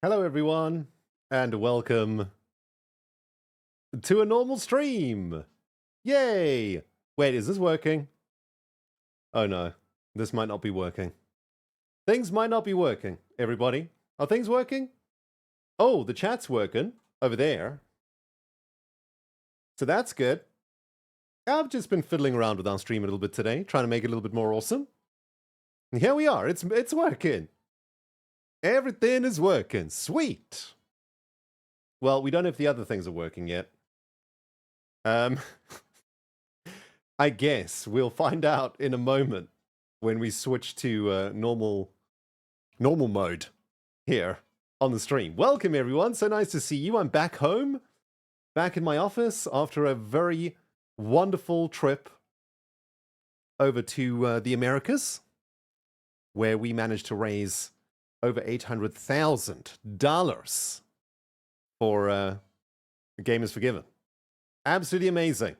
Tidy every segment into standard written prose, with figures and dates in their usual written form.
Hello everyone, and welcome to a normal stream! Yay! Wait, is this working? Oh no, this might not be working. Things might not be working, everybody. Are things working? Oh, the chat's working over there. So that's good. I've just been fiddling around with our stream a little bit today, trying to make it a little bit more awesome. And here we are, it's working. Everything is working. Sweet. Well, we don't know if the other things are working yet. I guess we'll find out in a moment when we switch to normal mode here on the stream. Welcome, everyone. So nice to see you. I'm back home, back in my office after a very wonderful trip over to the Americas, where we managed to raise over $800,000 for Game is Forgiven. Absolutely amazing.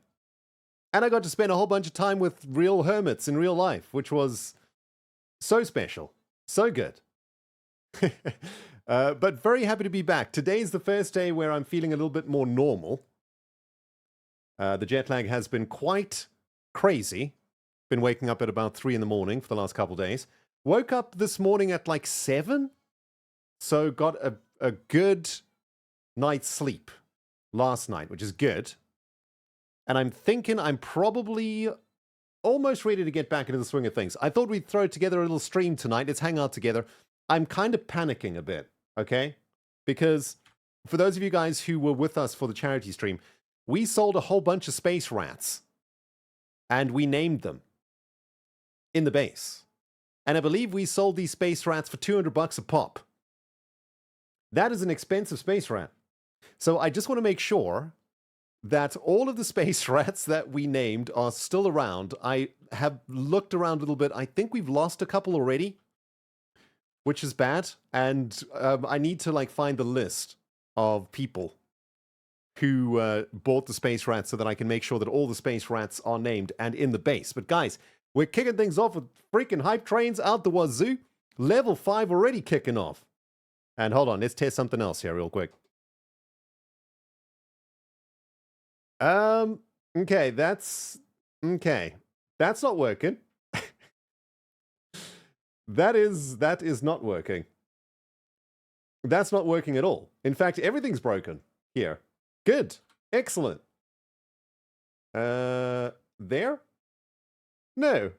And I got to spend a whole bunch of time with real hermits in real life, which was so special. So good. But very happy to be back. Today's the first day where I'm feeling a little bit more normal. The jet lag has been quite crazy. Been waking up at about 3 in the morning for the last couple days. Woke up this morning at like 7, so got a good night's sleep last night, which is good. And I'm thinking I'm probably almost ready to get back into the swing of things. I thought we'd throw together a little stream tonight. Let's hang out together. I'm kind of panicking a bit, okay? Because for those of you guys who were with us for the charity stream, we sold a whole bunch of space rats. And we named them in the base. And I believe we sold these space rats for $200 a pop. That is an expensive space rat. So I just want to make sure that all of the space rats that we named are still around. I have looked around a little bit. I think we've lost a couple already, which is bad. And I need to like find the list of people who bought the space rats so that I can make sure that all the space rats are named and in the base. But guys, we're kicking things off with freaking hype trains out the wazoo. Level 5 already kicking off. And hold on, let's test something else here real quick. Okay, that's not working. That is not working. That's not working at all. In fact, everything's broken here. Good. Excellent. There? No.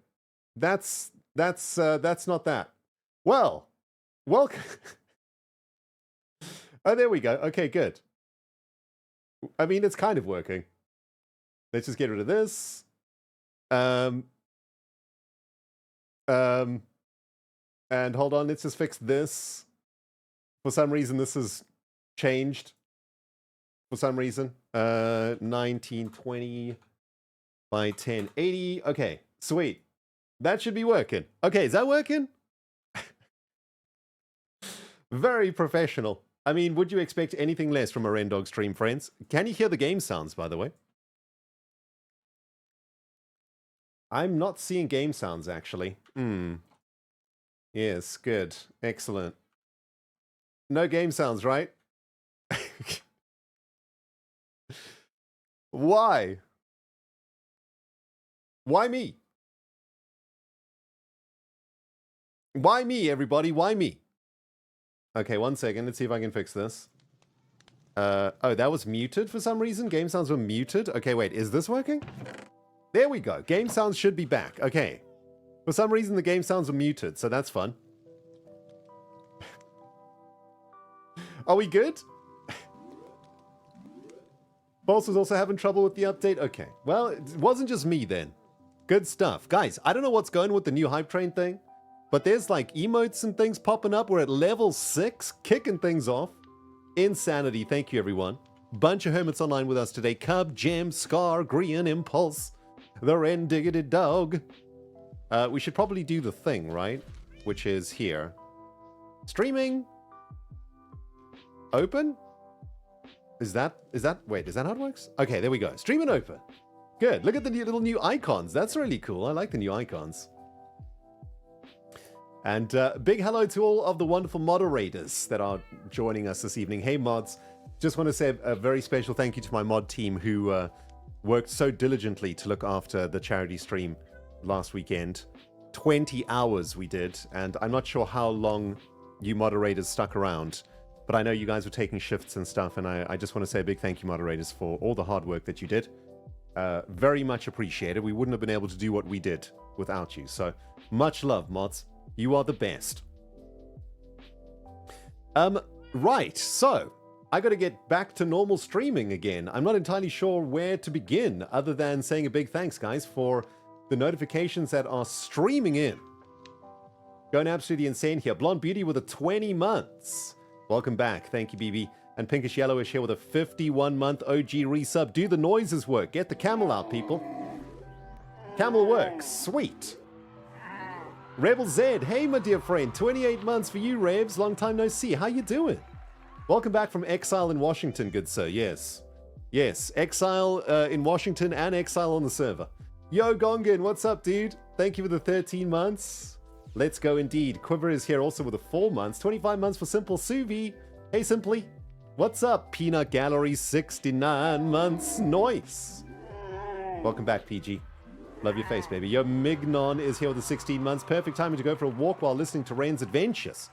That's not that. Well, welcome. Oh, there we go. Okay, good. I mean, it's kind of working. Let's just get rid of this. And hold on, let's just fix this. For some reason, this has changed. For some reason. 1920 by 1080. Okay, sweet. That should be working. Okay, is that working? Very professional. I mean, would you expect anything less from a Rendog stream, friends? Can you hear the game sounds, by the way? I'm not seeing game sounds, actually. Yes, good. Excellent. No game sounds, right? Why? Why me? Why me, everybody? Why me? Okay, 1 second. Let's see if I can fix this. Oh, that was muted for some reason? Game sounds were muted? Okay, wait. Is this working? There we go. Game sounds should be back. Okay. For some reason, the game sounds were muted, so that's fun. Are we good? Boss was also having trouble with the update? Okay. Well, it wasn't just me then. Good stuff. Guys, I don't know what's going with the new hype train thing, but there's like emotes and things popping up. We're at level 6, kicking things off. Insanity. Thank you, everyone. Bunch of hermits online with us today. Cub, Gem, Scar, Green, Impulse, the Ren Diggity Dog. We should probably do the thing, right? Which is here. Streaming. Open? Wait, is that how it works? Okay, there we go. Stream and open. Good. Look at the little new icons. That's really cool. I like the new icons. And big hello to all of the wonderful moderators that are joining us this evening. Hey, mods. Just want to say a very special thank you to my mod team who worked so diligently to look after the charity stream last weekend. 20 hours we did, and I'm not sure how long you moderators stuck around, but I know you guys were taking shifts and stuff, and I just want to say a big thank you, moderators, for all the hard work that you did. Very much appreciated. We wouldn't have been able to do what we did without you, so much love, mods. You are the best. Right, so I got to get back to normal streaming again. I'm not entirely sure where to begin other than saying a big thanks, guys, for the notifications that are streaming in. Going absolutely insane here. Blonde Beauty with a 20 months. Welcome back. Thank you, BB. And Pinkish Yellowish here with a 51-month OG resub. Do the noises work. Get the camel out, people. Camel works. Sweet. Rebel Zed. Hey, my dear friend. 28 months for you, Rebs. Long time no see. How you doing? Welcome back from Exile in Washington, good sir. Yes. Yes. Exile in Washington and Exile on the server. Yo, Gongan. What's up, dude? Thank you for the 13 months. Let's go indeed. Quiver is here also with a 4 months. 25 months for Simple Suvi. Hey, Simply. What's up? Peanut Gallery, 69 months. Nice. Welcome back, PG. Love your face, baby. Yo, Mignon is here with the 16 months. Perfect timing to go for a walk while listening to Rain's Adventures.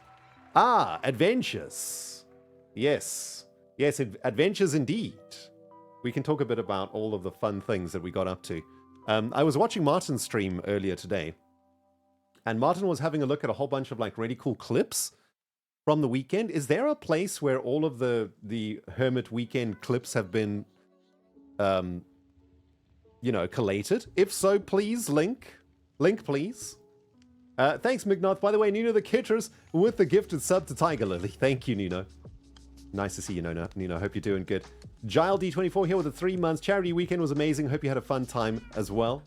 Ah, Adventures. Yes. Yes, Adventures indeed. We can talk a bit about all of the fun things that we got up to. I was watching Martin's stream earlier today, and Martin was having a look at a whole bunch of like really cool clips from the weekend. Is there a place where all of the Hermit weekend clips have been collated? If so, please link, please. Thanks, Mignoth. By the way, Nino the Kitters with the gifted sub to Tiger Lily. Thank you, Nino. Nice to see you, Nino. Hope you're doing good. Gile D24 here with the 3 months. Charity weekend was amazing. Hope you had a fun time as well.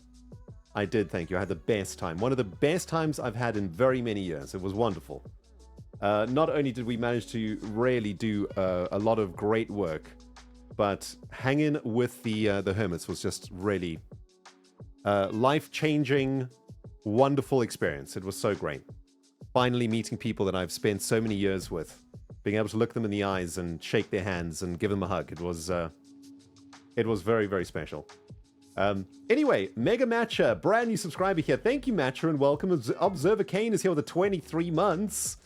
I did, thank you. I had the best time. One of the best times I've had in very many years. It was wonderful. Not only did we manage to really do a lot of great work, but hanging with the Hermits was just really life-changing, wonderful experience. It was so great. Finally meeting people that I've spent so many years with, being able to look them in the eyes and shake their hands and give them a hug. It was very, very special. Anyway, Mega Matcher, brand new subscriber here. Thank you, Matcher, and welcome. Observer Kane is here with the 23 months.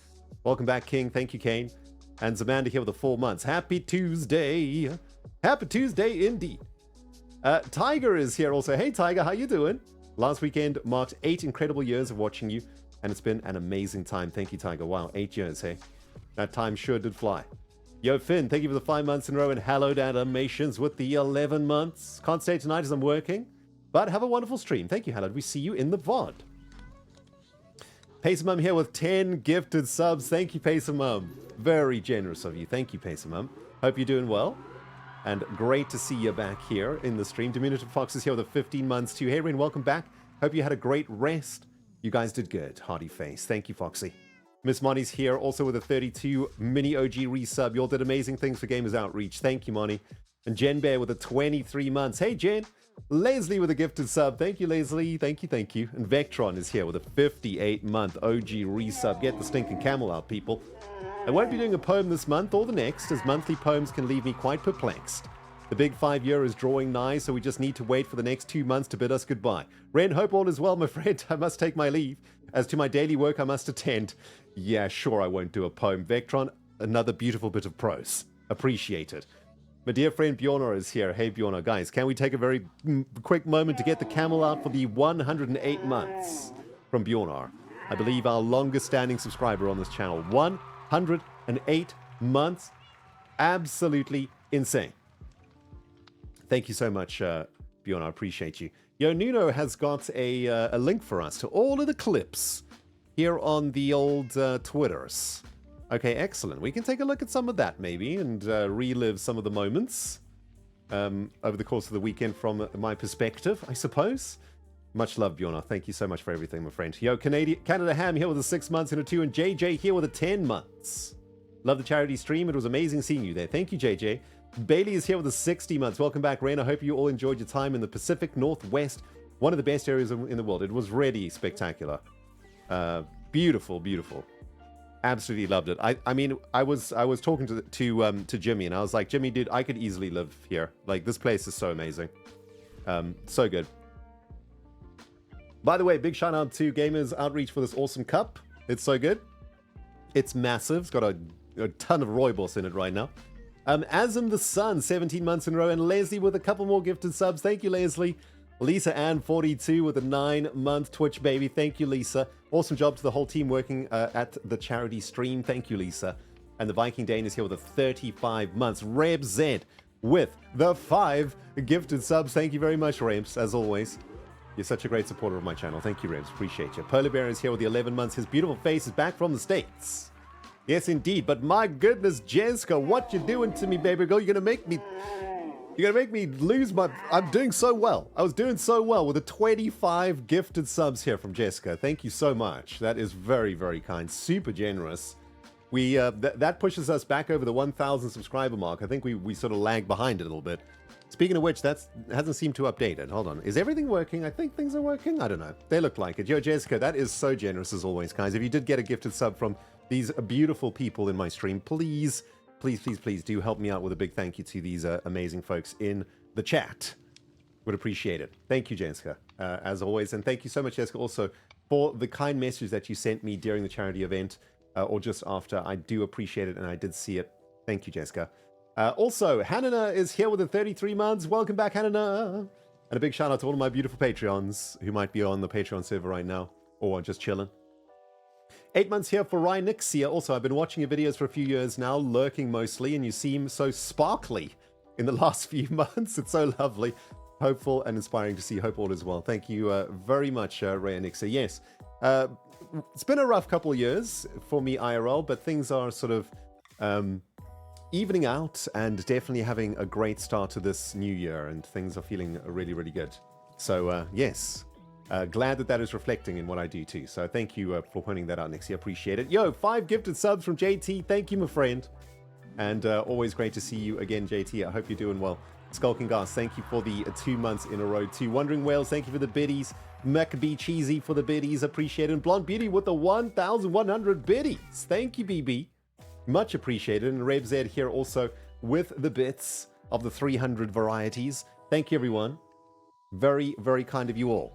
Welcome back, King. Thank you, Kane. And Zamanda here with the 4 months. Happy Tuesday. Happy Tuesday indeed. Tiger is here also. Hey, Tiger, how you doing? Last weekend marked 8 incredible years of watching you, and it's been an amazing time. Thank you, Tiger. Wow, 8 years, hey? That time sure did fly. Yo, Finn, thank you for the 5 months in a row, and hallowed animations with the 11 months. Can't stay tonight as I'm working, but have a wonderful stream. Thank you, Hallowed. We see you in the VOD. Pacermum here with 10 gifted subs. Thank you, Pacermum. Very generous of you. Thank you, Pacermum. Hope you're doing well. And great to see you back here in the stream. Diminutive Fox is here with the 15 months too. Hey, Rain, welcome back. Hope you had a great rest. You guys did good. Hearty face. Thank you, Foxy. Miss Monty's here also with a 32 mini OG resub. You all did amazing things for Gamers Outreach. Thank you, Monty. And Jen Bear with a 23 months. Hey, Jen. Leslie with a gifted sub. Thank you, Leslie. Thank you, thank you. And Vectron is here with a 58-month OG resub. Get the stinking camel out, people. I won't be doing a poem this month or the next, as monthly poems can leave me quite perplexed. The big 5 year is drawing nigh, so we just need to wait for the next 2 months to bid us goodbye. Ren, hope all is well, my friend. I must take my leave. As to my daily work, I must attend. Yeah, sure, I won't do a poem. Vectron, another beautiful bit of prose. Appreciate it. My dear friend Bjornar is here. Hey, Bjornar. Guys, can we take a very quick moment to get the camel out for the 108 months from Bjornar? I believe our longest standing subscriber on this channel. 108 months. Absolutely insane. Thank you so much, Bjornar. I appreciate you. Yo, Nuno has got a link for us to all of the clips here on the old Twitters. Okay, excellent. We can take a look at some of that maybe and relive some of the moments over the course of the weekend from my perspective, I suppose. Much love, Bjornar. Thank you so much for everything, my friend. Yo, Canada Ham here with a 6 months and a 2, and JJ here with a 10 months. Love the charity stream. It was amazing seeing you there. Thank you, JJ. Bailey is here with a 60 months. Welcome back, Rain. I hope you all enjoyed your time in the Pacific Northwest, one of the best areas in the world. It was really spectacular. Beautiful, beautiful. Absolutely loved it. I mean, I was talking to Jimmy, and I was like, Jimmy, dude, I could easily live here. Like, this place is so amazing. So good. By the way, big shout out to Gamers Outreach for this awesome cup. It's so good. It's massive. It's got a ton of rooibos in it right now. Asm the Sun, 17 months in a row, and Leslie with a couple more gifted subs. Thank you, Leslie. Lisa Ann, 42, with a 9-month Twitch baby. Thank you, Lisa. Awesome job to the whole team working at the charity stream. Thank you, Lisa. And the Viking Dane is here with a 35 months. Reb Z with the 5 gifted subs. Thank you very much, Rebs, as always. You're such a great supporter of my channel. Thank you, Rebs. Appreciate you. Polar Bear is here with the 11 months. His beautiful face is back from the States. Yes, indeed. But my goodness, Jessica, what you doing to me, baby girl? You're going to make me lose my... I'm doing so well. I was doing so well with the 25 gifted subs here from Jessica. Thank you so much. That is very, very kind. Super generous. We that pushes us back over the 1,000 subscriber mark. I think we sort of lag behind it a little bit. Speaking of which, that hasn't seemed to update it. Hold on. Is everything working? I think things are working. I don't know. They look like it. Yo, Jessica, that is so generous as always, guys. If you did get a gifted sub from these beautiful people in my stream, please do help me out with a big thank you to these amazing folks in the chat. Would appreciate it. Thank you, Jessica, as always. And thank you so much, Jessica, also for the kind message that you sent me during the charity event or just after. I do appreciate it, and I did see it. Thank you, Jessica. Also, Hannah is here with the 33 months. Welcome back, Hannah. And a big shout out to all of my beautiful Patreons who might be on the Patreon server right now or just chilling. 8 months here for Ryan Nixia. Also, I've been watching your videos for a few years now, lurking mostly, and you seem so sparkly in the last few months. It's so lovely, hopeful, and inspiring to see. Hope all is well. Thank you very much, Ryan Nixia. Yes, it's been a rough couple of years for me IRL, but things are sort of evening out and definitely having a great start to this new year, and things are feeling really, really good. So, yes. Glad that is reflecting in what I do too. So thank you for pointing that out, Nixie. Appreciate it. Yo, 5 gifted subs from JT. Thank you, my friend. And always great to see you again, JT. I hope you're doing well. Skulking Gas, thank you for the 2 months in a row too. Wandering Whales, thank you for the biddies. MacB Cheesy for the biddies. Appreciate it. And Blonde Beauty with the 1,100 biddies. Thank you, BB. Much appreciated. And Rev Z here also with the bits of the 300 varieties. Thank you, everyone. Very, very kind of you all.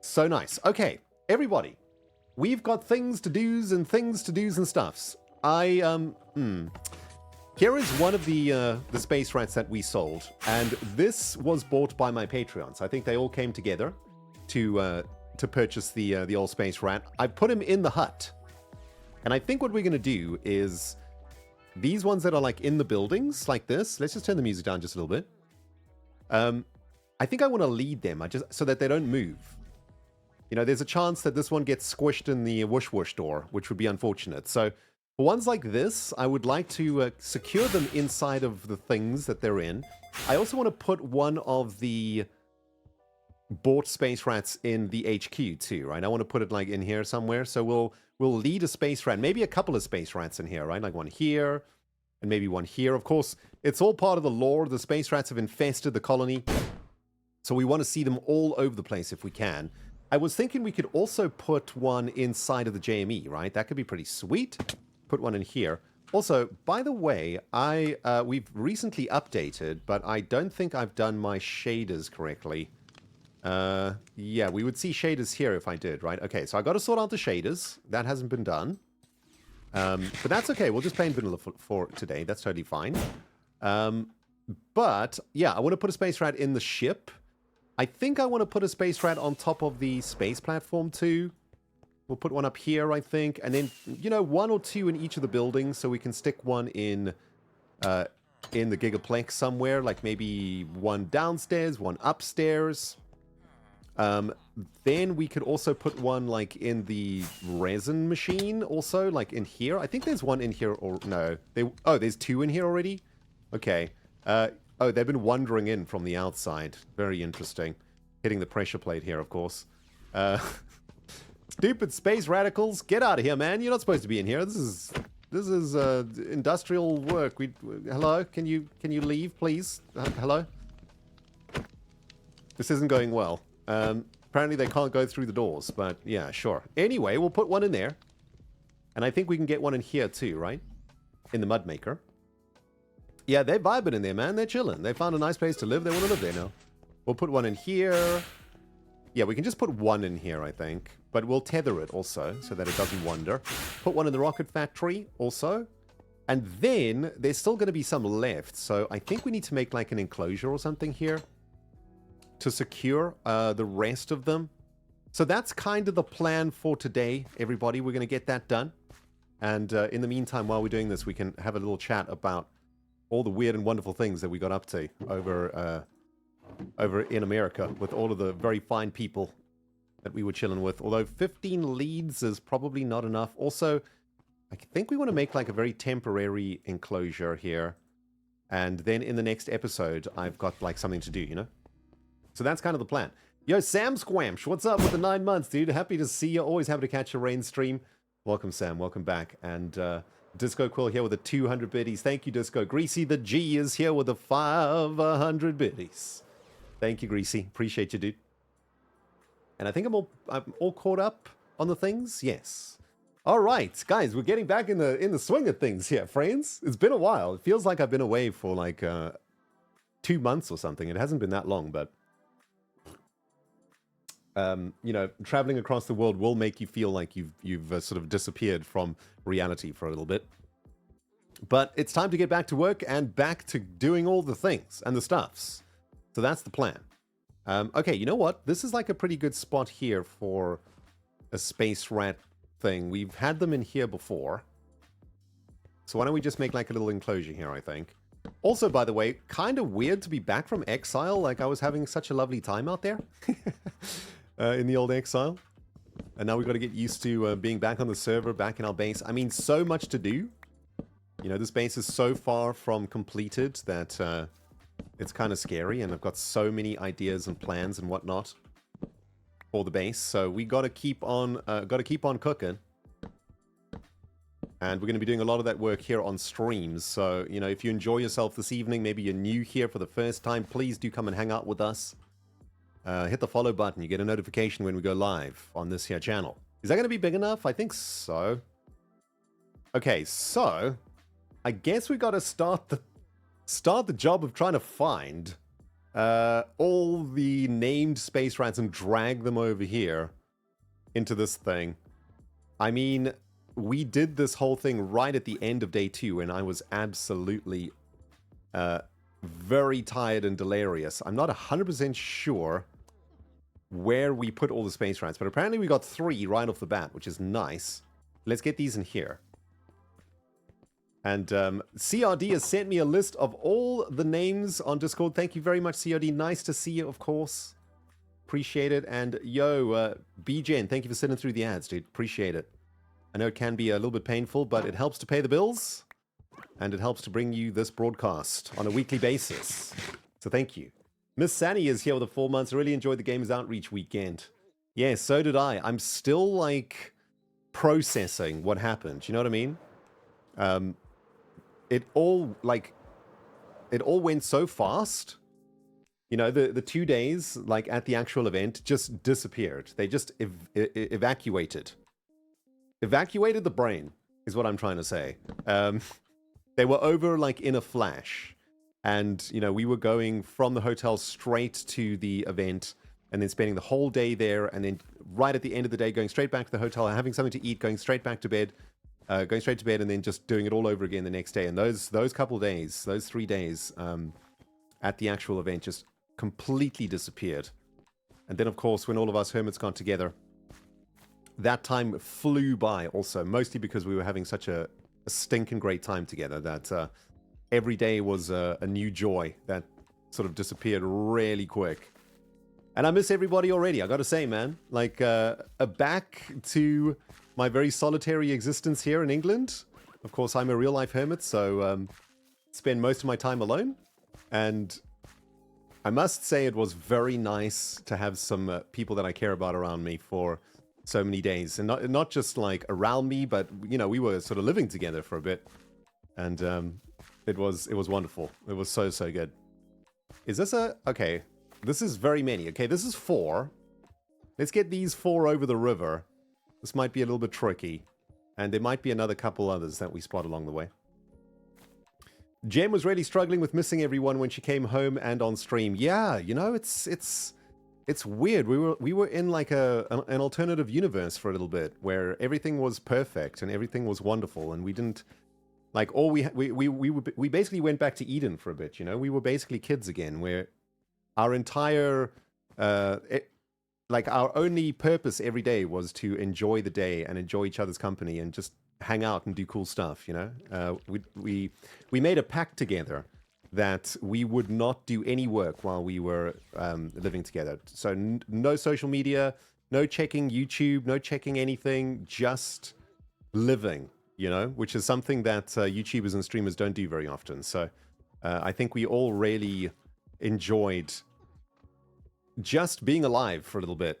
So nice. Okay, everybody. We've got things to do's and stuffs. Here is one of the space rats that we sold, and this was bought by my Patreons. I think they all came together to purchase the old space rat. I put him in the hut, and I think what we're gonna do is these ones that are like in the buildings, like this. Let's just turn the music down just a little bit. I think I want to lead them, so that they don't move. You know, there's a chance that this one gets squished in the whoosh whoosh door, which would be unfortunate. So for ones like this, I would like to secure them inside of the things that they're in. I also want to put one of the bought space rats in the HQ too, right? I want to put it like in here somewhere. So we'll lead a space rat, maybe a couple of space rats in here, right? Like one here and maybe one here. Of course, it's all part of the lore. The space rats have infested the colony. So we want to see them all over the place if we can. I was thinking we could also put one inside of the JME, right? That could be pretty sweet. Put one in here. Also, by the way, we've recently updated, but I don't think I've done my shaders correctly. Yeah, we would see shaders here if I did, right? Okay, so I got to sort out the shaders. That hasn't been done. But that's okay. We'll just play in vanilla for today. That's totally fine. But, yeah, I want to put a space rat in the ship. I think I want to put a space rat on top of the space platform too. We'll put one up here, I think. And then, you know, 1 or 2 in each of the buildings, so we can stick one in the Gigaplex somewhere, like maybe one downstairs, one upstairs. Then we could also put one like in the resin machine also, like in here. I think there's one in here, or no. Oh, there's 2 in here already? Okay. Oh, they've been wandering in from the outside. Very interesting. Hitting the pressure plate here, of course. Stupid space radicals. Get out of here, man. You're not supposed to be in here. This is industrial work. Hello? Can you leave, please? Hello? This isn't going well. Apparently they can't go through the doors, but yeah, sure. Anyway, we'll put one in there. And I think we can get one in here too, right? In the mud maker. Yeah, they're vibing in there, man. They're chilling. They found a nice place to live. They want to live there now. We'll put one in here. Yeah, we can just put one in here, I think. But we'll tether it also, so that it doesn't wander. Put one in the rocket factory also. And then there's still going to be some left. So I think we need to make like an enclosure or something here to secure the rest of them. So that's kind of the plan for today, everybody. We're going to get that done. And in the meantime, while we're doing this, we can have a little chat about all the weird and wonderful things that we got up to over in America with all of the very fine people that we were chilling with. Although 15 leads is probably not enough. Also, I think we want to make like a very temporary enclosure here. And then in the next episode, I've got like something to do, you know? So that's kind of the plan. Yo, Sam Squamsh, what's up with the 9 months, dude? Happy to see you. Always happy to catch a rain stream. Welcome, Sam. Welcome back. And Disco Quill here with the 200 biddies. Thank you, Disco. Greasy the G is here with the 500 biddies. Thank you, Greasy. Appreciate you, dude. And I think I'm all caught up on the things. Yes. All right, guys, we're getting back in the swing of things here, friends. It's been a while. It feels like I've been away for like 2 months or something. It hasn't been that long, but you know, traveling across the world will make you feel like you've sort of disappeared from reality for a little bit. But it's time to get back to work and back to doing all the things and the stuffs. So that's the plan. Okay, you know what? This is like a pretty good spot here for a space rat thing. We've had them in here before. So why don't we just make like a little enclosure here, I think. Also, by the way, kind of weird to be back from Exile. Like, I was having such a lovely time out there. In the old Exile. And now we've got to get used to being back on the server, back in our base. I mean, so much to do. You know, this base is so far from completed that it's kind of scary. And I've got so many ideas and plans and whatnot for the base. So we got to keep on cooking. And we're going to be doing a lot of that work here on streams. So, you know, if you enjoy yourself this evening, maybe you're new here for the first time, please do come and hang out with us. Hit the follow button. You get a notification when we go live on this here channel. Is that going to be big enough? I think so. Okay, so I guess we got to start the job of trying to find all the named space rats and drag them over here into this thing. I mean, we did this whole thing right at the end of day 2, and I was absolutely very tired and delirious. I'm not 100% sure where we put all the space rats, but apparently we got 3 right off the bat, which is nice. Let's get these in here. And CRD has sent me a list of all the names on Discord. Thank you very much, CRD. Nice to see you, of course. Appreciate it. And yo, BGen, thank you for sitting through the ads, dude. Appreciate it. I know it can be a little bit painful, but it helps to pay the bills. And it helps to bring you this broadcast on a weekly basis. So thank you. Miss Sani is here with the 4 months. I really enjoyed the Gamers Outreach weekend. Yeah, so did I. I'm still, like, processing what happened. You know what I mean? It all went so fast. You know, the 2 days, like, at the actual event just disappeared. They just evacuated. Evacuated the brain, is what I'm trying to say. They were over, like, in a flash. And, you know, we were going from the hotel straight to the event and then spending the whole day there. And then right at the end of the day, going straight back to the hotel, having something to eat, going straight back to bed, and then just doing it all over again the next day. And those couple days, those 3 days at the actual event just completely disappeared. And then, of course, when all of us hermits got together, that time flew by also, mostly because we were having such a stinking great time together that every day was a new joy that sort of disappeared really quick. And I miss everybody already, I gotta say, man. Like, back to my very solitary existence here in England. Of course, I'm a real-life hermit, so spend most of my time alone. And I must say it was very nice to have some people that I care about around me for so many days. And not just, like, around me, but, you know, we were sort of living together for a bit. And it was wonderful. It was so good. Is this a... Okay. This is very many. Okay, this is 4. Let's get these 4 over the river. This might be a little bit tricky. And there might be another couple others that we spot along the way. Jem was really struggling with missing everyone when she came home and on stream. Yeah, you know, it's weird. We were in like an alternative universe for a little bit where everything was perfect and everything was wonderful, and we didn't like all we basically went back to Eden for a bit. You know, we were basically kids again, where our entire like our only purpose every day was to enjoy the day and enjoy each other's company and just hang out and do cool stuff. You know, we made a pact together that we would not do any work while we were living together. So no social media, no checking YouTube, no checking anything, just living, you know, which is something that YouTubers and streamers don't do very often. So I think we all really enjoyed just being alive for a little bit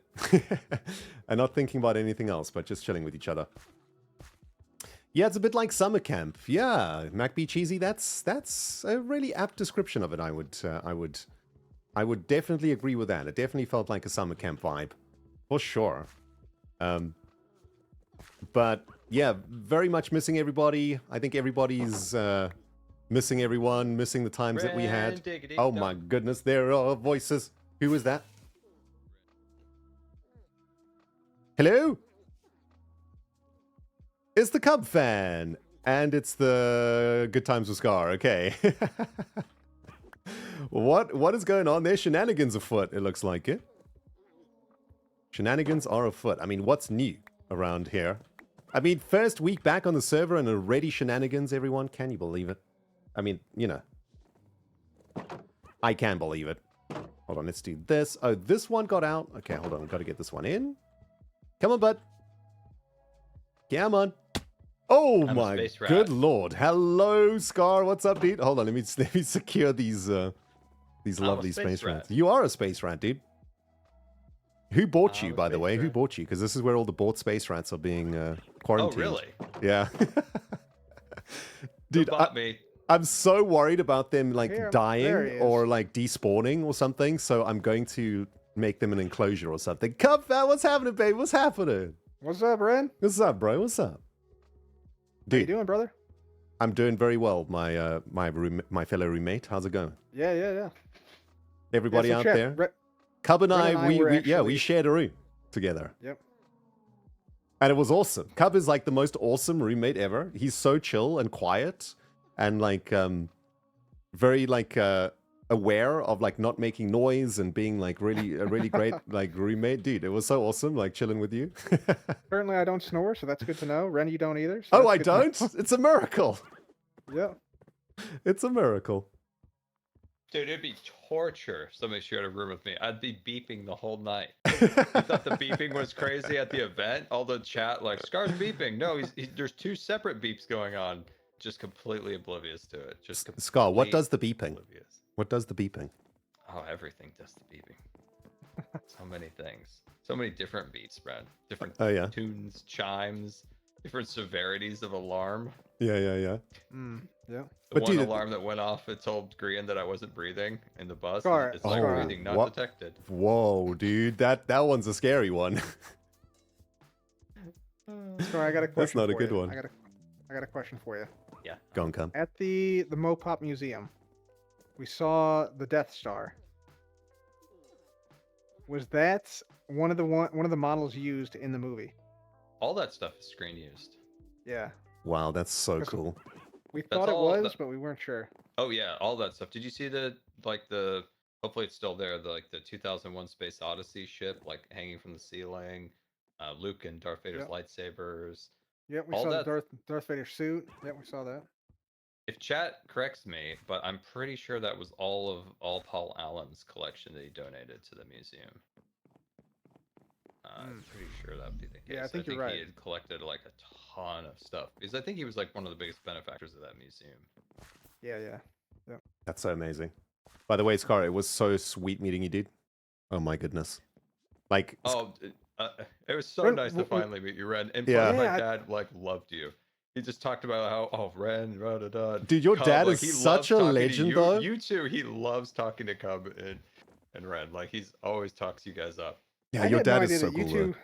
and not thinking about anything else, but just chilling with each other. Yeah, it's a bit like summer camp. Yeah, MacB Cheesy, that's a really apt description of it. I would definitely agree with that. It definitely felt like a summer camp vibe, for sure. But yeah, very much missing everybody. I think everybody's missing everyone, missing the times that we had. Oh my goodness, there are voices. Who is that? Hello? It's the Cub fan, and it's the Good Times with Scar. Okay. What is going on there? Shenanigans afoot, it looks like it. Shenanigans are afoot. I mean, what's new around here? I mean, first week back on the server and already shenanigans, everyone. Can you believe it? I mean, you know. I can believe it. Hold on, let's do this. Oh, this one got out. Okay, hold on. We've got to get this one in. Come on, bud. Come on. Oh my good lord. Hello, Scar. What's up, dude? Hold on, let me secure these lovely space rats. You are a space rat, dude. Who bought you, by the way? Who bought you? Because this is where all the bought space rats are being quarantined. Oh, really? Yeah. Dude, I'm so worried about them like dying or like despawning or something, so I'm going to make them an enclosure or something. Cub fat, what's happening, babe? What's happening? What's up, Ren? What's up, bro? What's up? Dude, how you doing, brother? I'm doing very well, my fellow roommate. How's it going? Yeah. Everybody out there? Cub and I, we shared a room together. Yep. And it was awesome. Cub is like the most awesome roommate ever. He's so chill and quiet and like very like aware of like not making noise and being like a really great like roommate. Dude, it was so awesome like chilling with you. Apparently I don't snore, so that's good to know. Ren, you don't either. So oh, I don't? It's a miracle. Yeah. It's a miracle. Dude, it'd be torture if somebody shared a room with me. I'd be beeping the whole night. You thought the beeping was crazy at the event? All the chat like, Scar's beeping. No, there's 2 separate beeps going on. Just completely oblivious to it. Just Scar, what does the beeping? Oblivious. What does the beeping? Oh, everything does the beeping. So many things. So many different beats, Brad. Different tunes, chimes, different severities of alarm. Yeah. Yeah. The but one alarm that went off, it told Grian that I wasn't breathing in the bus. Scar, it's like breathing not detected. Whoa, dude, that one's a scary one. Scar, I got a question. That's not a for good you. one. I got a question for you. Yeah. Go on, come. At the Mopop Museum, we saw the Death Star. Was that one of the models used in the movie? All that stuff is screen used. Yeah. Wow, that's so cool. We thought it was, but we weren't sure. Oh yeah, all that stuff. Did you see hopefully it's still there, the 2001 Space Odyssey ship like hanging from the ceiling, Luke and Darth Vader's lightsabers. Yep, we saw the Darth Vader suit. Yep, we saw that. If chat corrects me, but I'm pretty sure that was all Paul Allen's collection that he donated to the museum. I'm pretty sure that would be the case. Yeah, I think you're right. He had collected like a ton of stuff because I think he was like one of the biggest benefactors of that museum. Yeah. That's so amazing. By the way, Scar, it was so sweet meeting you, dude. Oh my goodness. Like, it was so nice to finally meet you, Ren. And plus, my dad like loved you. He just talked about how Ren, dude, your dad is such a legend, though. You too. He loves talking to Cub and Ren. Like he's always talks you guys up. Yeah, I your had no dad is idea so that you cool. Though. two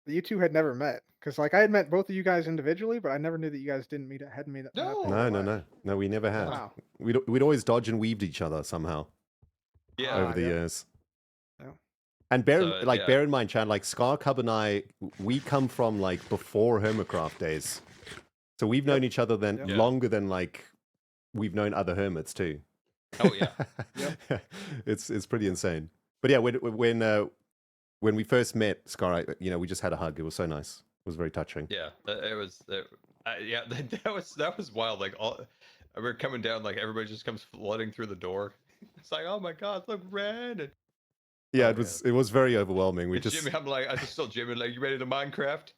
that you two had never met. Because like I had met both of you guys individually, but I never knew that you guys didn't hadn't met up No. in No, real no, life. no, we never had. Wow. We'd always dodge and weaved each other somehow Yeah. over the Yep. years. Yep. And So, yeah. bear in mind, Chad, like Scar, Cub, and I, we come from like before Hermitcraft days, so we've known each other then Yep. longer than like we've known other hermits too. Oh yeah. Yep. It's pretty insane. But yeah, when we first met, Scar, we just had a hug. It was so nice. It was very touching. Yeah, it was. Yeah, that was wild. Like we're coming down, like everybody just comes flooding through the door. It's like, oh my god, look, red. And, Yeah, oh, it was very overwhelming. We and just Jimmy, I just told Jimmy, like, you ready to Minecraft?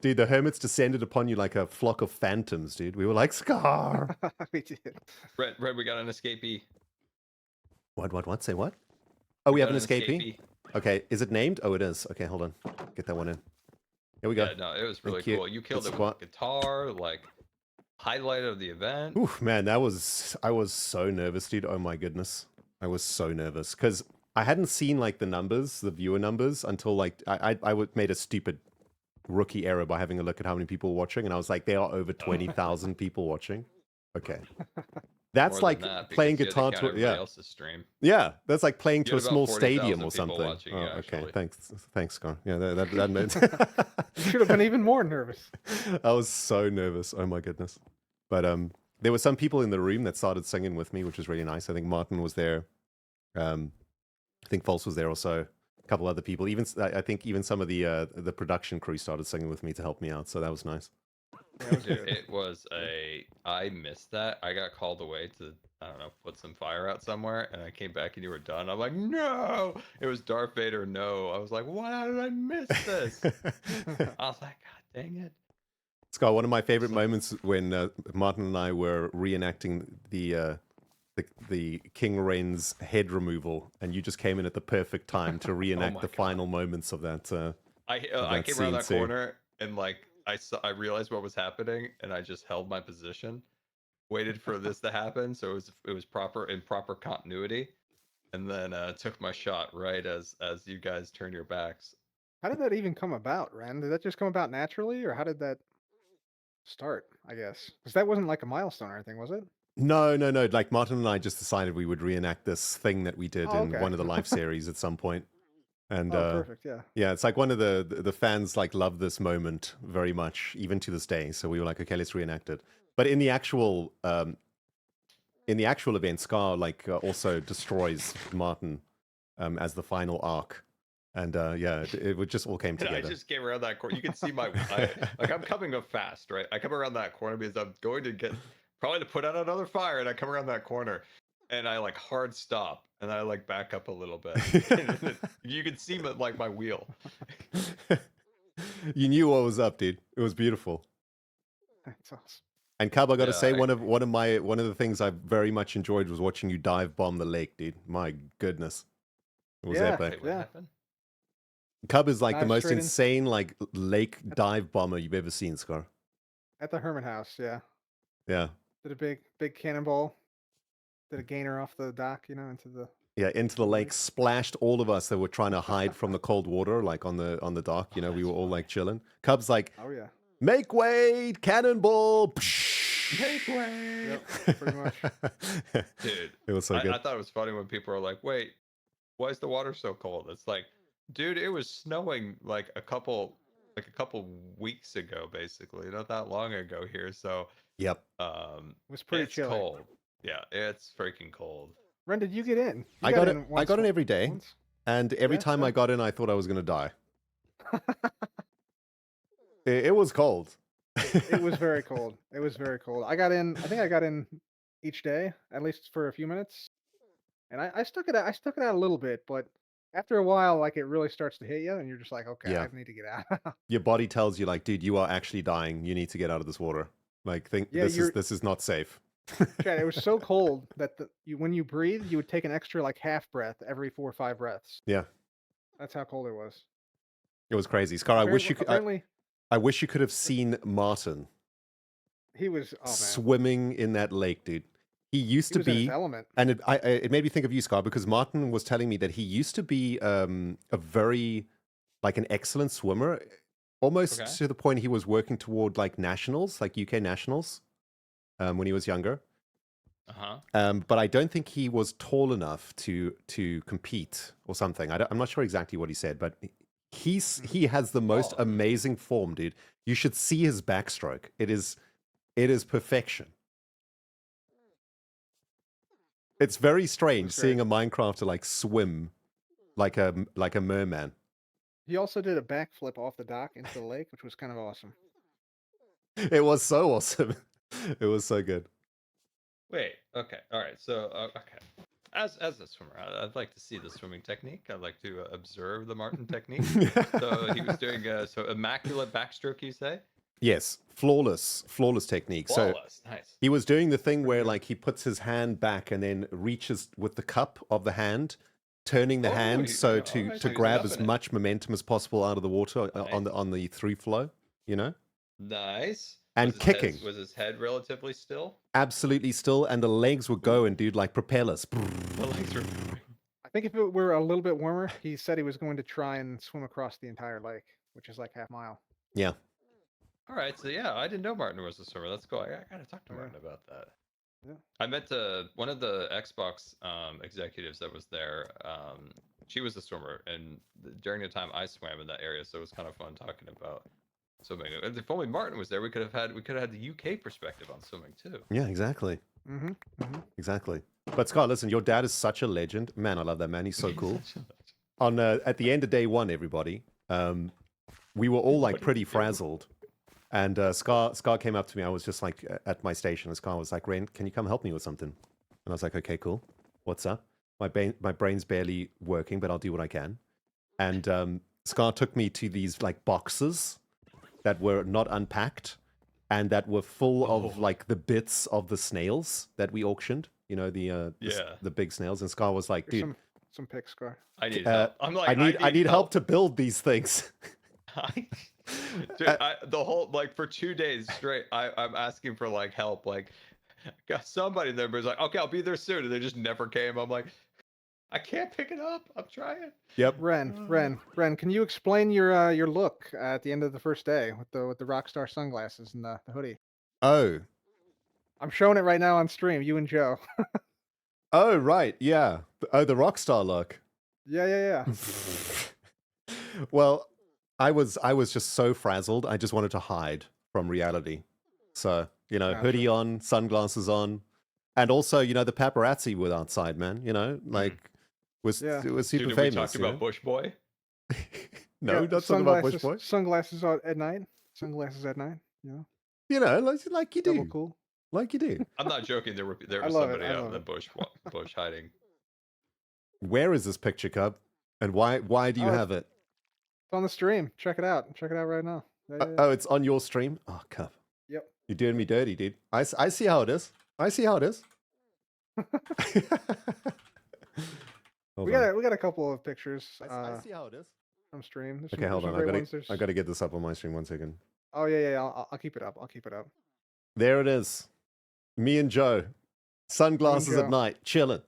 Dude, the hermits descended upon you like a flock of phantoms, dude. We were like, Scar. We did. Red, we got an escapee. What? Say what? Oh, we have an got escapee? Okay, is it named? Oh, it is. Okay, hold on. Get that one in. Here we go. Yeah, no, it was really Thank you. cool. You killed Good it spot. with guitar, like highlight of the event. Oof, man, I was so nervous, dude. Oh my goodness. I was so nervous because I hadn't seen like the numbers, the viewer numbers, until like I made a stupid rookie error by having a look at how many people were watching, and I was like, there are over 20,000 people watching. Okay. That's More like than that, playing because you had guitar to count to everybody yeah. else's stream. Yeah, that's like playing You to a had about small 40,000 stadium or people something. watching, Oh, yeah, okay, actually. thanks, Scar. Yeah, that made. You should have been even more nervous. I was so nervous. Oh my goodness. But there were some people in the room that started singing with me, which was really nice. I think Martin was there. I think False was there also. A couple other people. Even I think even some of the production crew started singing with me to help me out. So that was nice. Yeah, it was Dude, good. it was I missed that. I got called away to, I don't know, put some fire out somewhere, and I came back and you were done. I'm like, no! It was Darth Vader, no. I was like, why did I miss this? I was like, god dang it. Scott, one of my favorite moments when Martin and I were reenacting the King Rain's head removal, and you just came in at the perfect time to reenact my the God. final moments of that. I that came around that scene too. corner and like I realized what was happening, and I just held my position, waited for this to happen, so it was proper continuity, and then took my shot right as you guys turn your backs. How did that even come about, Ren? Did that just come about naturally, or how did that start? I guess because that wasn't like a milestone or anything, was it? No. Like Martin and I just decided we would reenact this thing that we did Oh, in okay. one of the live series at some point. And Oh, perfect. Yeah. yeah, it's like one of the fans like love this moment very much, even to this day. So we were like, okay, let's reenact it. But in the actual event, Scar like also destroys Martin as the final arc, and yeah, it would just all came And together. I just came around that corner. You can see I'm coming up fast, right? I come around that corner because I'm going to probably to put out another fire, and I come around that corner, and I like hard stop, and I like back up a little bit. You can see my wheel. You knew what was up, dude. It was beautiful. That's awesome. And Cub, I got to Yeah, say, one of the things I very much enjoyed was watching you dive bomb the lake, dude. My goodness, it was Yeah. epic. Wait, what Yeah. happened? Cub is like the Dive most straight in. insane like lake dive bomber you've ever seen, Scar. At the Hermit house, yeah. Yeah, Did a big cannonball. Did a gainer off the dock, into the. yeah, into the lake, splashed all of us that were trying to hide from the cold water, like on the dock. We that's were all funny. like chilling. Cub's like, Oh yeah. make way, cannonball. Make way. Yep. Pretty much. Dude, It was so good. I thought it was funny when people are like, wait, why is the water so cold? It's like, dude, it was snowing like a couple weeks ago, basically, not that long ago here. So Yep. It was pretty it's chilly. cold. Yeah, it's freaking cold. Ren, did you get in? You I got it. I once- got in every day, once? and every Yeah, time yeah. I got in, I thought I was gonna die. It was cold. It was very cold. It was very cold. I think I got in each day, at least for a few minutes. And I stuck it out. I stuck it out a little bit, but after a while, like it really starts to hit you, and you're just like, okay, Yeah. I need to get out. Your body tells you, like, dude, you are actually dying. You need to get out of this water. Like, Yeah, this is not safe. Chad, it was so cold that when you breathe, you would take an extra like half breath every 4 or 5 breaths. Yeah, That's how cold it was. it was crazy. Scar, I wish you could. Apparently, I wish you could have seen Martin he was. Oh man. swimming in that lake, dude. he used He to was in his be, element. and it made me think of you, Scar, because Martin was telling me that he used to be a very, like, an excellent swimmer, almost Okay. to the point he was working toward, like, nationals, like UK nationals, when he was younger. But I don't think he was tall enough to compete or something. I'm not sure exactly what he said, but he has the most amazing form, dude. You should see his backstroke. It is perfection. It's very strange seeing a Minecrafter like swim like a merman. He also did a backflip off the dock into the lake, which was kind of awesome. It was so awesome. It was so good. Wait. Okay. All right. So okay. As a swimmer, I'd like to see the swimming technique. I'd like to observe the Martin technique. So he was doing so immaculate backstroke, you say? Yes, flawless technique. Flawless, so nice. He was doing the thing where like he puts his hand back and then reaches with the cup of the hand, turning the hand to grab as much momentum as possible out of the water on the through flow. You know. Nice. And kicking. Was his head relatively still? Absolutely still, and the legs would go and do like propellers. The legs were. I think if it were a little bit warmer, he said he was going to try and swim across the entire lake, which is like half mile. Yeah. All right, so yeah, I didn't know Martin was a swimmer. Let's go. I gotta talk to Martin about that. Yeah. I met one of the Xbox executives that was there. She was a swimmer, and during the time I swam in that area, so it was kind of fun talking about swimming. If only Martin was there, we could have had the UK perspective on swimming too. Yeah, exactly. Exactly. But Scott, listen, your dad is such a legend. Man, I love that man. He's so cool. On at the end of day one, everybody, we were all like pretty frazzled. And Scar came up to me. I was just like at my station. And Scar was like, "Ren, can you come help me with something?" And I was like, "Okay, cool. What's up?" My brain's barely working, but I'll do what I can. And Scar took me to these like boxes that were not unpacked and that were full of like the bits of the snails that we auctioned. You know, the big snails. And Scar was like, "Dude, some pics, Scar. I need help." I'm like, I need help to build these things." Dude, the whole like for 2 days straight, I'm asking for like help. Like, got somebody there, but it's like, "Okay, I'll be there soon," and they just never came. I'm like, I can't pick it up. I'm trying. Yep. Ren, can you explain your look at the end of the first day with the Rockstar sunglasses and the hoodie? Oh. I'm showing it right now on stream. You and Joe. Oh right, yeah. Oh, the Rockstar look. Yeah. Well, I was just so frazzled. I just wanted to hide from reality. So, you know, hoodie on, sunglasses on, and also, you know, the paparazzi were outside, man. You know, like it was super Dude, famous. We talked about Bush Boy. No, not talking about Bush Boy. Sunglasses on at night. Sunglasses at night. You know, like you do. Double cool. Like you do. I'm not joking. There was somebody out in the bush hiding. Where is this picture, Cub? And why do you have it? It's on the stream. Check it out. Check it out right now. Yeah. Oh, it's on your stream? Oh, Cub. Yep. You're doing me dirty, dude. I see how it is. I see how it is. We got a couple of pictures. I see how it is. From stream. Okay, hold on. I gotta get this up on my stream. 1 second. Oh yeah. I'll keep it up. There it is. Me and Joe. Sunglasses at night, chilling.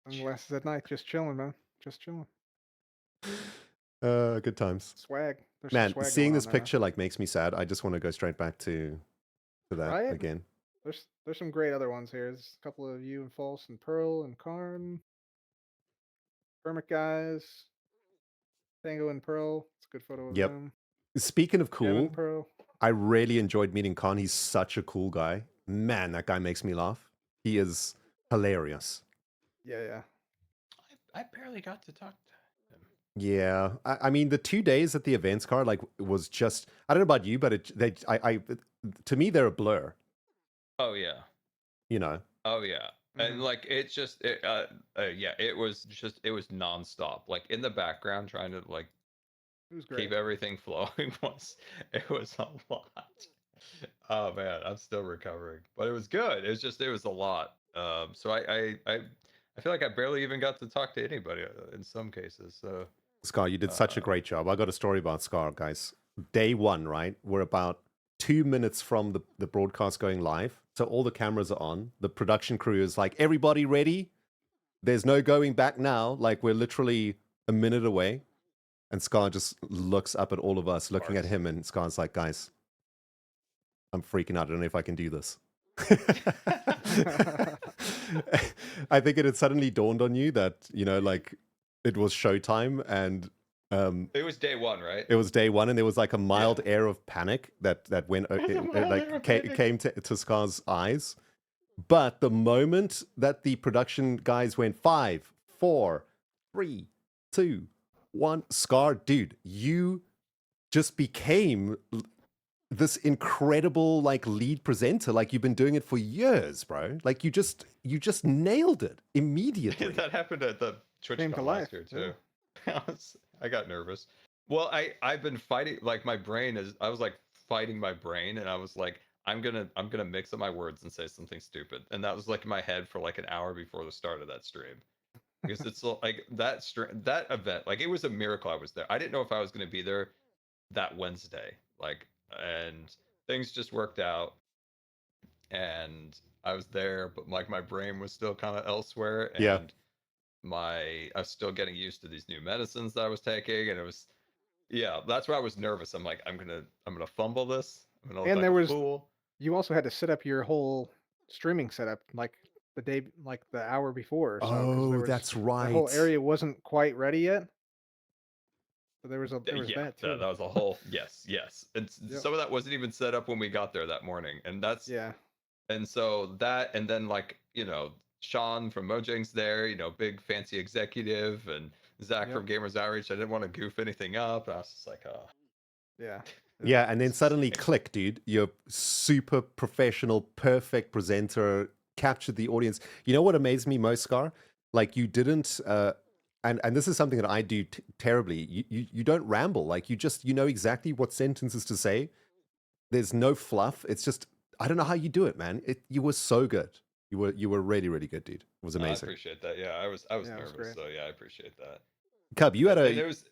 Sunglasses at night, just chilling, man. Just chilling. Good times. Swag. There's man, swag seeing this there, picture like makes me sad. I just want to go straight back to that again. There's some great other ones here. There's a couple of you and False and Pearl and Karn. Hermit guys. Tango and Pearl. It's a good photo of them. Speaking of cool, Pearl. I really enjoyed meeting Karn. He's such a cool guy. Man, that guy makes me laugh. He is hilarious. Yeah. I barely got to talk to him. Yeah, I mean the 2 days at the events, Car, like was just, I don't know about you, but to me they're a blur. Oh yeah. You know. Oh yeah. And like it's just it was nonstop. Like in the background trying to like keep everything flowing it was a lot. Oh man, I'm still recovering. But it was good. It was a lot. So I feel like I barely even got to talk to anybody in some cases. So Scar, you did such a great job. I got a story about Scar, guys. Day one, right? We're about 2 minutes from the broadcast going live. So all the cameras are on. The production crew is like, everybody ready? There's no going back now. Like, we're literally a minute away. And Scar just looks up at all of us, looking at him, and Scar's like, guys, I'm freaking out. I don't know if I can do this. I think it had suddenly dawned on you that, like, it was showtime, and it was day one, right? it was day one, and there was like a mild air of panic that went came to Scar's eyes. But the moment that the production guys went 5, 4, 3, 2, 1, Scar, dude, you just became this incredible like lead presenter. Like, you've been doing it for years, bro. Like, you just nailed it immediately. That happened at the Came to TwitchCon life, last year too. I got nervous. Well, I've been fighting, like, my brain is. I was like fighting my brain, and I was like, I'm gonna mix up my words and say something stupid, and that was like in my head for like an hour before the start of that stream, because it's like that event, like, it was a miracle I was there. I didn't know if I was gonna be there that Wednesday, like, and things just worked out, and I was there, but like my brain was still kind of elsewhere, and Yeah. I was still getting used to these new medicines that I was taking, and it was, that's why I was nervous. I'm like, I'm gonna fumble this. I'm gonna look And like there a was fool. you also had to set up your whole streaming setup like the day, like the hour before. So 'cause Oh, there was, that's the right. whole area wasn't quite ready yet. So there was Yeah, that too. that was a whole yes. And Yep. some of that wasn't even set up when we got there that morning, and that's Yeah. and so that, and then, like, Sean from Mojang's there, big fancy executive, and Zach Yep. from Gamers Outreach. I didn't want to goof anything up. I was just like, oh. Yeah. Yeah, and then This is suddenly amazing. click, dude. You're super professional, perfect presenter, captured the audience. You know what amazed me most, Scar? Like, you didn't, and this is something that I do terribly. You don't ramble. Like, you know exactly what sentences to say. There's no fluff. It's just, I don't know how you do it, man. You were so good. You were really, really good, dude. It was I amazing. appreciate that. Yeah, I was Yeah, it was nervous, great. so yeah, I appreciate that. Cub, you had And it was.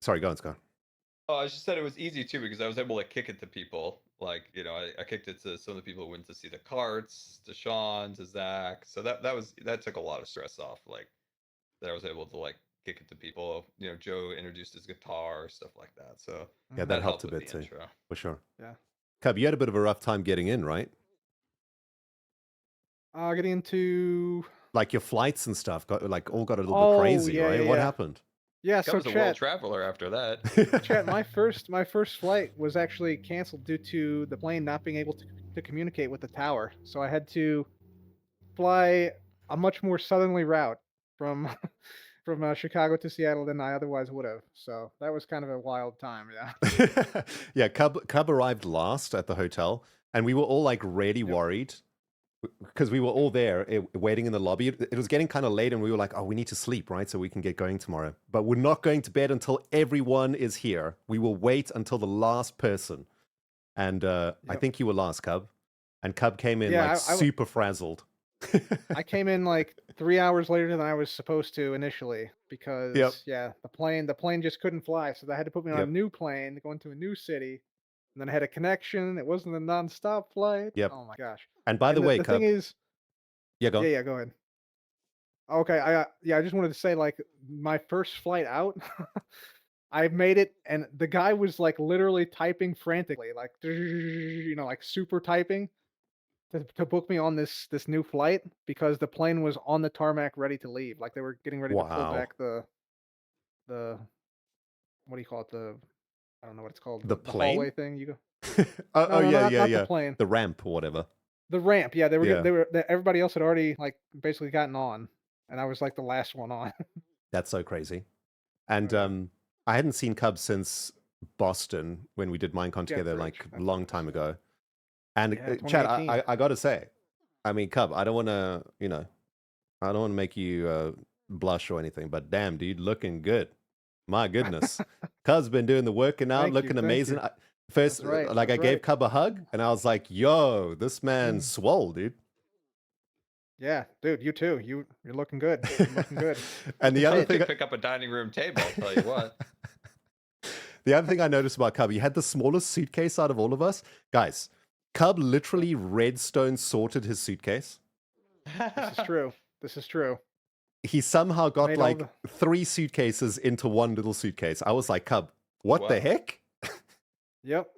Sorry, go on, Scar. Oh, I just said it was easy too, because I was able to kick it to people. Like, I kicked it to some of the people who went to see the carts, to Sean, to Zach. So that took a lot of stress off. Like, that I was able to, like, kick it to people. Joe introduced his guitar, stuff like that. So Yeah, that helped a with bit the too, intro. for sure. Yeah. Cub, you had a bit of a rough time getting in, right? Getting into Like, your flights and stuff all got a little bit Oh, crazy, yeah, right? yeah, What yeah. happened? Yeah, That so was a world chat, traveler after that. chat, my first flight was actually canceled due to the plane not being able to communicate with the tower. So I had to fly a much more southerly route from from Chicago to Seattle than I otherwise would have. So that was kind of a wild time, yeah. Yeah, Cub arrived last at the hotel, and we were all like really worried because we were all there waiting in the lobby. It was getting kind of late, and we were like, "Oh, we need to sleep, right? So we can get going tomorrow." But we're not going to bed until everyone is here. We will wait until the last person. And I Yep. think you were last, Cub. And Cub came in Yeah, like super frazzled. I came in like 3 hours later than I was supposed to initially because yeah, the plane just couldn't fly, so they had to put me on a Yep. new plane to go into a new city, and then I had a connection. It wasn't a nonstop flight. Yep. Oh my gosh! And by the And way, the Cub. thing is, Yeah, go on. yeah, go ahead. Okay, I just wanted to say, like, my first flight out, I made it, and the guy was like literally typing frantically, like like super typing to book me on this new flight because the plane was on the tarmac ready to leave. Like they were getting ready to pull Wow. back the what do you call it? I don't know what it's called. The The hallway plane? thing. You go. Oh, No, yeah, not yeah. the plane. The ramp or whatever. The ramp. Yeah, they were. Yeah. Everybody else had already like basically gotten on, and I was like the last one on. That's so crazy. And Yeah. I hadn't seen Cub since Boston when we did Minecon together, Bridge, like a that's long what it time was. ago. And Yeah, Chad, 2018. I got to say, I mean, Cub, I don't want to, I don't want to make you blush or anything, but damn, dude, looking good. My goodness. Cub's been doing the working out, Thank you, looking thank amazing. you. First, That's right, like I that's gave right. Cub a hug, and I was like, yo, this man's swole, dude. Yeah, dude, you too. You're looking good. You're looking good. And the I other need thing, to pick up a dining room table. I'll tell you what. The other thing I noticed about Cub, he had the smallest suitcase out of all of us. Guys, Cub literally redstone sorted his suitcase. This is true. This is true. He somehow got Made all like 3 suitcases into one little suitcase. I was like, Cub, what the Wow. heck? Yep.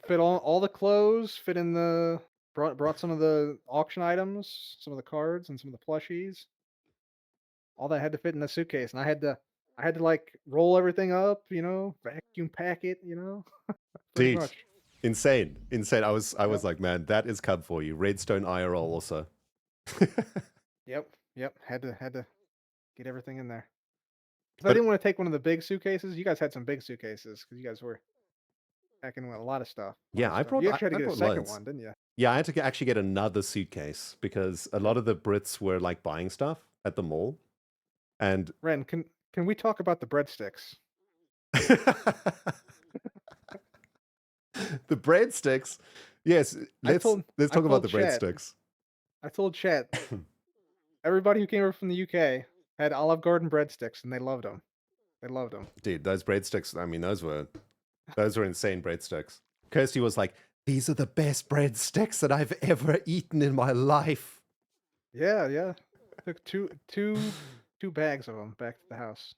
Fit all the clothes. Fit in the brought some of the auction items, some of the cards, and some of the plushies. All that had to fit in the suitcase, and I had to like roll everything up, vacuum pack it, pretty Dude, much. insane. I was like, man, that is Cub for you. Redstone IRL also. Yep. Had to get everything in there. 'Cause But- I didn't want to take one of the big suitcases. You guys had some big suitcases because you guys were packing a lot of stuff. Yeah, I brought. You actually had to I get a brought second loads. one, didn't you? Yeah, I had to actually get another suitcase because a lot of the Brits were like buying stuff at the mall, and Ren, can we talk about the breadsticks? the breadsticks. Yes, let's talk about the told Chad. breadsticks. I told Chat, everybody who came over from the UK had Olive Garden breadsticks, and they loved them. Dude, those breadsticks. I mean, those were insane breadsticks. Kirsty was like, "These are the best breadsticks that I've ever eaten in my life." Yeah. Took two bags of them back to the house.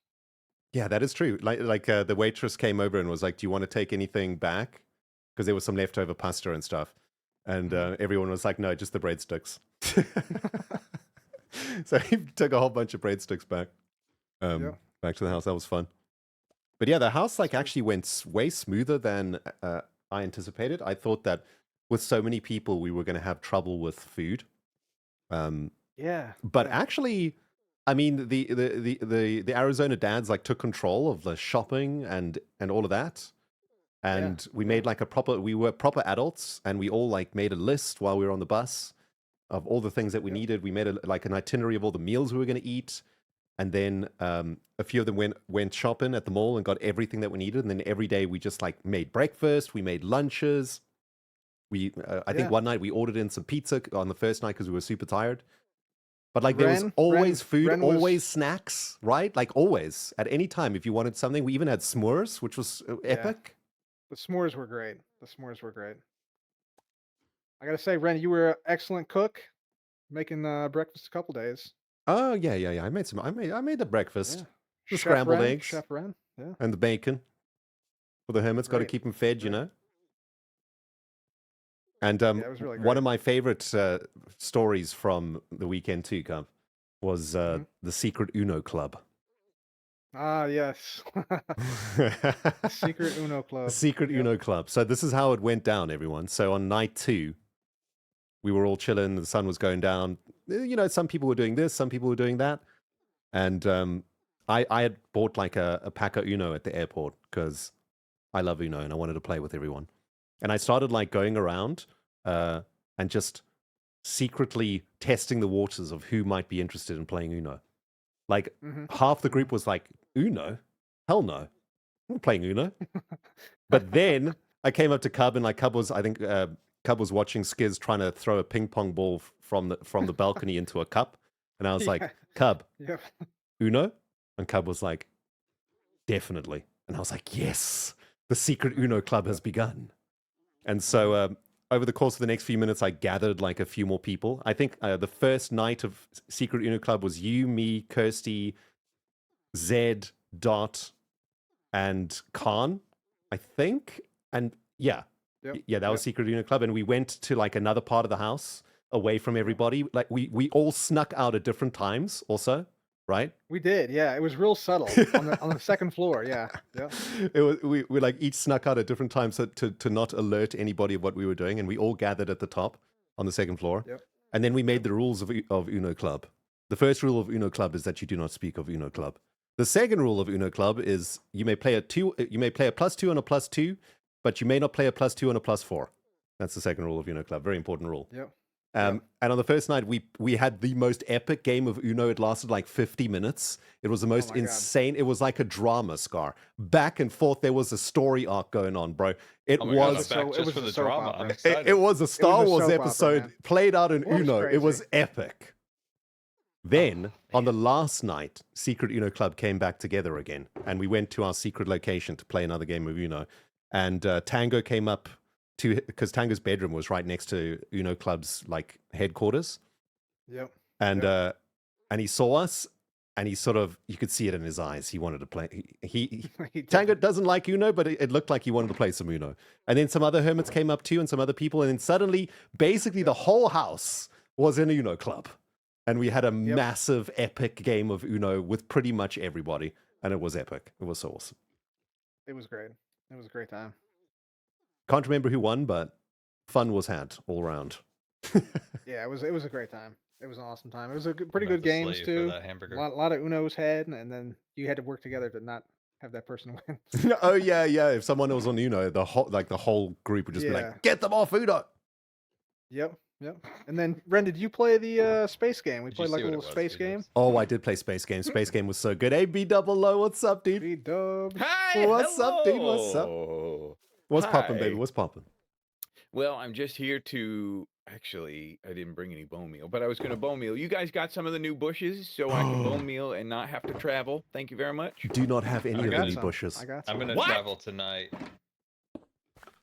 Yeah, that is true. Like the waitress came over and was like, "Do you want to take anything back?" Because there was some leftover pasta and stuff, and everyone was like, "No, just the breadsticks." So he took a whole bunch of breadsticks back, back to the house. That was fun. But yeah, the house like actually went way smoother than I anticipated. I thought that with so many people, we were going to have trouble with food. Yeah. But actually, I mean, the Arizona dads like took control of the shopping and all of that. And we made like we were proper adults, and we all like made a list while we were on the bus of all the things that we needed. We made like an itinerary of all the meals we were going to eat. And then a few of them went shopping at the mall and got everything that we needed. And then every day we just like made breakfast, we made lunches. I think one night we ordered in some pizza on the first night because we were super tired. But like there was always food, always snacks, right? Like always, at any time, if you wanted something. We even had s'mores, which was epic. The s'mores were great. I gotta say, Ren, you were an excellent cook, making breakfast a couple days. Oh yeah. I made the breakfast, the Chef scrambled Ren, eggs, Chef Ren, yeah. and the bacon. For the hermits, got to Right, keep them fed, you right. know. And it was really one great. of my favorite stories from the weekend too, Cub, was the secret Uno club. Ah, yes. Secret Uno club. The secret Uno club. So this is how it went down, everyone. So on night 2, we were all chilling. The sun was going down. You know, some people were doing this, some people were doing that. And I had bought like a pack of Uno at the airport because I love Uno and I wanted to play with everyone. And I started like going around and just secretly testing the waters of who might be interested in playing Uno. Like half the group was like, Uno? Hell no. I'm not playing Uno. But then I came up to Cub and like Cub was watching Skiz trying to throw a ping pong ball from the balcony into a cup. And I was like, Cub, Uno? And Cub was like, definitely. And I was like, yes, the secret Uno club has begun. And so over the course of the next few minutes, I gathered like a few more people. I think the first night of secret Uno club was you, me, Kirsty, Zed, Dot, and Khan, I think. And yeah, that was secret Uno club. And we went to like another part of the house away from everybody. Like we all snuck out at different times also, right? We did, yeah. It was real subtle on the second floor, yeah. It was we like each snuck out at different times to not alert anybody of what we were doing, and we all gathered at the top on the second floor. And then we made the rules of Uno Club. The first rule of Uno Club is that you do not speak of Uno Club. The second rule of Uno Club is you may play a +2 and a +2, but you may not play a +2 and a +4. That's the second rule of Uno Club. Very important rule. And on the first night, we had the most epic game of Uno. It lasted like 50 minutes. It was the most insane. It was like a drama, Scar. Back and forth, there was a story arc going on, bro. It was for the drama. I'm it was a Star Wars soap episode opera, played out in It was Uno. It was crazy. epic. Then, on the last night, Secret Uno Club came back together again, and we went to our secret location to play another game of Uno. And Tango came up because Tango's bedroom was right next to Uno Club's like headquarters. Yep. And and he saw us, and he sort of, you could see it in his eyes. He wanted to play. Tango doesn't like Uno, but it looked like he wanted to play some Uno. And then some other hermits came up too, and some other people, and then suddenly, basically, the whole house was in a Uno Club. And we had a massive, epic game of Uno with pretty much everybody. And it was epic. It was so awesome. It was great. It was a great time. Can't remember who won, but fun was had all around. Yeah, it was a great time. It was an awesome time. It was a pretty good games, too. A lot of Unos had, and then you had to work together to not have that person win. Oh, yeah. If someone was on Uno, the whole group would just be like, get them off Uno. Yep. And then, Ren, did you play the space game? We played like a little space game. Oh, I did play space game. Space game was so good. Hey, B-double-O, what's up, dude? B-dub. Hi, what's up, dude? What's up? What's Hi. poppin', baby? What's poppin'? Well, I'm just here to... Actually, I didn't bring any bone meal, but I was going to bone meal. You guys got some of the new bushes, so I can bone meal and not have to travel. Thank you very much. Do not have any of the new bushes. I got some. I'm going to travel tonight.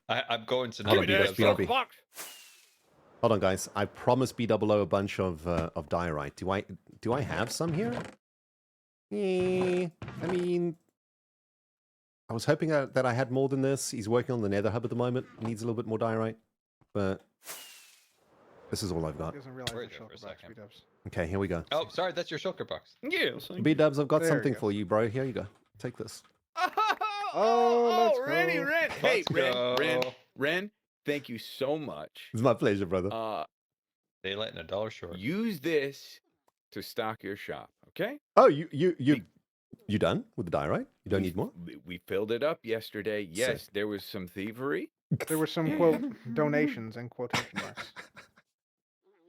I'm going tonight. Hold on, BRB. Hold on, guys. I promised B-double-O a bunch of diorite. Do I have some here? I mean, I was hoping that I had more than this. He's working on the Nether Hub at the moment. He needs a little bit more diorite, but this is all I've got. He doesn't realize Wait the there for a shulker box, second. B-dubs. Okay, here we go. Oh, sorry, that's your shulker box. Yeah. B-dubs, I've got There you something go. for you, bro. Here you go. Take this. Let's Renny, go. Ren. Hey, Let's Ren, thank you so much. It's my pleasure, brother. Daylight and $1 short. Use this to stock your shop, okay? Oh, you done with the diorite? You don't need more? We filled it up yesterday. Yes, Sick. there was some thievery. There were some, quote, donations in quotation marks.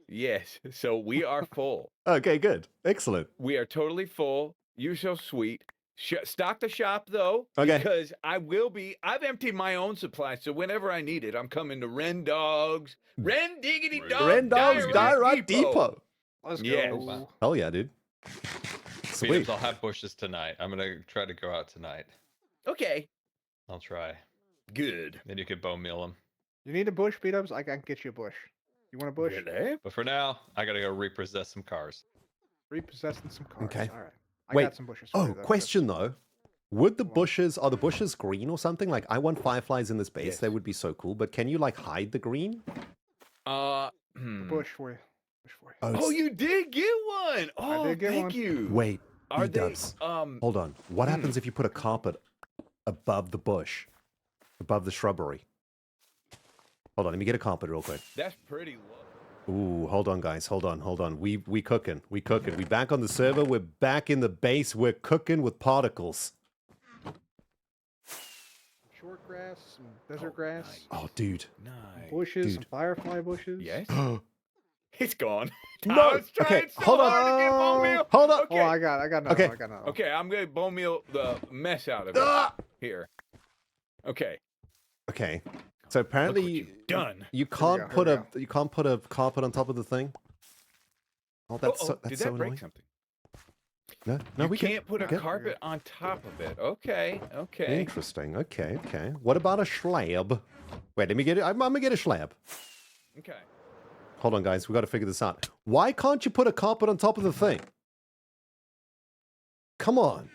Yes, so we are full. Okay, good. Excellent. We are totally full. You're so sweet. Stock the shop, though, Okay. because I've emptied my own supply, so whenever I need it, I'm coming to Ren Diggity Dog Ren Dog's Diorite Depot. Let's Yes. go. Hell yeah, dude. Sweet. Beatles, I'll have bushes tonight. I'm going to try to go out tonight. Okay. I'll try. Good. Then you can bone meal them. You need a bush, B-dubs? I can get you a bush. You want a bush? Really? But for now, I got to go repossess some cars. Repossessing some cars. Okay. All right. I Wait. got some bushes. For Oh, you, though, question though. Would the Go on. bushes, are the bushes green or something? Like, I want fireflies in this base. Yes. That would be so cool. But can you, like, hide the green? A bush for you. Bush for you. Oh, Oh, it's- you did get one. Oh, did get thank one. you. Wait. Are they? B-dubs. Hold on. What happens if you put a carpet above the bush? Above the shrubbery? Hold on. Let me get a carpet real quick. That's pretty low. Ooh, hold on, guys. Hold on. We cooking. We cooking. We back on the server. We're back in the base. We're cooking with particles. Short grass, some desert grass, nice. Oh, dude. Nice. bushes, Dude. some firefly bushes. Yes. No. It's gone. No, I was trying okay, so hold on. hard to get bone meal. Hold up. Oh, Okay. I got another. Okay. I got another. Okay, I'm gonna bone meal the mess out of it Ah! here. Okay. Okay. So Look apparently what you've done. you go, can't here put we a carpet on top of the thing. Oh, that's so, did that's that so break annoying. something? No, You we can't put a okay. carpet on top of it. Okay. Okay. Interesting. Okay. What about a slab? Wait, let me get it. I'm gonna get a slab. Okay. Hold on, guys. We got to figure this out. Why can't you put a carpet on top of the thing? Come on.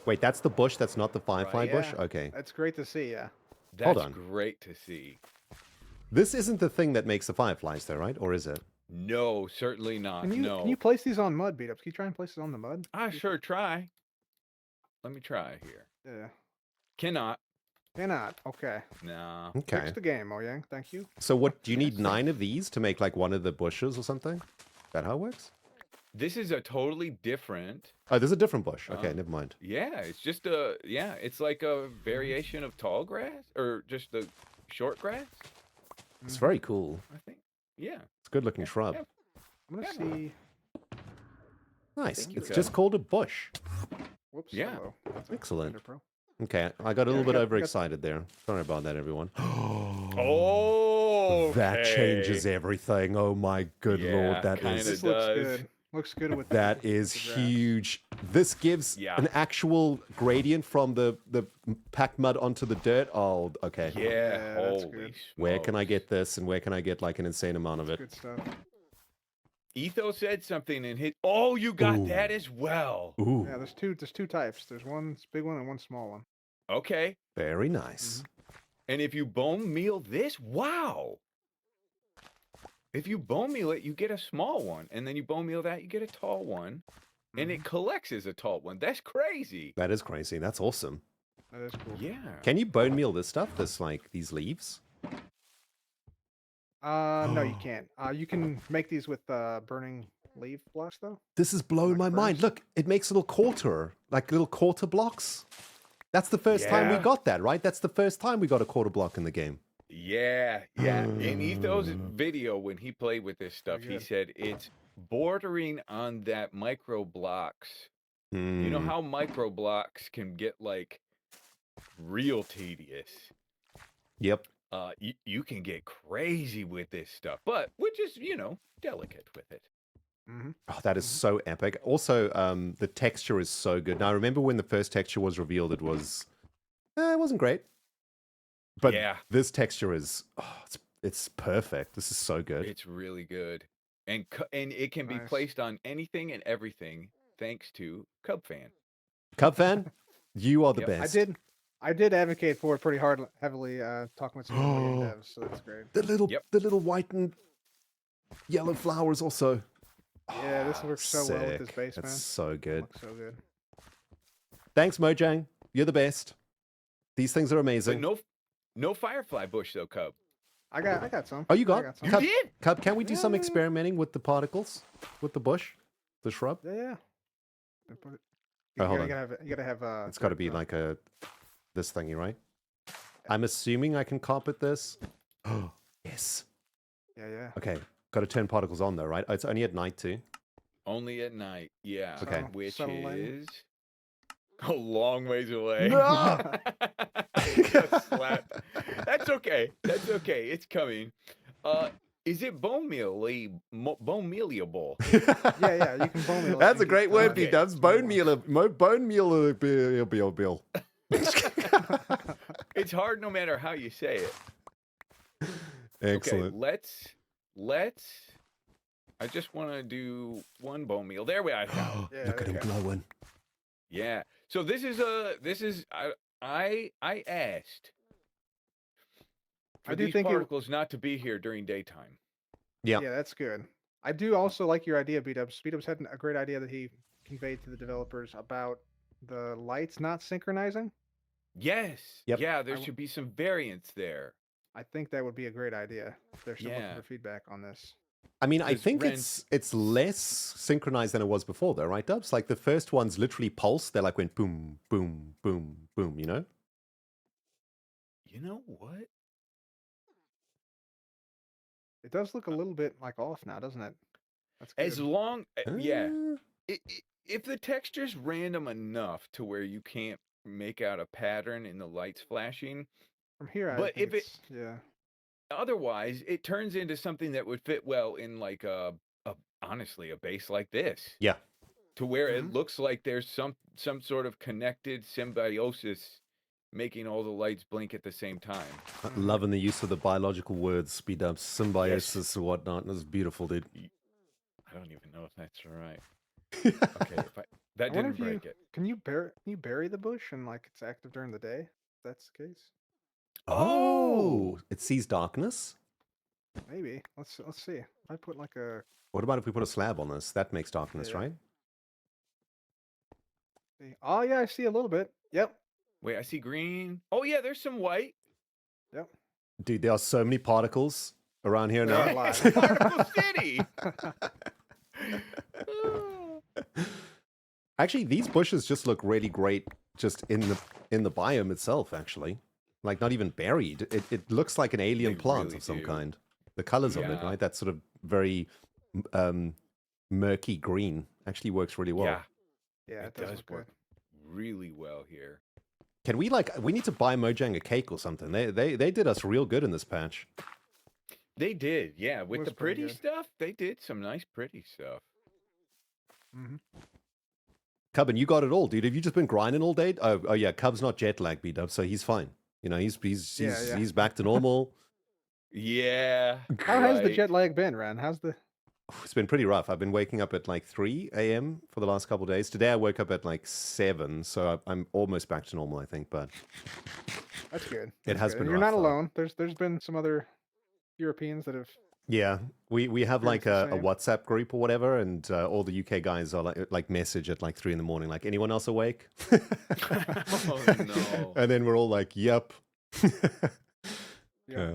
Wait, that's the bush. That's not the firefly bush. Yeah. Okay. That's great to see. Yeah. That's on. great to see. This isn't the thing that makes the fireflies, though, right? Or is it? No, certainly not. Can you place these on mud, B-dubs? Can you try and place it on the mud? I sure try. Let me try here. Yeah. Cannot. Cannot. Okay. No. Okay. Fix the game, Yang. Thank you. So what? Do you need 9 of these to make like one of the bushes or something? Is that how it works? This is a totally different. Oh, there's a different bush. Okay, never mind. Yeah, it's just it's like a variation of tall grass or just the short grass, It's very cool. I think. Yeah. It's a good looking shrub. yeah. I'm gonna Yeah. see. Nice. Thank you, It's sir. just called a bush. Whoops. Yeah. Hello. That's a Excellent. Wonder Pro. Okay, I got a little we bit got- overexcited there. Sorry about that, everyone. Oh, That changes everything. Oh my good lord, that kinda is This does. looks good. Looks good with that the, is with the grass. huge. This gives Yeah. an actual gradient from the packed mud onto the dirt. Oh, okay. Yeah, Yeah, that's holy good. Where can I smokes. get this, and where can I get like an insane amount of it? Good stuff. Etho said something and hit. Oh, you got Ooh. that as well. Ooh, Yeah, there's two types. There's one big one and one small one. Okay. very nice. And if you bone meal this, wow. If you bone meal it, you get a small one, and then you bone meal that, you get a tall one, and it collects as a tall one. That's crazy. That is crazy. That's awesome. That is cool. Yeah. Can you bone meal this stuff? This like these leaves? No, you can't. You can make these with burning leaf blocks though. This is blowing Like my mind. burns? Look, it makes little quarter blocks. That's the first time we Yeah. got that, right? That's the first time we got a quarter block in the game. Yeah. In Etho's video, when he played with this stuff, Pretty he good. said it's bordering on that micro blocks. You know Mm. how micro blocks can get like real tedious. Yep. You can get crazy with this stuff, but we're just, delicate with it. Oh, that is so epic. Also, the texture is so good. Now, I remember when the first texture was revealed, it wasn't great. But Yeah. this texture is, it's perfect. This is so good. It's really good. And it can be Nice. placed on anything and everything thanks to Cub Fan. Cub fan, you are the Yep. best. I did advocate for it pretty heavily, talking with some of the game devs, so that's great. The little white and yellow flowers also. Yeah, this works so well with this Sick. base, That's man. so good. Looks so good. Thanks, Mojang. You're the best. These things are But amazing. no firefly bush though, Cub. I got some. Oh, you I got? some. You did? Cub, can we do some Yeah. experimenting with the particles? With the bush? The shrub? Yeah. And put it- Oh, hold you on. gotta have. It's got to be like this thingy, right? I'm assuming I can carpet this. Oh, yes. Yeah. Okay. Got to turn particles on though, right? Oh, it's only at night too. Only at night. Yeah. Okay. Which Subtle lighting. is a long ways away. No! Got slapped. That's okay. That's okay. It's coming. Is it bone mealable? Yeah. You can bone meal it That's a and great keep word, going. B-dubs. Bone meal. Bone meal. Bill. It's hard no matter how you say it. Excellent. Okay, let's. I just want to do one bone meal. There we are. Yeah, Look at him there you glowing. Yeah. So this is I asked for I do these think particles not to be here during daytime. Yeah. Yeah, that's good. I do also like your idea, B-dubs. B-dubs had a great idea that he conveyed to the developers about the lights not synchronizing. Yes. Yep. Yeah, there I should be some variance there. I think that would be a great idea. If they're still Yeah. looking for feedback on this. I mean, I Because think Ren- it's less synchronized than it was before, though, right, Dubs? Like the first ones literally pulse. They're like went boom, boom, boom, boom. You know? You know what? It does look a little bit like off now, doesn't it? That's good. As long, yeah. Uh, If the texture's random enough to where you can't make out a pattern in the lights flashing, From here, I but think if it- it's, yeah. otherwise it turns into something that would fit well in like honestly a base like this. Yeah. To where it Mhm. looks like there's some sort of connected symbiosis making all the lights blink at the same time. Loving the use of the biological words, speed up, symbiosis or whatnot. That's beautiful, dude. I don't even know if that's right. Okay, if that I wonder didn't if you break it. can you bury the bush and like it's active during the day? If that's the case. Oh, it sees darkness. Maybe. Let's see. If I put like a What about if we put a slab on this? That makes darkness, Yeah. right? oh yeah, I see a little bit. Yep. Wait, I see green. Oh yeah, there's some white. Yep. Dude, there are so many particles around here There are now. a lot. Particle City. Actually, these bushes just look really great just in the biome itself, actually. Like not even buried. It looks like an alien They plant really of some do. kind. The colors of it, Yeah. right? That sort of very murky green actually works really well. Yeah, Yeah, it does does look work really well here. Can we we need to buy Mojang a cake or something. They did us real good in this patch. They did, yeah. With was the pretty pretty good. stuff, they did some nice pretty stuff. Hmm. Cubbin, you got it all, dude. Have you just been grinding all day? Oh yeah, Cub's not jet lag beat up, so he's fine. You know, Yeah. he's back to normal. Yeah. How has the right. jet lag been, Ren? How's the? It's been pretty rough. I've been waking up at like 3 a.m. for the last couple of days. Today I woke up at like 7, so I'm almost back to normal, I think. But That's good. it That's has good. been And you're rough, not though. alone. There's been some other Europeans that have. Yeah, we have like Experienced a the same. WhatsApp group or whatever, and all the UK guys are like message at like 3 in the morning, like anyone else awake? Oh, no. And then we're all like, yep. Yeah.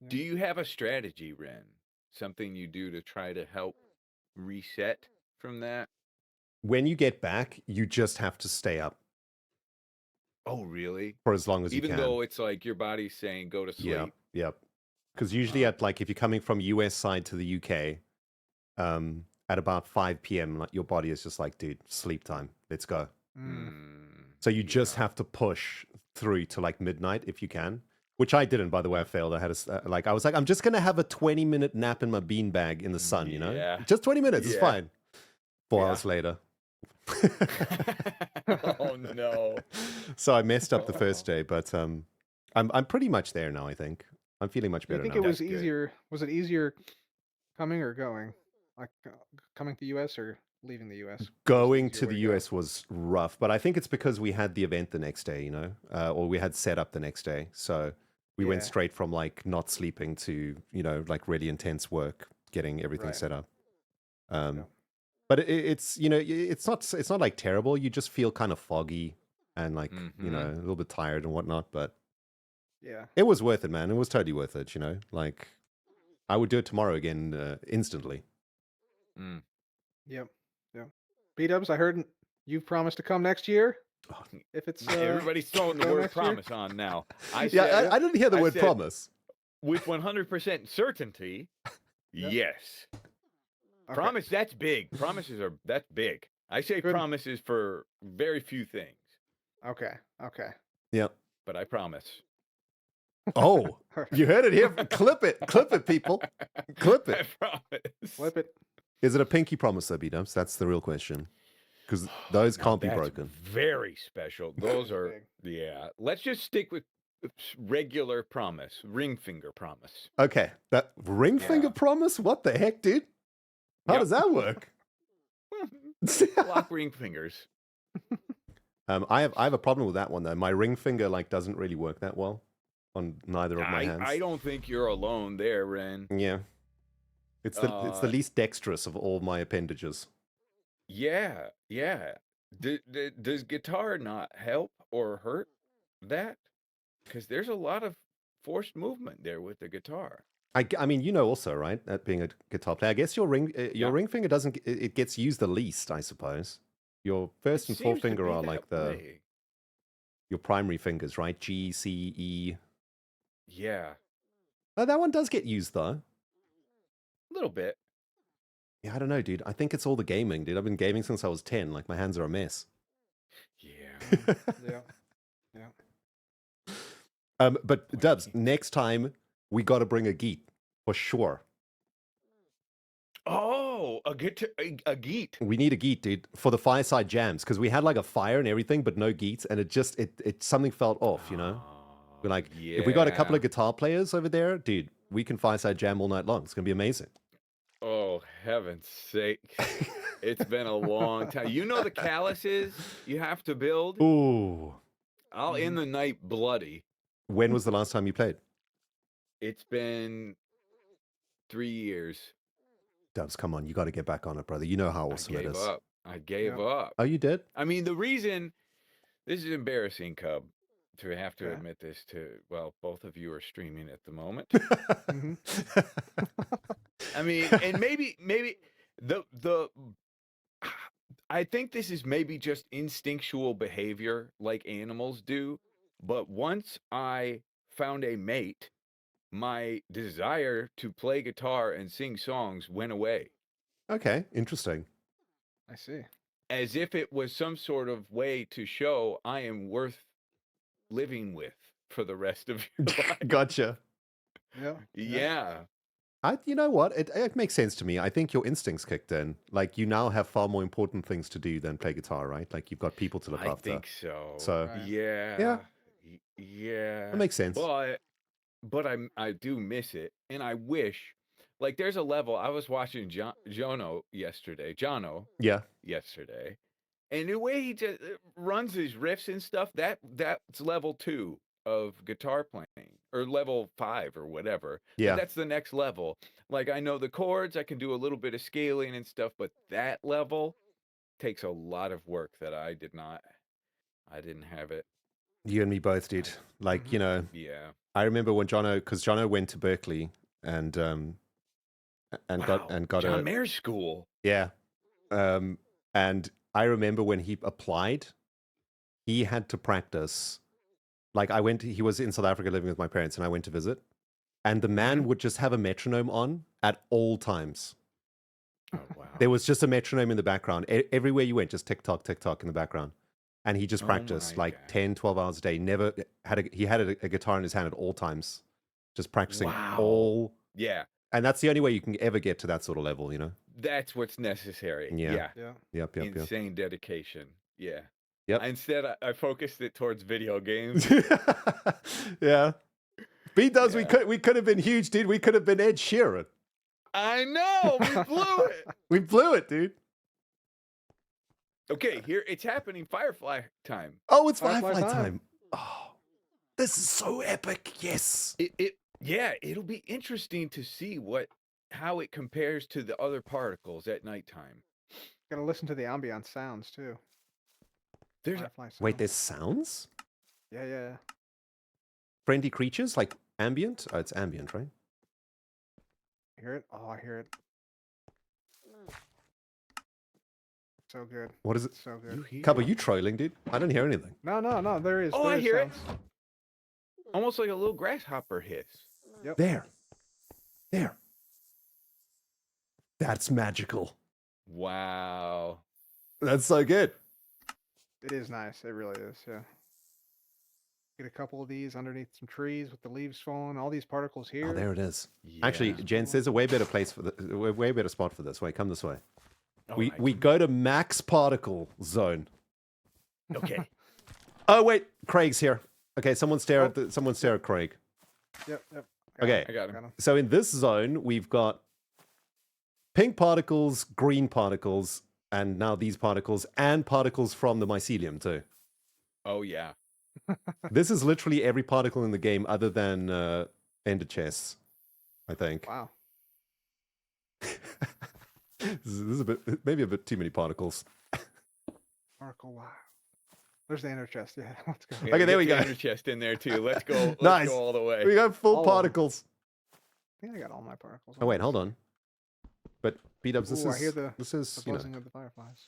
Do you have a strategy, Ren? Something you do to try to help reset from that? When you get back, you just have to stay up Oh, really? for as long as you Even can. though it's like your body's saying go to sleep. Yep, yep. Because usually at like if you're coming from US side to the UK, at about 5 p.m., like your body is just like, dude, sleep time. Let's go. Mm. So you just have to push through to like midnight if you can. Which I didn't, by the way. I failed. I had I was like, I'm just gonna have a 20-minute nap in my beanbag in the sun. You know, Yeah. just 20 minutes. It's Yeah. fine. 4 Yeah. hours later. Oh, no. So I messed up the first day, but I'm pretty much there now. I think I'm feeling much Do you better think now. it was That's good. easier? Was it easier coming or going? Like coming to the US or leaving the US? Going easier to way the to go? US was rough, but I think it's because we had the event the next day, you know, or we had set up the next day. So we went Yeah. straight from like not sleeping to, you know, like really intense work, getting everything Right. set up. Yeah. But it's, you know, it's not like terrible. You just feel kind of foggy and like, you know, a little bit tired and whatnot. But Yeah. it was worth it, man. It was totally worth it, you know. Like I would do it tomorrow again instantly. Mm. Yep. Yep. B-dubs, I heard you've promised to come next year. Oh, If it's Everybody's throwing the go word next year? promise on now. I Yeah, said, I didn't hear the I word said- promise. with 100% certainty, Yep. yes. Okay. Promise, that's big. That's big. I say Good. promises for very few things, Okay. Okay. Yeah. but I promise. Oh, you heard it here. Clip it, people. Clip I it. promise. Flip it. Is it a pinky promise, though, B-dubs? That's the real question. Because those Now can't be that's broken. Very special. Those are, Big. yeah. Let's just stick with regular promise, ring finger promise. Okay, that ring Yeah. finger promise? What the heck, dude? How Yep. does that work? Lock ring fingers. I have a problem with that one though. My ring finger like doesn't really work that well on neither of my hands. I don't think you're alone there, Ren. Yeah, it's the least dexterous of all my appendages. Yeah, yeah. Does guitar not help or hurt that? Because there's a lot of forced movement there with the guitar. I mean, you know, also right, at being a guitar player, I guess your ring finger doesn't. It gets used the least, I suppose. Your first and Seems to forefinger be are that like way. your primary fingers, right? G, C, E. Yeah, Oh, that one does get used though. a little bit. Yeah, I don't know, dude. I think it's all the gaming, dude. I've been gaming since I was 10. Like my hands are a mess. Yeah. Yeah. But Dubs, next time we got to bring a geet for sure. Oh, a geet. We need a geet, dude, for the fireside jams because we had like a fire and everything, but no geets, and it something felt off, you know. We're like, if we got a couple of guitar players over there, dude, we can fireside jam all night long. It's gonna be amazing. Oh, heaven's sake. It's been a long time. You know the calluses you have to build? Ooh. I'll end the night bloody. When was the last time you played? It's been 3 years. Dubs, come on, you got to get back on it, brother. You know how awesome I it gave is. up. I gave Yeah. up. Oh, you did? I mean, the reason this is embarrassing, Cub, to have to Yeah. admit this to, well, both of you are streaming at the moment. Mhm. I mean, and maybe the I think this is maybe just instinctual behavior like animals do, but once I found a mate, my desire to play guitar and sing songs went away, Okay, interesting. I see. as if it was some sort of way to show I am worth living with for the rest of your life. Gotcha. Yeah. Yeah. You know what? It makes sense to me. I think your instincts kicked in. Like, you now have far more important things to do than play guitar, right? Like, you've got people to look I after. think so. So, Right. Yeah. Yeah. that makes sense. But I do miss it, and I wish, like, there's a level. I was watching Jono yesterday, Yeah. and the way he just runs his riffs and stuff, that's level 2 of guitar playing, or level 5 or whatever. Yeah. And that's the next level. Like, I know the chords, I can do a little bit of scaling and stuff, but that level takes a lot of work that I didn't have it. You and me both, dude. Like, you know, Yeah. I remember when because Jono went to Berkeley and got John a Mayer's school. yeah, and I remember when he applied, he had to practice. Like, he was in South Africa living with my parents, and I went to visit, and the man would just have a metronome on at all times. Oh wow. There was just a metronome in the background. Everywhere you went, just tick tock in the background. And he just Oh practiced my like God. 10, 12 hours a day. Never he had a guitar in his hand at all times, just practicing Wow. all. Yeah. And that's the only way you can ever get to that sort of level, you know? That's what's necessary. Yeah. Yeah. Yep. Insane dedication. Yeah. Yep. Instead, I focused it towards video games. Yeah. B-dubs, Yeah. we could have been huge, dude. We could have been Ed Sheeran. I know. We blew it. We blew it, dude. Okay, here it's happening. Firefly time. Oh, it's Firefly Firefly time. time. Oh, this is so epic. Yes. It'll be interesting to see how it compares to the other particles at nighttime. Gotta listen to the ambient sounds too. There's Firefly sounds. Wait, there's sounds? Yeah. Friendly creatures like ambient? Oh, it's ambient, right? Hear it? Oh, I hear it. So good. What is it? So good. you hear Cub, are it? you trolling, dude? I don't hear anything. No. There is. Oh, there I is hear it. sounds. Almost like a little grasshopper hiss. Yep. There. That's magical. Wow. That's so good. It is nice. It really is. Yeah. Get a couple of these underneath some trees with the leaves falling. All these particles here. Oh, there it is. Yeah. Actually, Jens, there's a way better place for way better spot for this. Wait, come this way. Oh, we nice. go to max particle zone. Okay. Oh wait, Craig's here. Okay, someone stare at Craig. Yep. Okay. I got him. So in this zone, we've got pink particles, green particles, and now these particles, and particles from the mycelium too. Oh yeah. This is literally every particle in the game other than ender chests, I think. Wow. This is maybe a bit too many particles. Particle. Wow. There's the inner chest. Yeah. Let's go. Yeah, Okay, there get we the go. inner chest in there too. Let's go. Let's Nice. go all the way. We got full All of 'em. particles. I think I got all my particles. Oh wait, hold on. But B-dubs, this Ooh, is I hear the you know, buzzing of the fireflies.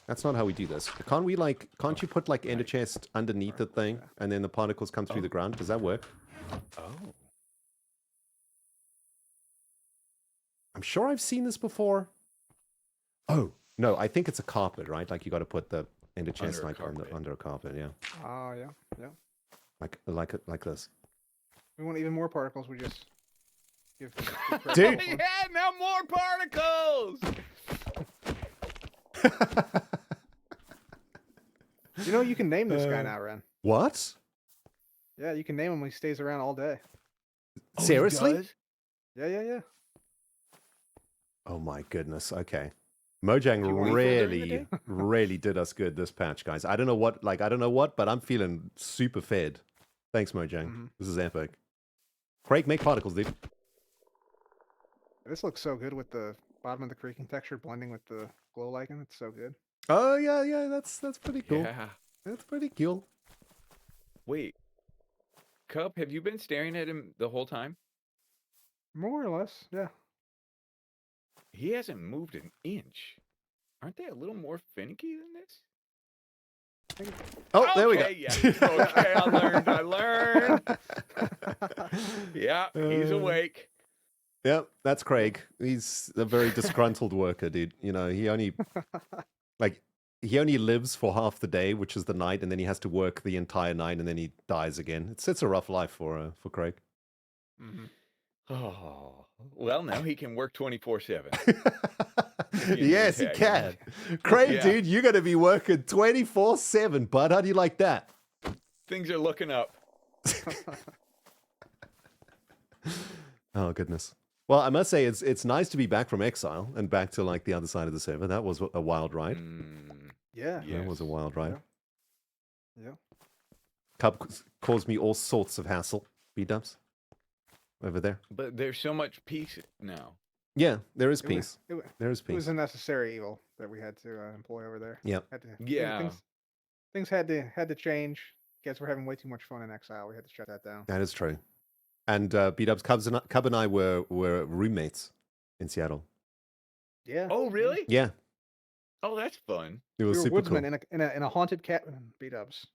that's not how we do this. Can't you put like ender chest underneath the thing and then the particles come through the ground? Does that work? Oh. I'm sure I've seen this before. Oh, no, I think it's a carpet, right? Like you got to put the ender chest Under a like carpet. under a carpet, yeah. Oh yeah. Like this. We want even more particles. We just give. Dude. Yeah, now more particles. You know you can name this guy now, Ren. What? Yeah, you can name him when he stays around all day. Oh, he Seriously? does? Yeah. Oh my goodness. Okay. Mojang Do you want food during the really, day? really did us good this patch, guys. I don't know what, but I'm feeling super fed. Thanks, Mojang. Mhm. This is epic. Craig, make particles, dude. This looks so good with the bottom of the creaking texture blending with the glow lichen. It's so good. Oh yeah, that's pretty cool. Yeah. That's pretty cool. Wait. Cub, have you been staring at him the whole time? More or less, yeah. He hasn't moved an inch. Aren't they a little more finicky than this? Oh, there we go. Okay, yeah. Okay, I learned. Yeah, he's awake. Yep, that's Craig. He's a very disgruntled worker, dude. You know, he only lives for half the day, which is the night, and then he has to work the entire night, and then he dies again. It's a rough life for Craig. Mm-hmm. Oh, well, now he can work 24/7. Yes, he can. Craig, Yeah. dude, you're going to be working 24/7, bud. How do you like that? Things are looking up. Oh, goodness. Well, I must say, it's nice to be back from Exile and back to like the other side of the server. That was a wild ride. Yeah. Yeah. That was a wild ride. Yeah. Cub caused me all sorts of hassle. B-dubs over there. But there's so much peace now. Yeah, there is It was- peace. It, wa- There is it was peace. a necessary evil that we had to employ over there. Yep. Had to, Yeah. Things had to change. Guess we're having way too much fun in Exile. We had to shut that down. That is true. And B-dubs, Cub and I were roommates in Seattle. Yeah. Oh, really? Yeah, Oh, that's fun. it We was were super woodsmen cool. in a haunted cabin. B-dubs.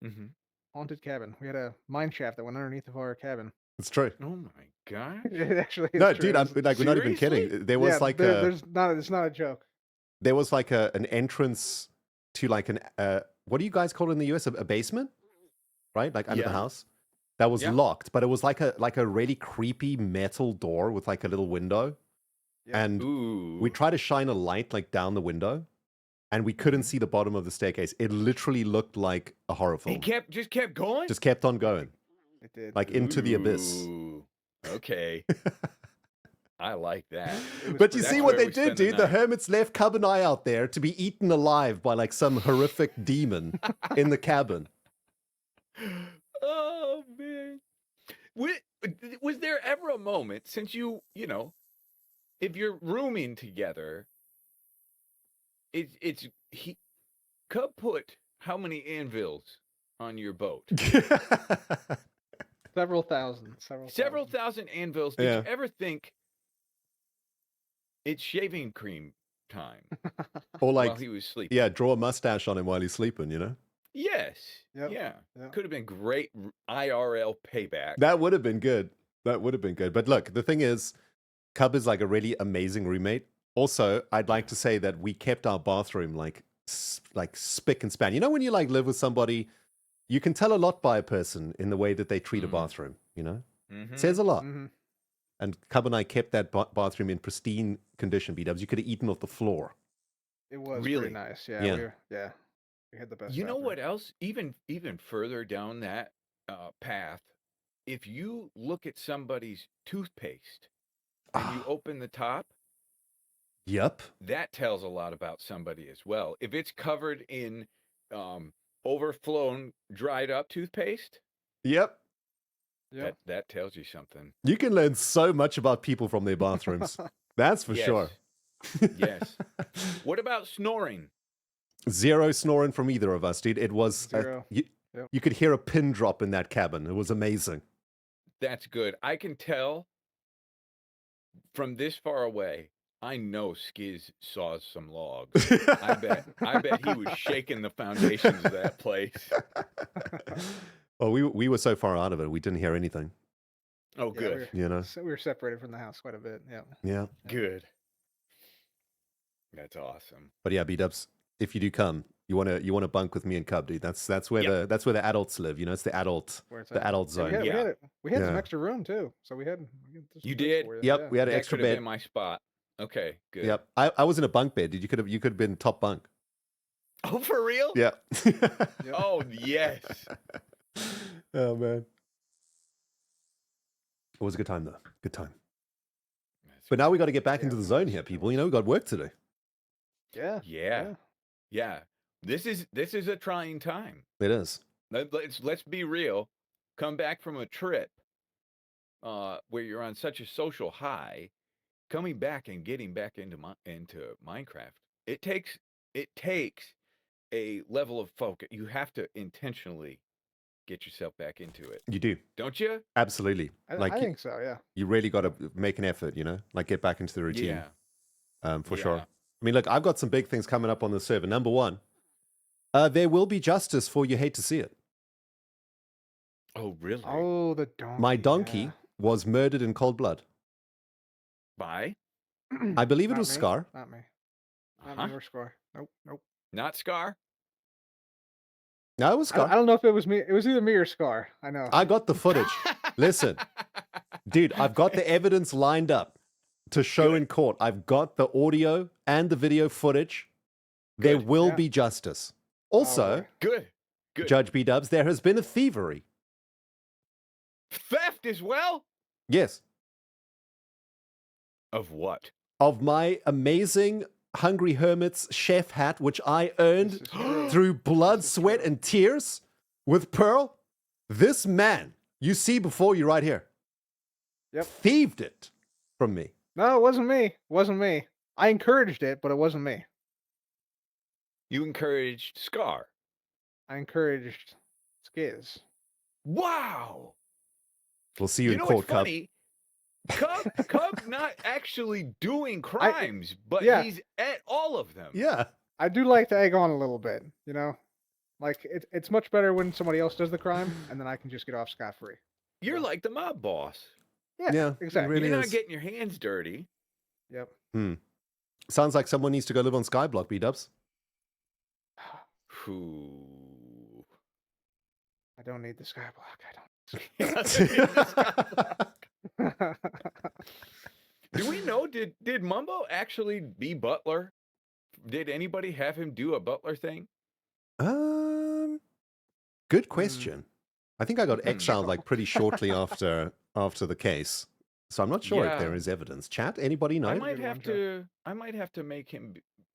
Mm-hmm. Haunted cabin. We had a mine shaft that went underneath of our cabin. It's true. Oh my gosh. It actually is No, true. dude, It I'm was- like, we're not even Seriously? kidding. There was yeah, like there's not. It's not a joke. there was like an entrance to like an what do you guys call it in the US? A basement, right? Like under the Yeah. house. That was Yeah. locked, but it was like a really creepy metal door with like a little window. Yeah. And Ooh. we tried to shine a light like down the window, and we couldn't see the bottom of the staircase. It literally looked like a horror film. He just kept going? Just kept on going, It did. like into the abyss. Ooh, okay. I like that. It was But you That's see pretty what where they we did, spend the dude? The night. hermits left Cub and I out there to be eaten alive by like some horrific demon in the cabin. Oh man. Was there ever a moment since you know, if you're rooming together, Cub put how many anvils on your boat? Several thousand. Several thousand anvils. Did Yeah. you ever think it's shaving cream time Or while like, he was sleeping? yeah, draw a mustache on him while he's sleeping, you know? Yes. Yep. Yeah. Yep. Could have been great IRL payback. That would have been good. That would have been good. But look, the thing is, Cub is like a really amazing roommate. Also, I'd like to say that we kept our bathroom like spick and span. You know, when you like live with somebody, you can tell a lot by a person in the way that they treat a Mhm. bathroom, you know? Mhm. Says a lot. Mhm. And Cub and I kept that bathroom in pristine condition, B-dubs. You could have eaten off the floor. It was Really? pretty nice. Yeah. Yeah. We had the best. You know bathroom. what else? Even further down that path, if you look at somebody's toothpaste and you open the top, Yep. that tells a lot about somebody as well. If it's covered in overflown, dried up toothpaste, Yep. Yep. that tells you something. You can learn so much about people from their bathrooms. That's for sure. Yes. What about snoring? Zero snoring from either of us, dude. It was Zero. you Yep. could hear a pin drop in that cabin. It was amazing. That's good. I can tell from this far away. I know Skiz saws some logs. I bet he was shaking the foundations of that place. Well, we were so far out of it, we didn't hear anything. Oh, Yeah, good. You know? So we were separated from the house quite a bit. Yeah. Yeah. Good. That's awesome. But yeah, B-dubs, if you do come, you wanna bunk with me and Cub, dude. That's where the adults live. You know, it's the adult Where it's the at. adult Yeah, zone. we had some Yeah. extra room too, so we had. some You space did? for you, Yep, yeah. we had an That extra could have bed. been my spot. Okay, good. Yep. I was in a bunk bed, dude. You could have been top bunk. Oh, for real? Yeah. Yep. Oh, yes. Oh man. It was a good time though. Good time. That's But now we got to get back Yeah, into the it zone was. here, people. You know, we got work to do. Yeah. Yeah. Yeah. This is a trying time. It is. Let's be real. Come back from a trip where you're on such a social high, coming back and getting back into Minecraft. It takes a level of focus. You have to intentionally get yourself back into it. You do. Don't you? Absolutely. I think so. Yeah. You really got to make an effort, you know, like get back into the routine. Yeah. For sure. Yeah. I mean, look, I've got some big things coming up on the server. Number one, there will be justice for You Hate to See It. Oh, really? Oh, the donkey. My donkey was murdered in cold blood. By? Yeah. I believe it Not was me, Scar. Not me. Not Uh-huh. me or Scar. Nope. Nope. Not Scar? No, it was I Scar. don't know if it was me. It was either me or Scar. I know. I got the footage. Listen, dude, I've got the evidence lined up to show Good. in court. I've got the audio and the video footage. There Good. will Yeah. be justice. Oh, Also, boy. Good. Good. Judge B-dubs, there has been a thievery. Theft as well? Yes. Of what? Of my amazing Hungry Hermit's chef hat, which I This earned is true. through blood, This is sweat, true. and tears with Pearl. This man, you see before you right here, Yep. thieved it from me. No, it wasn't me. It wasn't me. I encouraged it, but it wasn't me. You encouraged Scar. I encouraged Skiz. Wow. We'll see you, in know court, what's Cub. funny? Cub not actually doing crimes, but yeah. he's at all of them. Yeah. I do like to egg on a little bit, you know? Like, it's much better when somebody else does the crime, and then I can just get off scot-free. You're like the mob boss. Yeah, Yeah, it exactly. really You're not is. getting your hands dirty. Yep. Sounds like someone needs to go live on Skyblock, B-dubs. Ooh. I don't need the skyblock. I don't. Do we know, did Mumbo actually be Butler? Did anybody have him do a Butler thing? Good question. I think I got Hmm. exiled like pretty shortly after the case, so I'm not sure if Yeah. there is evidence. Chat, anybody know? I might Good have one, to. I might have to make him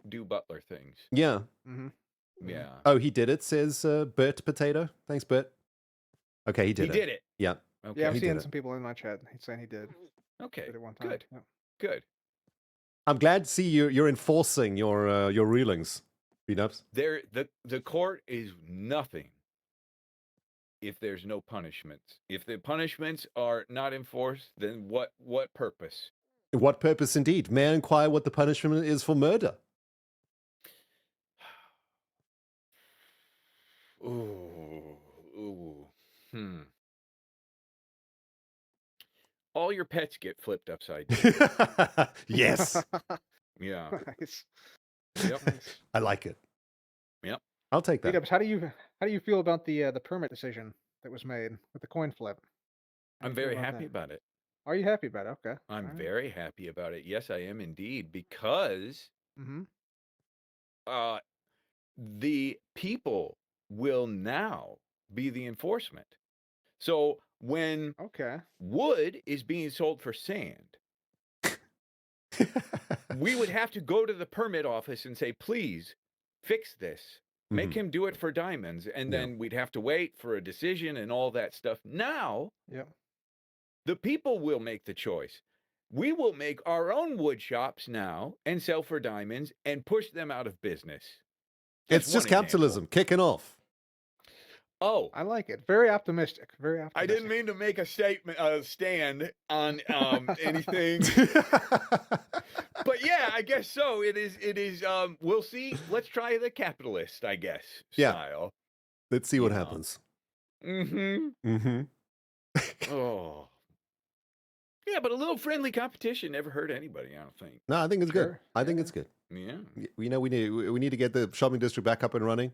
do Butler things. Yeah. Mm-hmm. Yeah. Oh, he did it. Says Bert Potato. Thanks, Bert. Okay, he did He it. did it. Yeah. Okay. Yeah, I'm he did seeing it. some people in my chat. He's saying he did. Okay. Did it one time. Good. Yep. Good. I'm glad to see you're enforcing your rulings, B-dubs. There, the court is nothing if there's no punishments. If the punishments are not enforced, then what purpose? What purpose indeed? May I inquire what the punishment is for murder? Ooh. All your pets get flipped upside down. Yes. Yeah. Nice. Yep. Nice. I like it. Yep. I'll take that. B-dubs, how do you feel about the permit decision that was made with the coin flip? How I'm do you feel very happy that? about it. Are you happy about it? Okay. I'm Alright. very happy about it. Yes, I am indeed, because Mm-hmm. the people will now be the enforcement. So when Okay. wood is being sold for sand, we would have to go to the permit office and say, please fix this. Make Mhm. him do it for diamonds. And Yeah. then we'd have to wait for a decision and all that stuff. Now, Yep. the people will make the choice. We will make our own wood shops now and sell for diamonds and push them out of business. It's That's just one example. capitalism kicking off. Oh, I like it. Very optimistic. Very optimistic. I didn't mean to make a statement, stand on anything, but yeah, I guess so. It is. We'll see. Let's try the capitalist, I guess, Yeah. style. Let's see what Yeah. happens. Mm-hmm. Mm-hmm. Oh. Yeah, but a little friendly competition never hurt anybody, I don't think. No, I think it's good. Sure. I think Yeah. it's good. Yeah. We know we need to get the shopping district back up and running.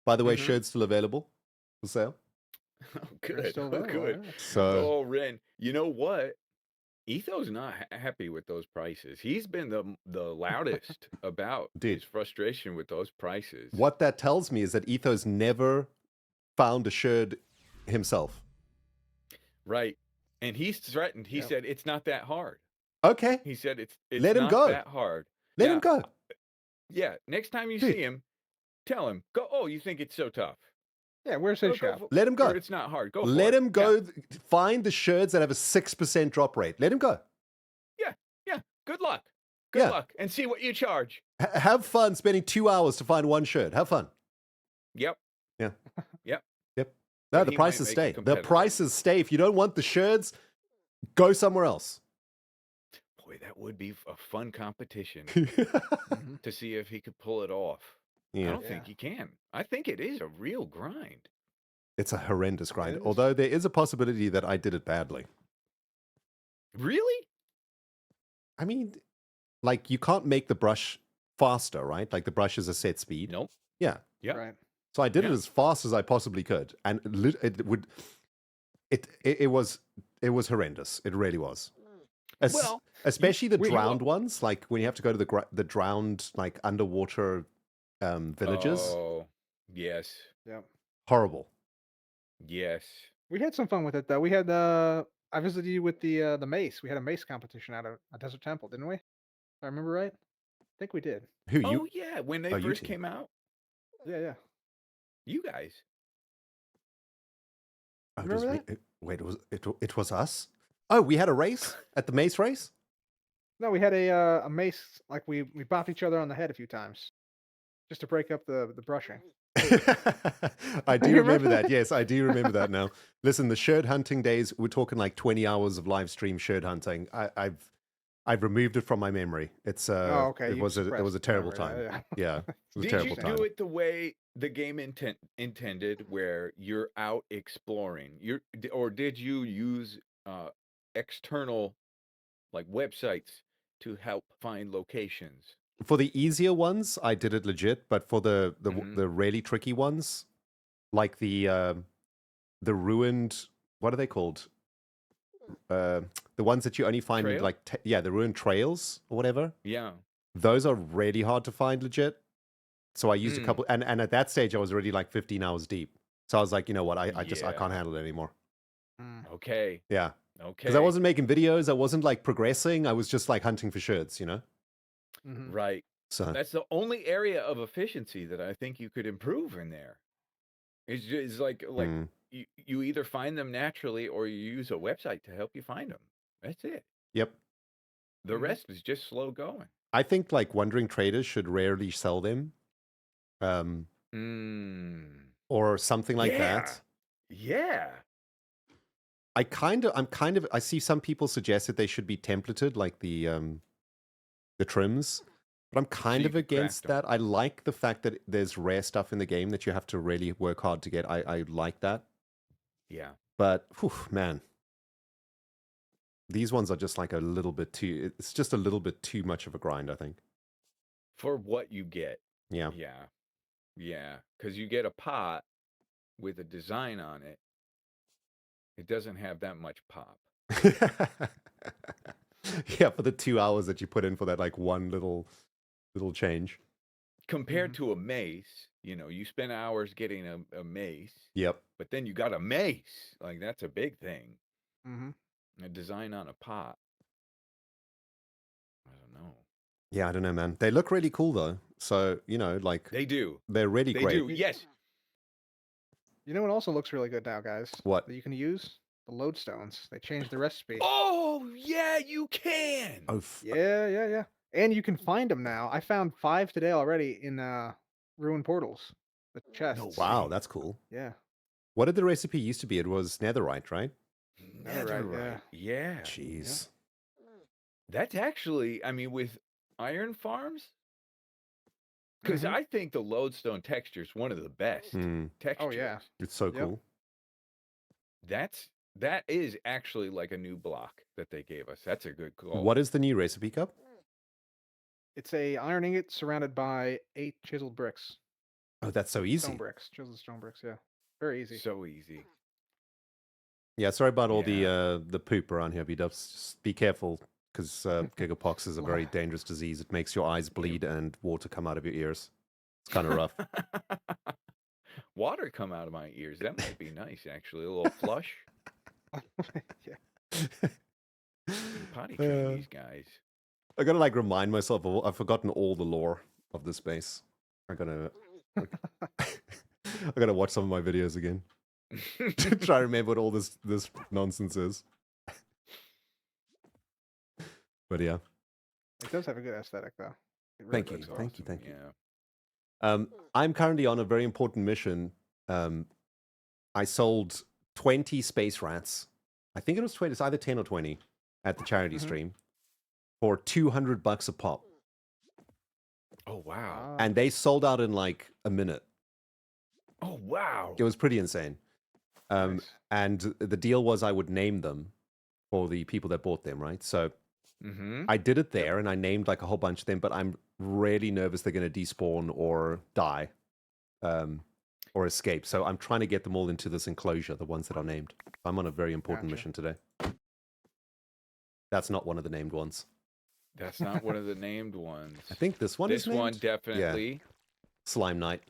By the way, Mhm. shirts still available for sale. Oh, They're good. still Oh, available, good. yeah. So Oh, Ren, you know what? Etho's not happy with those prices. He's been the loudest about Dude. his frustration with those prices. what that tells me is that Ethos never found a shirt himself. Right. And he's threatened. He Yep. said it's not that hard. Okay, He said it's Let him not go. that hard. let Yeah. him go. Yeah. Next time you Dude. see him, tell him, go, oh, you think it's so tough. Yeah, where's Go- his go shop? for- Let him go. or it's not hard. Go for Let it. him go. Find the shirts that have a 6% drop rate. Let him go. Yeah. Good luck. Good Yeah. luck. And see what you charge. Have fun spending 2 hours to find one shirt. Have fun. Yep. No, But the he might prices make it stay. The competitive. prices stay. If you don't want the shirts, go somewhere else. Boy, that would be a fun competition Mhm. to see if he could pull it off. I Yeah, don't think he can. I think it is a real grind. it's a horrendous grind. is. Although there is a possibility that I did it badly. Really? I mean, like you can't make the brush faster, right? Like the brush is a set speed. Nope. Yeah. Yep. Right. So I did it Yeah. as fast as I possibly could, and it would. It was horrendous. It really was. Well, Especially the we- drowned ones, like when you have to go to the drowned like underwater villages. Oh, yes, Yep. Horrible. yes. We had some fun with it though. We had I visited you with the mace. We had a mace competition out of a desert temple, didn't we? If I remember right. I think we did. Who Oh you? yeah, when they Oh, you first two. came out, Yeah. you guys. Oh, Remember wait, it was us? Oh, we had a race at the mace race? No, we had a mace. Like we bopped each other on the head a few times, just to break up the brushing. I do You remember remember that. that? Yes, I do remember that now. Listen, the sherd hunting days, we're talking like 20 hours of live stream sherd hunting. I've removed it from my memory. It's Oh, okay. it you was a suppressed terrible memory, time. yeah. Yeah, it was a Did terrible you time. do it the way the game intended, where you're out exploring? Or did you use external like websites to help find locations? For the easier ones, I did it legit, but for the Mhm. the really tricky ones, like the ruined, what are they called? The ones that you only find in Trail? like the ruined trails or whatever. Yeah. Those are really hard to find legit. So I used a Mm. couple, and at that stage I was already like 15 hours deep. So I was like, you know what, I Yeah. can't handle it anymore. Mm. Okay. Yeah, Okay. because I wasn't making videos, I wasn't like progressing, I was just like hunting for sherds, you know. Mhm. Right. So That's the only area of efficiency that I think you could improve in there. It's like mm, you either find them naturally or you use a website to help you find them. That's it. yep. The Mhm. rest is just slow going. I think like wandering traders should rarely sell them, Mm. or something like Yeah. that. Yeah. I see some people suggest that they should be templated like the trims, but I'm kind you of can craft against 'em. that. I like the fact that there's rare stuff in the game that you have to really work hard to get. I like that, Yeah. but whew, man, these ones are just like a little bit too. It's just a little bit too much of a grind, I think. For what you get. Yeah. Yeah. Yeah. Because you get a pot with a design on it. It doesn't have that much pop. Yeah, for the 2 hours that you put in for that like one little change. Compared to a mace, you spend hours getting a mace, Yep. but then you got a mace. Like, that's a big thing. Mhm. A design on a pot. I don't know. Yeah, I don't know, man. They look really cool though. So, like They do. they're really They great. do. Yes. You know what also looks really good now, guys? What? That you can use? The lodestones. They changed the recipe. Oh, yeah, you can. Oh, Yeah. And you can find them now. I found 5 today already in ruined portals. The chests. wow, that's cool. Yeah. What did the recipe used to be? It was netherite, right? Netherite, Yeah. Jeez. That's actually, I mean, with iron farms, because Mhm. I think the lodestone texture is one of the best Mm, textures. Oh yeah. it's so Yep. cool. That is actually like a new block that they gave us. That's a good call. What is the new recipe cup? It's a iron ingot surrounded by 8 chiseled bricks. Oh, that's so easy. Stone bricks. Chiseled stone bricks, yeah. Very easy. So easy. Yeah, sorry about all Yeah. the poop around here, B-dubs. Just be careful, because gigapox is a very dangerous disease. It makes your eyes bleed and water come out of your ears. It's kind of rough. Water come out of my ears. That might be nice, actually. A little flush. Yeah. Potty train these guys. I gotta like remind myself of, I've forgotten all the lore of this space. I gotta watch some of my videos again to try to remember what all this nonsense is. But yeah, It does have a good aesthetic though. It really Thank you. looks Thank you. awesome. Thank you. Yeah. I'm currently on a very important mission. I sold 20 space rats. I think it was 20. It's either 10 or 20 at the charity Mhm. stream for $200 a pop, Oh, wow. and they sold out in like a minute. Oh, wow. It was pretty insane. Nice. And the deal was I would name them for the people that bought them, right? So Mm-hmm. I did it there, and I named like a whole bunch of them, but I'm really nervous they're going to despawn or die. or escape. So I'm trying to get them all into this enclosure, the ones that are named. I'm on a very important Gotcha. mission today. That's not one of the named ones. That's not one of the named ones. I think this one is This one named. definitely. Slime Knight.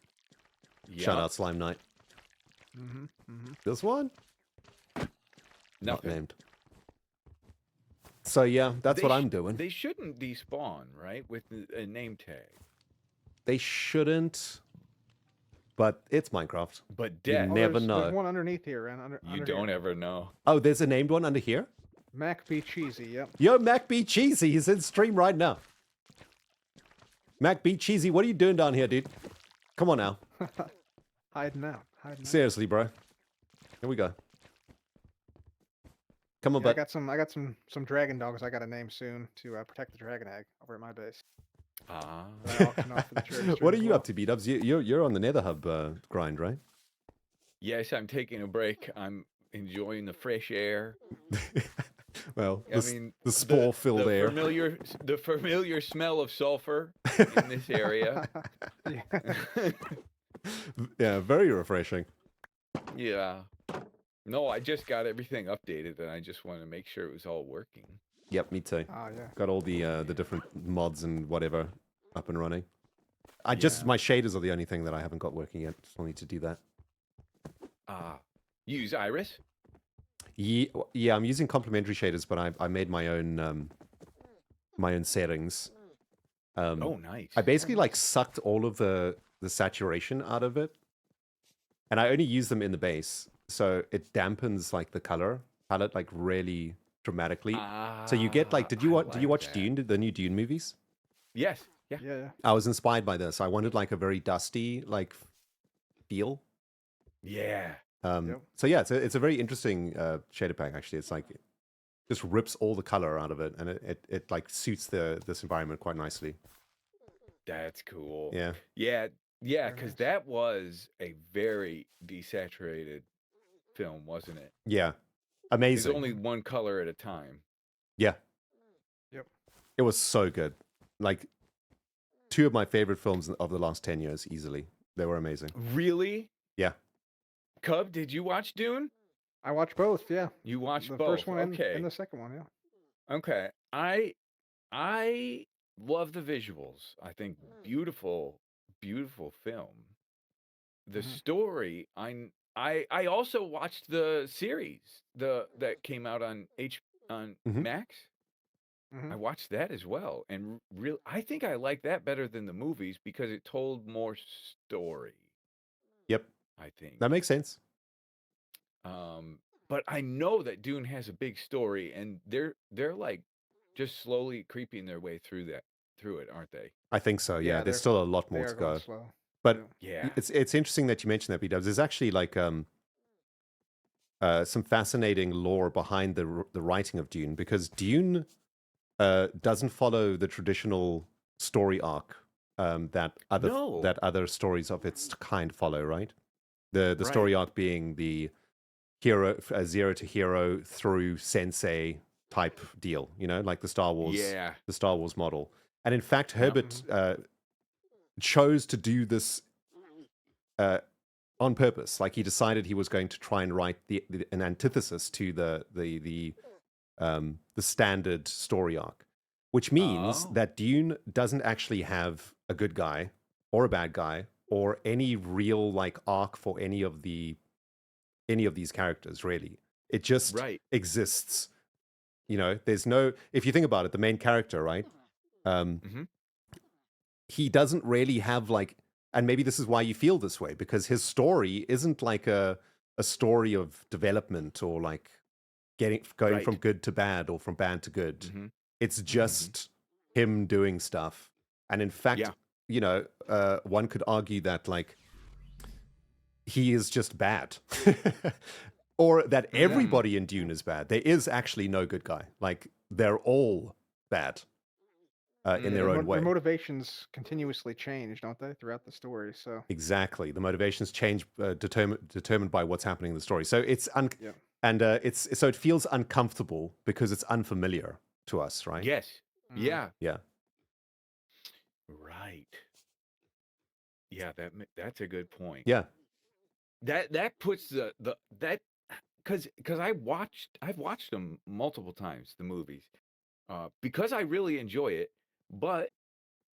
Shout out Slime Knight. Mm-hmm. Mm-hmm. This one? Not Nothing. named. So yeah, that's They what sh- I'm doing. They shouldn't despawn, right? With a name tag. They shouldn't, but it's Minecraft. But You death. never There's know. one underneath here, and You under don't here. ever know. Oh, there's a named one under here? Mac B Cheesy. Yep. Yo, Mac B Cheesy, he's in stream right now. Mac B Cheesy, what are you doing down here, dude? Come on now. Hiding out. Hiding out. Seriously, bro. Here we go. Come on, Yeah, I bud. got some dragon dogs I got to name soon to protect the dragon egg over at my base. Ah. That I auction off for the church What are as you well. up to, B-Dubs? You're on the Nether Hub grind, right? Yes, I'm taking a break. I'm enjoying the fresh air. Well, I mean, the spore-filled air. The familiar smell of sulfur in this area. Yeah. Yeah, very refreshing. Yeah. No, I just got everything updated, and I just wanted to make sure it was all working. Yep, me too. Oh yeah. Got all the different mods and whatever up and running. My shaders are the only thing that I haven't got working yet. Still need to do that. Use Iris. Yeah, I'm using complementary shaders, but I made my own settings. Oh, nice. I basically like sucked all of the saturation out of it, and I only use them in the base, so it dampens like the color palette like really dramatically. So you get like, did you watch that. Dune, the new Dune movies? Yes. Yeah. Yeah. Yeah. I was inspired by this. I wanted like a very dusty like feel. Yeah. Yep. So yeah, it's a very interesting shader pack actually. It's like it just rips all the color out of it, and it like suits this environment quite nicely. That's cool. Yeah. Yeah. Yeah. Very Because nice. that was a very desaturated film, wasn't it? Yeah. There's Amazing. only one color at a time. Yeah. Yep. It was so good. Like, two of my favorite films of the last 10 years, easily. They were amazing. Really? Yeah. Cub, did you watch Dune? I watched both. Yeah. You watched The both. first one Okay. and the second one. Yeah. Okay. I love the visuals. I think beautiful film. The Mhm. story, I also watched the series that came out on Mhm. Max. Mhm. I watched that as well, and I think I like that better than the movies because it told more story. Yep. I think. That makes sense. But I know that Dune has a big story, and they're like just slowly creeping their way through it, aren't they? I think so. Yeah. Yeah, There's still a lot They more are to going go. slow. But Yeah. it's interesting that you mentioned that, B-Dubs. There's actually like some fascinating lore behind the writing of Dune, because Dune doesn't follow the traditional story arc that other stories of its kind follow, right? The story arc being the hero zero to hero through sensei type deal, like the Star Wars model. And in fact, Herbert chose to do this on purpose. Like, he decided he was going to try and write an antithesis to the standard story arc, which means that Dune doesn't actually have a good guy or a bad guy or any real like arc for any of these characters, really. It just exists. There's no, if you think about it, the main character, right? He doesn't really have like, and maybe this is why you feel this way, because his story isn't like a story of development or like going from good to bad or from bad to good. It's just him doing stuff. And in fact, one could argue that like he is just bad. Or that everybody in Dune is bad. There is actually no good guy. Like, they're all bad in their own way. Their motivations continuously change, don't they, throughout the story? So exactly, the motivations change, determined by what's happening in the story. So it's so it feels uncomfortable because it's unfamiliar to us, right? Yes. Mhm. Yeah. Yeah. Right. Yeah, that's a good point. Yeah. that puts that because I've watched them multiple times, the movies, because I really enjoy it, but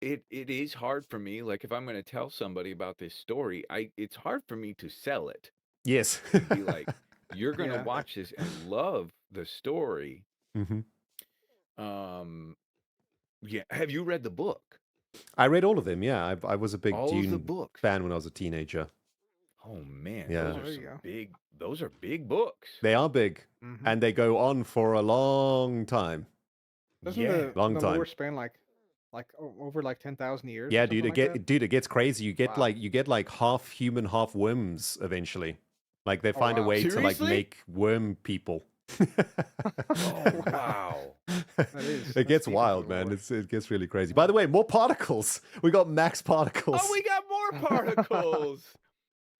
it is hard for me. Like if I'm going to tell somebody about this story, it's hard for me to sell it Yes. and be like, you're going to Yeah. watch this and love the story. Mhm. Yeah. Have you read the book? I read all of them. Yeah, I was a big All of the Dune books. fan when I was a teenager. Oh man, Yeah. those Oh, are there you some go. big. Those are big books. They are big, Mhm. and they go on for a long time. Doesn't Yeah. Long the time. lore span over like 10,000 years? Yeah, or something like that? it gets crazy. You get Wow. like half human, half worms eventually. Like they Oh, find a wow. way to like Seriously? make worm people. Oh wow. is- It that's gets deep into wild, the man. lore. It gets really crazy. By the way, more particles. We got max particles. Oh, we got more particles.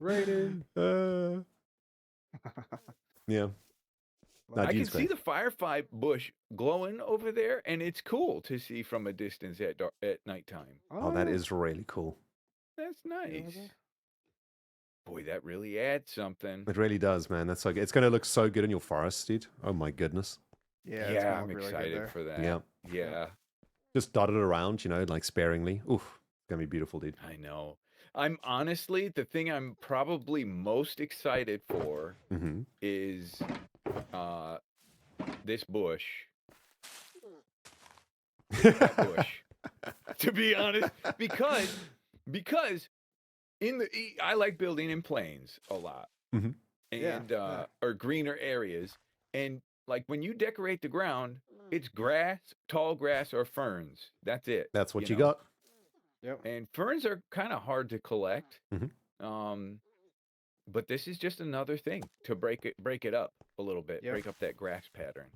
Raiden. Yeah. No, I can Dune's see great. the firefly bush glowing over there, and it's cool to see from a distance at nighttime. Oh, that yeah. is really cool. That's Yeah, nice. that- Boy, that really adds something. It really does, man. That's so good. It's going to look so good in your forest, dude. Oh my goodness. Yeah, it's Yeah, gonna I'm look really good excited there. for that. Yeah. Yeah, Just dotted around, like sparingly. Oof. It's going to be beautiful, dude. I know. I'm honestly, the thing I'm probably most excited for Mm-hmm. is this bush. That bush. To be honest, because I like building in plains a lot. Mhm. Yeah, And yeah. or greener areas. And like when you decorate the ground, it's grass, tall grass, or ferns. That's it. That's what you know? got. Yep. And ferns are kind of hard to collect. Mhm. But this is just another thing to break it up a little bit, Yep. break up that grass pattern.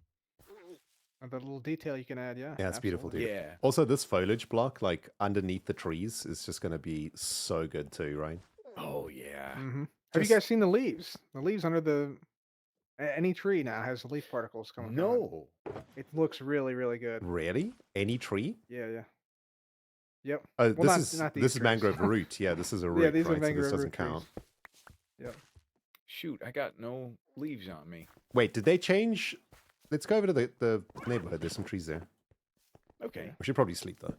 And the little detail you can add, yeah. Yeah, it's beautiful, dude. absolutely. Yeah. Also, this foliage block, like underneath the trees, is just going to be so good too, right? Oh yeah. Mhm. Have you Just- guys seen the leaves? The leaves under any tree now has leaf particles coming from it. No. It looks really, really good. Really? Any tree? Yeah, yeah. Yep. Oh, Well, this not is these trees. mangrove root. Yeah, this is a root, Yeah, these right? are So mangrove this doesn't root count. trees. Yep. Shoot, I got no leaves on me. Wait, did they change? Let's go over to the neighborhood. There's some trees there. Okay. We should probably sleep though.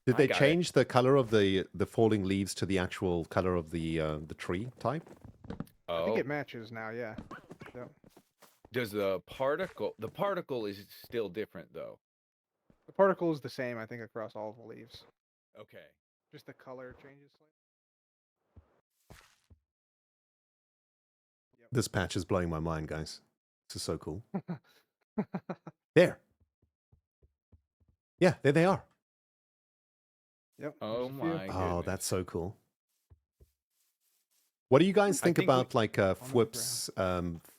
Did I they got it. change the color of the falling leaves to the actual color of the tree type? I Oh, think it matches now, yeah. Yep. does the particle is still different though? The particle is the same, I think, across all of the leaves. Okay. Just the color changes slightly. This patch is blowing my mind, guys. This is so cool. There. Yeah, there they are. Yep. Oh there's a few. my Oh, goodness. that's so cool. What do you guys I think think we- about like the Fwip's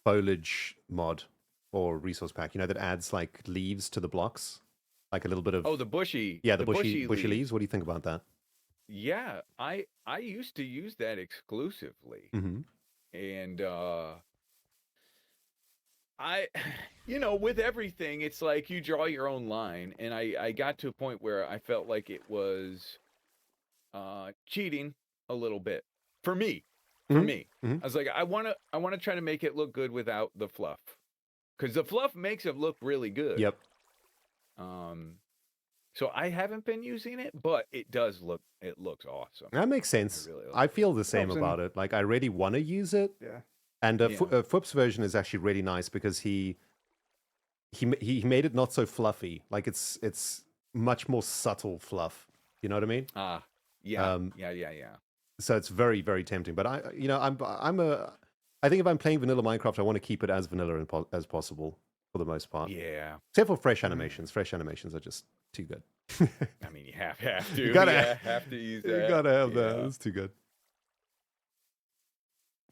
foliage mod or resource pack? You know, that adds like leaves to the blocks, like a little bit of Oh, the bushy. yeah, the bushy leaves. What do you think about that? Yeah, I used to use that exclusively. Mm-hmm. And with everything, it's like you draw your own line, and I got to a point where I felt like it was cheating a little bit for me. Mhm. I was like, I want to try to make it look good without the fluff, because the fluff makes it look really good. Yep. So I haven't been using it, but it looks awesome. That makes sense. really I feel the same Helps in- about it. Like, I really want to use it. Yeah. And Yeah. Fwip's version is actually really nice because he made it not so fluffy. Like, it's much more subtle fluff. You know what I mean? Yeah, Um, yeah. So it's very, very tempting. But I think if I'm playing vanilla Minecraft, I want to keep it as vanilla as possible for the most part. Yeah. Except for fresh animations. Fresh animations are just too good. I mean, you have to. You gotta- yeah, have to use that. You gotta have that. Yeah. It's too good.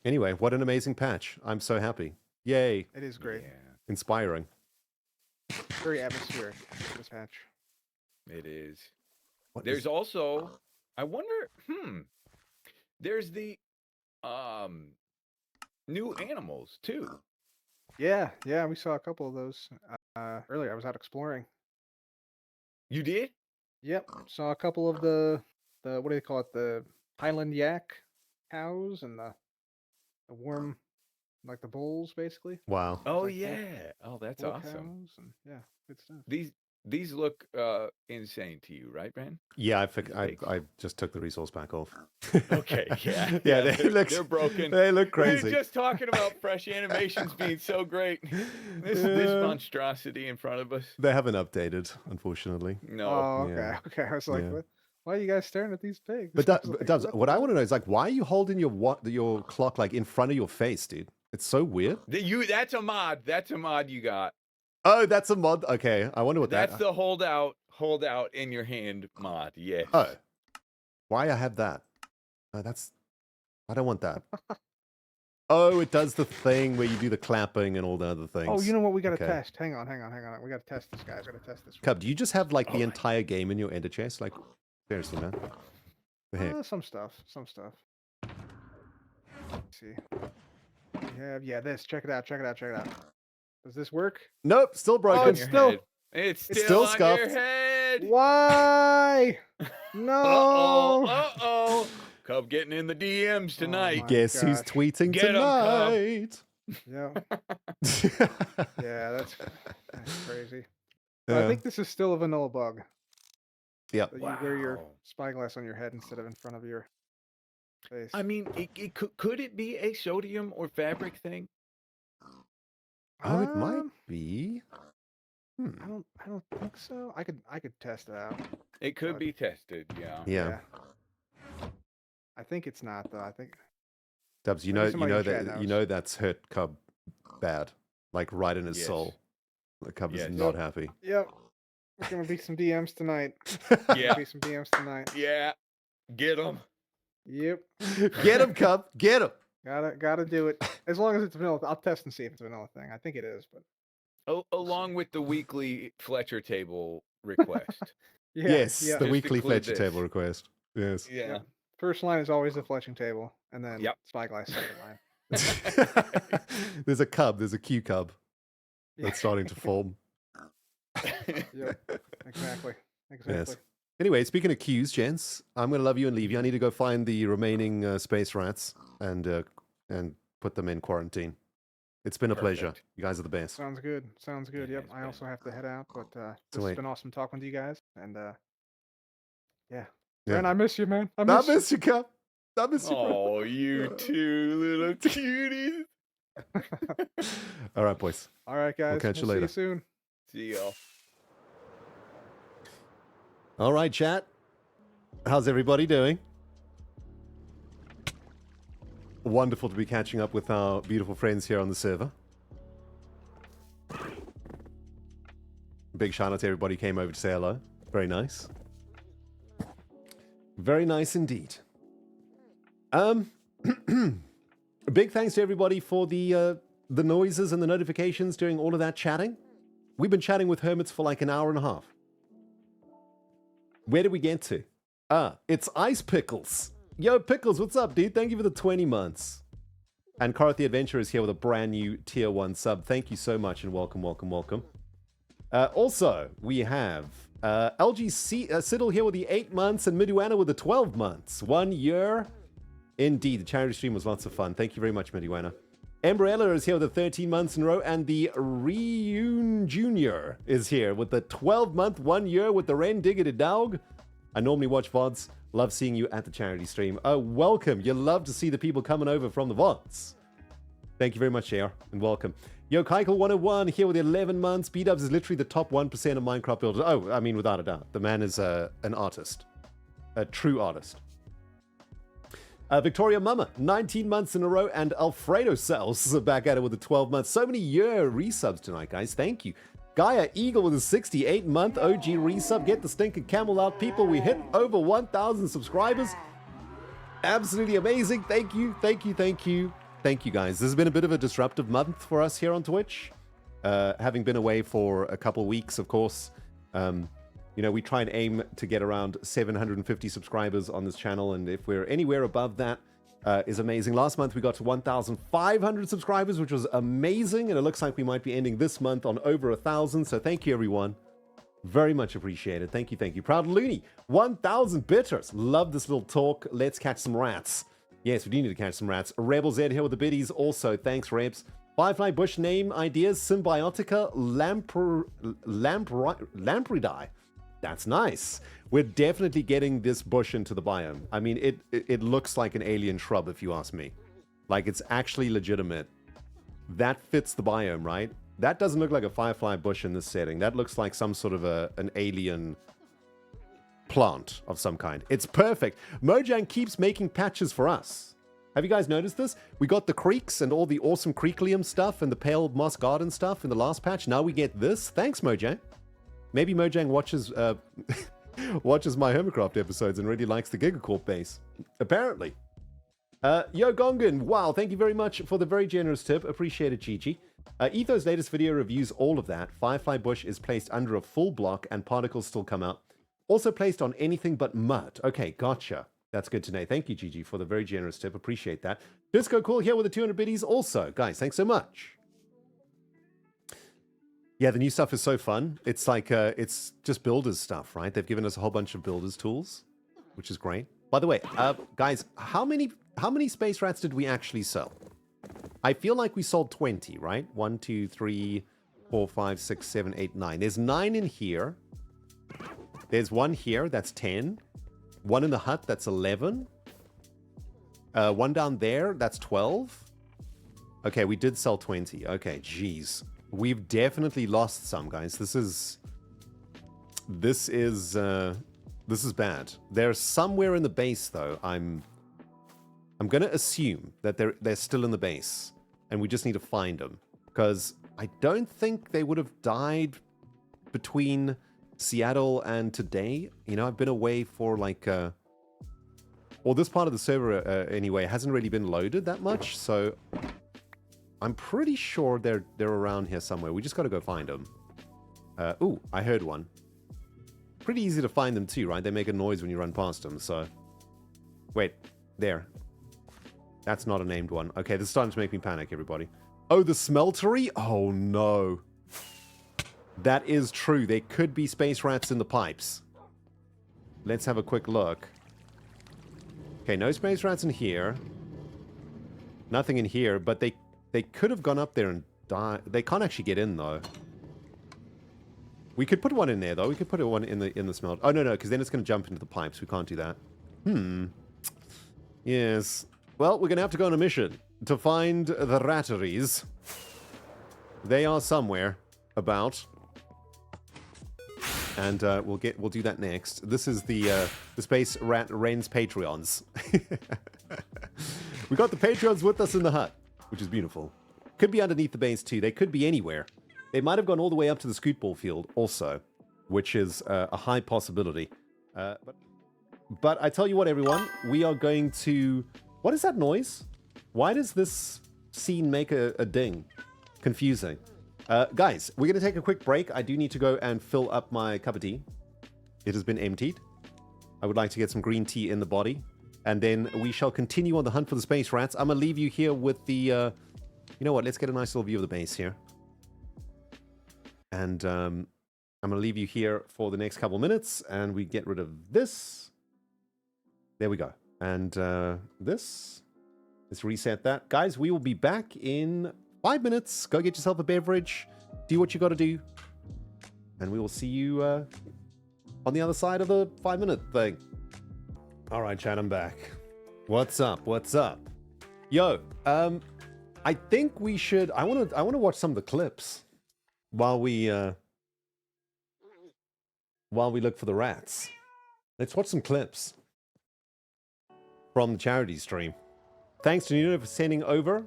Anyway, what an amazing patch. I'm so happy. Yay. It is great. Yeah, Inspiring. Very atmospheric, this patch. it is. What There's is- also, I wonder, there's the new animals too. Yeah, we saw a couple of those earlier. I was out exploring. You did? Yep, saw a couple of the what do they call it? The Highland yak cows and the the warm, like the bowls, basically. Wow. Oh like yeah. Oh, that's Bull awesome. cows and, yeah, good stuff. These look insane to you, right, Ben? Yeah, These I pigs? just took the resource pack off. Okay, yeah. Yeah, they look they're broken. They look We crazy. were just talking about fresh animations being so great. This Yeah. monstrosity in front of us. They haven't updated, unfortunately. No. Oh, okay, Yeah. okay. I was like, Yeah. what? Why are you guys staring at these pigs? But I was like, Dubs, the what I hell? want to know is like, why are you holding your clock like in front of your face, dude? It's so weird. That's a mod. That's a mod you got. Oh, that's a mod. Okay, I wonder what That's that. the hold out in your hand mod. Yes. Oh, why I have that? I don't want that. Oh, it does the thing where you do the clapping and all the other things. Oh, you know what? We got to Okay. test. Hang on. We got to test this, guys. We got to test this. Cub, do you just have like the Oh. entire game in your ender chest? Like, seriously, man. The heck? Some stuff. Let's see. We have, this. Check it out. Does this work? Nope, still On broken. it's your still- head. It's it's still still on your scuffed. head. Why? No. Uh-oh. Cub getting in the DMs Oh, tonight. my Guess who's gosh. tweeting Get 'em, Cub. tonight? Yeah. Yeah, that's crazy. But I Yeah. think this is still a vanilla bug. Yep. That you wear your Wow. spyglass on your head instead of in front of your face. I mean, could it be a sodium or fabric thing? Oh, it might Um, be. I don't think so. I could test it out. It could But- be tested. Yeah. Yeah. I think it's not though. I think Dubs, you Maybe know somebody in chat that knows. that's hurt Cub bad, like right in his Yes. soul. The Cub Yes. is not happy. Yep. There's gonna be some DMs tonight. Yeah. Be some DMs tonight. Yeah. Get them. Yep. Get him, Cub. Get him. Gotta do it. As long as it's vanilla. I'll test and see if it's a vanilla thing. I think it is, but Along with the weekly Fletcher table request. yeah. Yes, Yeah. the Just weekly include Fletcher this. table request. Yes. Yeah. Yep. First line is always the fletching table, and then Yep. spyglass second line. There's a cub. There's a Q cub Yeah. that's starting to form. Yep. Exactly. Yes. Anyway, speaking of Qs, gents, I'm going to love you and leave you. I need to go find the remaining space rats and put them in quarantine. It's been a pleasure. Perfect. You guys are the best. Sounds good. Sounds good. It Yep. has I been. also have to head out, but this wait. has been awesome talking to you guys, and yeah. Yeah. Man, I miss you, man. I I miss you. miss you, Cub. I miss you, bro. Oh, you two little cuties. All right, boys. All right, guys. catch you See later. you soon. See y'all. All right, chat. How's everybody doing? Wonderful to be catching up with our beautiful friends here on the server. Big shout out to everybody who came over to say hello. Very nice. Very nice indeed. Big thanks to everybody for the noises and the notifications during all of that chatting. We've been chatting with Hermits for like an hour and a half. Where did we get to? It's Ice Pickles. Yo, Pickles, what's up, dude? Thank you for the 20 months. And Karth the Adventurer is here with a brand new Tier 1 sub. Thank you so much and welcome, welcome, welcome. Also, we have LGC Siddle here with the 8 months and Miduana with the 12 months. 1 year. Indeed, the charity stream was lots of fun. Thank you very much, Miduana. Umbrella is here with the 13 months in a row, and the Reun Jr. is here with the 12-month, 1 year with the Ren Diggity Dog. I normally watch VODs. Love seeing you at the charity stream. Welcome. You love to see the people coming over from the VODs. Thank you very much, JR, and welcome. Yo, Keikel101 here with 11 months. B-Dubs is literally the top 1% of Minecraft builders. Oh, I mean, without a doubt. The man is an artist. A true artist. Victoria Mama, 19 months in a row, and Alfredo Cells back at it with the 12 months. So many year resubs tonight, guys. Thank you. Gaia Eagle with a 68-month OG resub. Get the stinking camel out, people. We hit over 1,000 subscribers. Absolutely amazing. Thank you, thank you, thank you. Thank you, guys. This has been a bit of a disruptive month for us here on Twitch. Having been away for a couple weeks, of course. You know, we try and aim to get around 750 subscribers on this channel, and if we're anywhere above that, is amazing. Last month, we got to 1,500 subscribers, which was amazing, and it looks like we might be ending this month on over 1,000, so thank you, everyone. Very much appreciated. Thank you, thank you. Proud Looney, 1,000 bitters. Love this little talk. Let's catch some rats. Yes, we do need to catch some rats. Rebel Z here with the biddies also. Thanks, Rebs. Firefly bush name ideas. Symbiotica lampridae. That's nice. We're definitely getting this bush into the biome. I mean, it looks like an alien shrub, if you ask me. Like, it's actually legitimate. That fits the biome, right? That doesn't look like a firefly bush in this setting. That looks like some sort of an alien plant of some kind. It's perfect. Mojang keeps making patches for us. Have you guys noticed this? We got the creeks and all the awesome creeklium stuff and the pale moss garden stuff in the last patch. Now we get this. Thanks, Mojang. Maybe Mojang watches watches my Hermitcraft episodes and really likes the Gigacorp base. Apparently. Yo, Gongan. Wow, thank you very much for the very generous tip. Appreciate it, Chi-Chi. Etho's latest video reviews all of that. Firefly bush is placed under a full block and particles still come out. Also placed on anything but mud. Okay, gotcha. That's good to know. Thank you, Gigi, for the very generous tip. Appreciate that. Disco Cool here with the 200 biddies also. Guys, thanks so much. Yeah, the new stuff is so fun. It's like, it's just builders stuff, right? They've given us a whole bunch of builders tools, which is great. By the way, guys, how many space rats did we actually sell? I feel like we sold 20, right? 1, 2, 3, 4, 5, 6, 7, 8, 9. There's 9 in here. There's 1 here, that's 10. 1 in the hut, that's 11. 1 down there, that's 12. Okay, we did sell 20. Okay, jeez. We've definitely lost some, guys. This is bad. They're somewhere in the base, though. I'm gonna assume that they're still in the base, and we just need to find them, because I don't think they would have died between Seattle and today. You know, I've been away for like, well, this part of the server anyway hasn't really been loaded that much, so I'm pretty sure they're around here somewhere. We just got to go find them. Ooh, I heard one. Pretty easy to find them too, right? They make a noise when you run past them, so... Wait, there. That's not a named one. Okay, this is starting to make me panic, everybody. Oh, the smeltery? Oh, no. That is true. There could be space rats in the pipes. Let's have a quick look. Okay, no space rats in here. Nothing in here, but they could have gone up there and died. They can't actually get in, though. We could put one in there, though. We could put one in the smelt. Oh, no, because then it's going to jump into the pipes. We can't do that. Yes. Well, we're going to have to go on a mission to find the ratteries. They are somewhere about. And we'll do that next. This is the Space Rat Reigns Patreons. We got the Patreons with us in the hut, which is beautiful. Could be underneath the base too. They could be anywhere. They might have gone all the way up to the scootball field also, which is a high possibility. But I tell you what, everyone, we are going to... What is that noise? Why does this scene make a ding? Confusing. Guys, we're going to take a quick break. I do need to go and fill up my cup of tea. It has been emptied. I would like to get some green tea in the body. And then we shall continue on the hunt for the space rats. I'm going to leave you here with the... you know what? Let's get a nice little view of the base here. And I'm going to leave you here for the next couple minutes. And we get rid of this. There we go. And this. Let's reset that. Guys, we will be back in 5 minutes. Go get yourself a beverage. Do what you got to do. And we will see you on the other side of the 5-minute thing. All right, chat, I'm back. What's up? What's up? Yo, I think we should... I want to watch some of the clips while we look for the rats. Let's watch some clips from the charity stream. Thanks to Nuno for sending over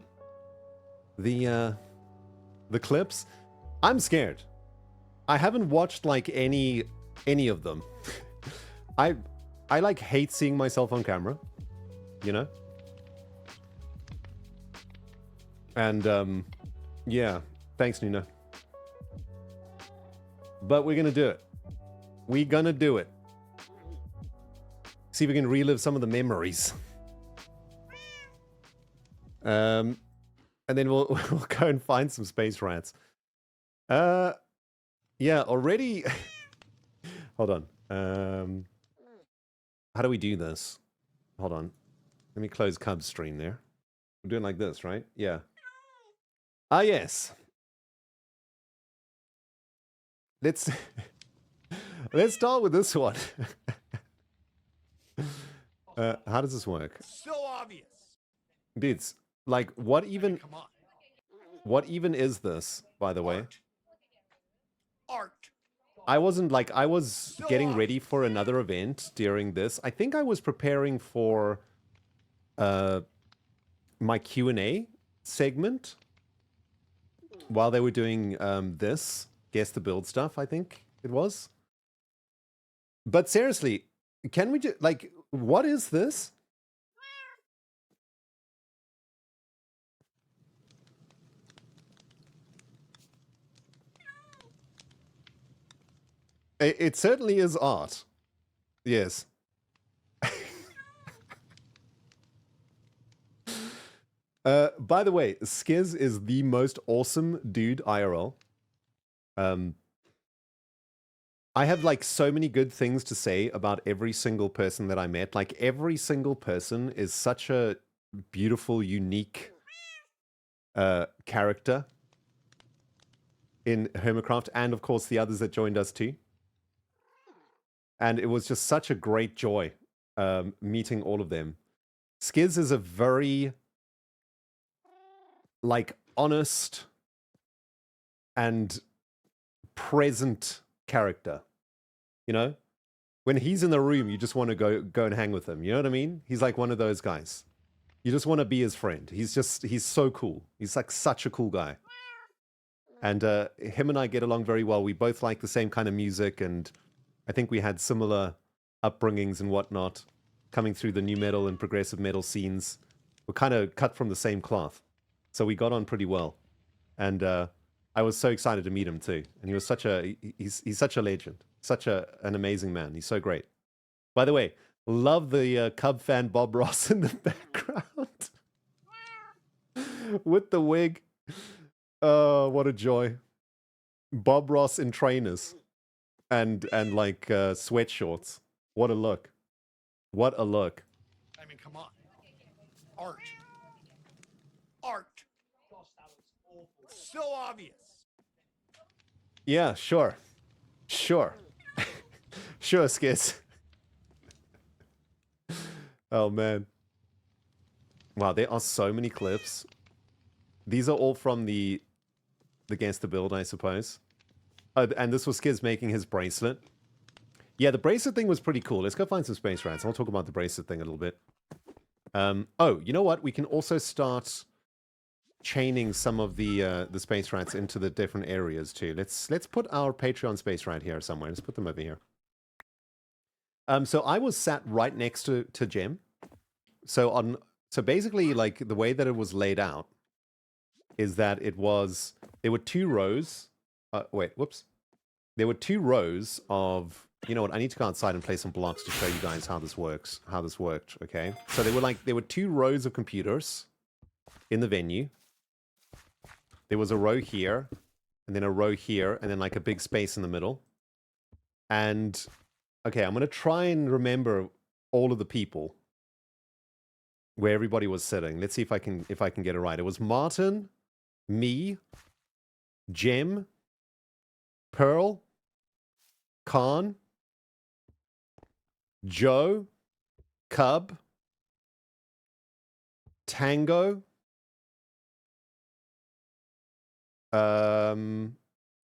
the clips. I'm scared. I haven't watched like any of them. I like hate seeing myself on camera, you know? And yeah, thanks Nuno. But we're gonna do it. We're gonna do it. See if we can relive some of the memories. And then we'll go and find some space rats. Yeah, already. Hold on. How do we do this? Hold on. Let me close Cub's stream there. We're doing like this, right? Yeah. Ah, yes. Let's let's start with this one. How does this work? So obvious. Dudes, like, what even Come on. what even is this, by the way? Art. I wasn't like, I was So getting ready obvious. for another event during this. I think I was preparing for my Q&A segment while they were doing this guess the build stuff, I think it was. But seriously, can we just, like, what is this? It certainly is art. Yes. By the way, Skiz is the most awesome dude IRL. I have like so many good things to say about every single person that I met. Like every single person is such a beautiful, unique character in Hermitcraft, and of course the others that joined us too. And it was just such a great joy meeting all of them. Skiz is a very like honest and present character. You know, when he's in the room, you just want to go and hang with him. You know what I mean? He's like one of those guys. You just want to be his friend. He's so cool. He's like such a cool guy. And him and I get along very well. We both like the same kind of music, and I think we had similar upbringings and whatnot, coming through the new metal and progressive metal scenes. We're kind of cut from the same cloth. So we got on pretty well. And I was so excited to meet him too. And he was such a, he's such a legend. Such an amazing man. He's so great. By the way, love the Cub fan Bob Ross in the background. With the wig. Oh, what a joy. Bob Ross in trainers. And like sweatshorts. What a look. What a look. I mean, come on. Art. Art. So obvious. Yeah, sure. Sure. Sure, Skiz. Oh, man. Wow, there are so many clips. These are all from the Guess the Build, I suppose. And this was Skiz making his bracelet. Yeah, the bracelet thing was pretty cool. Let's go find some space rats. I'll talk about the bracelet thing a little bit. Oh, you know what? We can also start chaining some of the space rats into the different areas too. Let's put our Patreon space rat here somewhere. Let's put them over here. So I was sat right next to Gem. So basically, like the way that it was laid out is that there were two rows. Wait, whoops. There were two rows of, you know what, I need to go outside and play some blocks to show you guys how this works, how this worked, okay? So there were two rows of computers in the venue. There was a row here, and then a row here, and then like a big space in the middle. And, okay, I'm going to try and remember all of the people where everybody was sitting. Let's see if I can get it right. It was Martin, me, Jem, Pearl, Khan, Joe, Cub, Tango,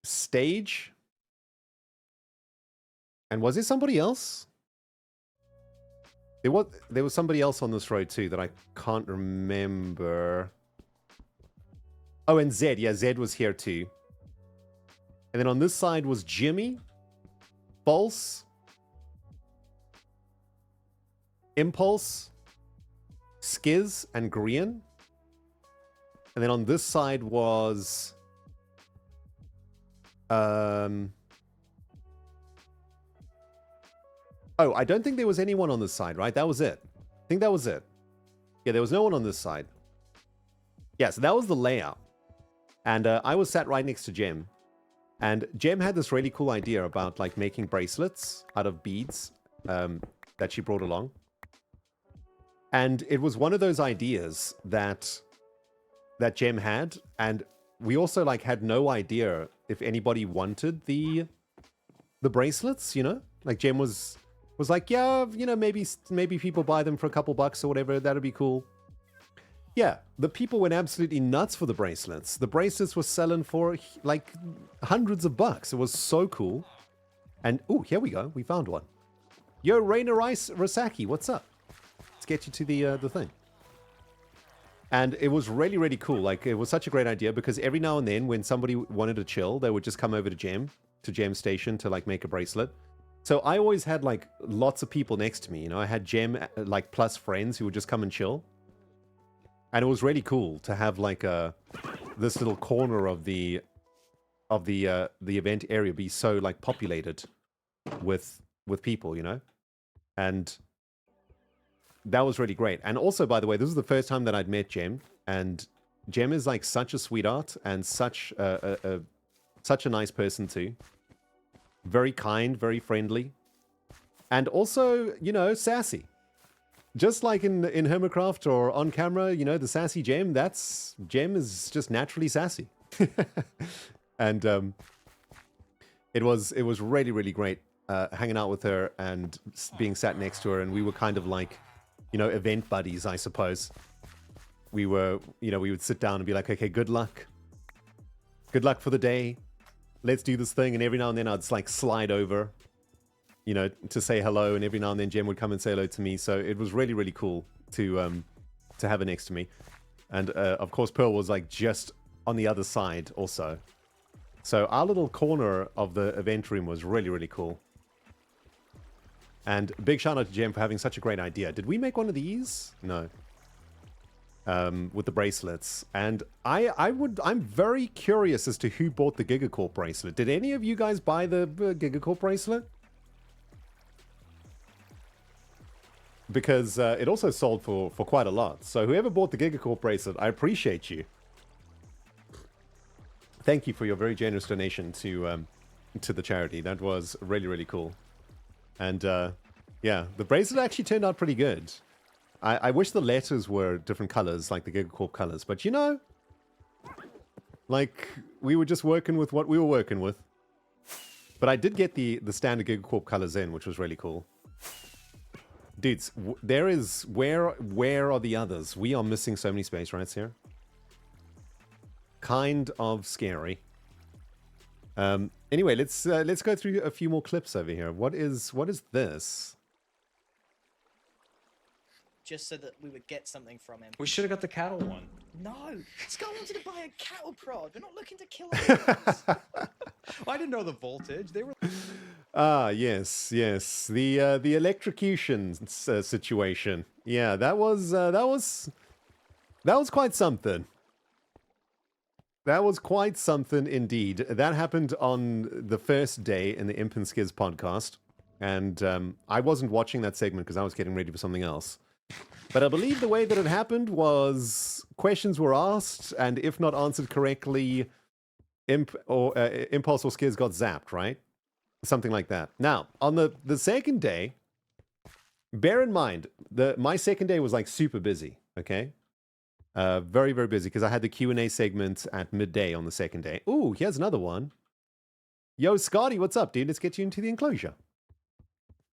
Stage, and was there somebody else? There was somebody else on this road too that I can't remember. Oh, and Zed. Yeah, Zed was here too. And then on this side was Jimmy, Pulse, Impulse, Skiz, and Grian. And then on this side was oh, I don't think there was anyone on this side, right? That was it. I think that was it. Yeah, there was no one on this side. Yeah, so that was the layout. And I was sat right next to Jem. And Jem had this really cool idea about like making bracelets out of beads that she brought along. And it was one of those ideas that Jem had, and we also like had no idea if anybody wanted the bracelets, you know? Like Jem was like, yeah, you know, maybe people buy them for a couple bucks or whatever, that'd be cool. Yeah, the people went absolutely nuts for the bracelets. The bracelets were selling for like hundreds of bucks. It was so cool. And oh, here we go. We found one. Yo, Rainer Rasaki, what's up? Let's get you to the thing. And it was really, really cool. Like, it was such a great idea because every now and then when somebody wanted to chill, they would just come over to Jem Station to like make a bracelet. So I always had like lots of people next to me. You know, I had Jem like plus friends who would just come and chill. And it was really cool to have like this little corner of the event area be so like populated with people, you know, and that was really great. And also, by the way, this was the first time that I'd met Jem, and Jem is like such a sweetheart and such a nice person too. Very kind, very friendly, and also, you know, sassy. Just like in Hermitcraft or on camera, you know, the sassy Jem, Jem is just naturally sassy. And it was really, really great hanging out with her and being sat next to her, and we were kind of like, you know, event buddies, I suppose. We were, you know, we would sit down and be like, okay, good luck. Good luck for the day. Let's do this thing. And every now and then I'd just like slide over, you know, to say hello, and every now and then Jem would come and say hello to me. So it was really, really cool to have her next to me. And of course, Pearl was like just on the other side also. So our little corner of the event room was really, really cool. And big shout out to Jem for having such a great idea. Did we make one of these? No. With the bracelets. And I'm very curious as to who bought the Gigacorp bracelet. Did any of you guys buy the Gigacorp bracelet? Because it also sold for quite a lot. So whoever bought the Gigacorp bracelet, I appreciate you. Thank you for your very generous donation to the charity. That was really, really cool. And yeah, the bracelet actually turned out pretty good. I wish the letters were different colors, like the Gigacorp colors. But you know, like, we were just working with what we were working with. But I did get the standard Gigacorp colors in, which was really cool. Dudes, there is... Where are the others? We are missing so many space rights here. Kind of scary. Anyway, let's go through a few more clips over here. What is this? Just so that we would get something from him. We should have got the cattle one. No, this guy wanted to buy a cattle prod. We're not looking to kill animals. I didn't know the voltage. They were. Ah, yes. The electrocution situation. Yeah, that was quite something. That was quite something indeed. That happened on the first day in the Imp and Skiz podcast. And I wasn't watching that segment because I was getting ready for something else. But I believe the way that it happened was questions were asked, and if not answered correctly, Impulse or Skiz got zapped, right? Something like that. Now, on the second day, bear in mind, my second day was like super busy, okay? Very, very busy, because I had the Q&A segment at midday on the second day. Ooh, here's another one. Yo, Scotty, what's up, dude? Let's get you into the enclosure.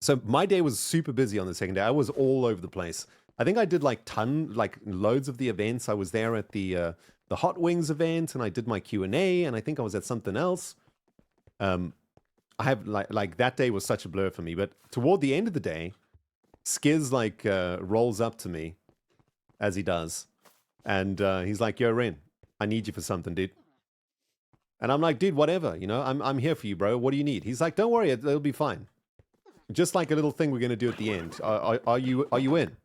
So my day was super busy on the second day. I was all over the place. I think I did like loads of the events. I was there at the Hot Wings event, and I did my Q&A, and I think I was at something else. I have like that day was such a blur for me. But toward the end of the day, Skiz like rolls up to me, as he does, and he's like, "Yo, Ren, I need you for something, dude." And I'm like, "Dude, whatever, you know, I'm here for you, bro. What do you need?" He's like, "Don't worry, it'll be fine. Just like a little thing we're gonna do at the end. Are you in?"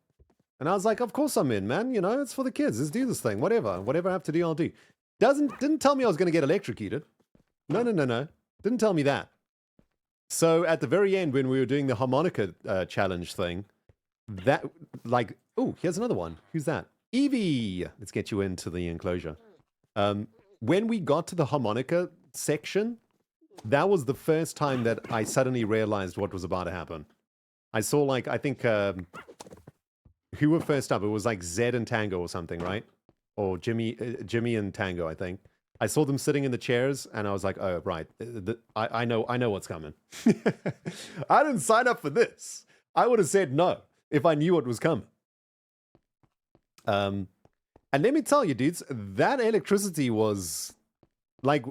And I was like, "Of course I'm in, man. You know, it's for the kids. Let's do this thing. Whatever I have to do, I'll do." Didn't tell me I was gonna get electrocuted. No. Didn't tell me that. So at the very end, when we were doing the harmonica challenge thing, that like, oh, here's another one. Who's that? Evie. Let's get you into the enclosure. When we got to the harmonica section, that was the first time that I suddenly realized what was about to happen. I saw like, I think, who were first up. It was like Zed and Tango or something, right? Or Jimmy and Tango, I think. I saw them sitting in the chairs, and I was like, "Oh, right. I know what's coming." I didn't sign up for this. I would have said no if I knew what was coming. And let me tell you, dudes, that electricity was like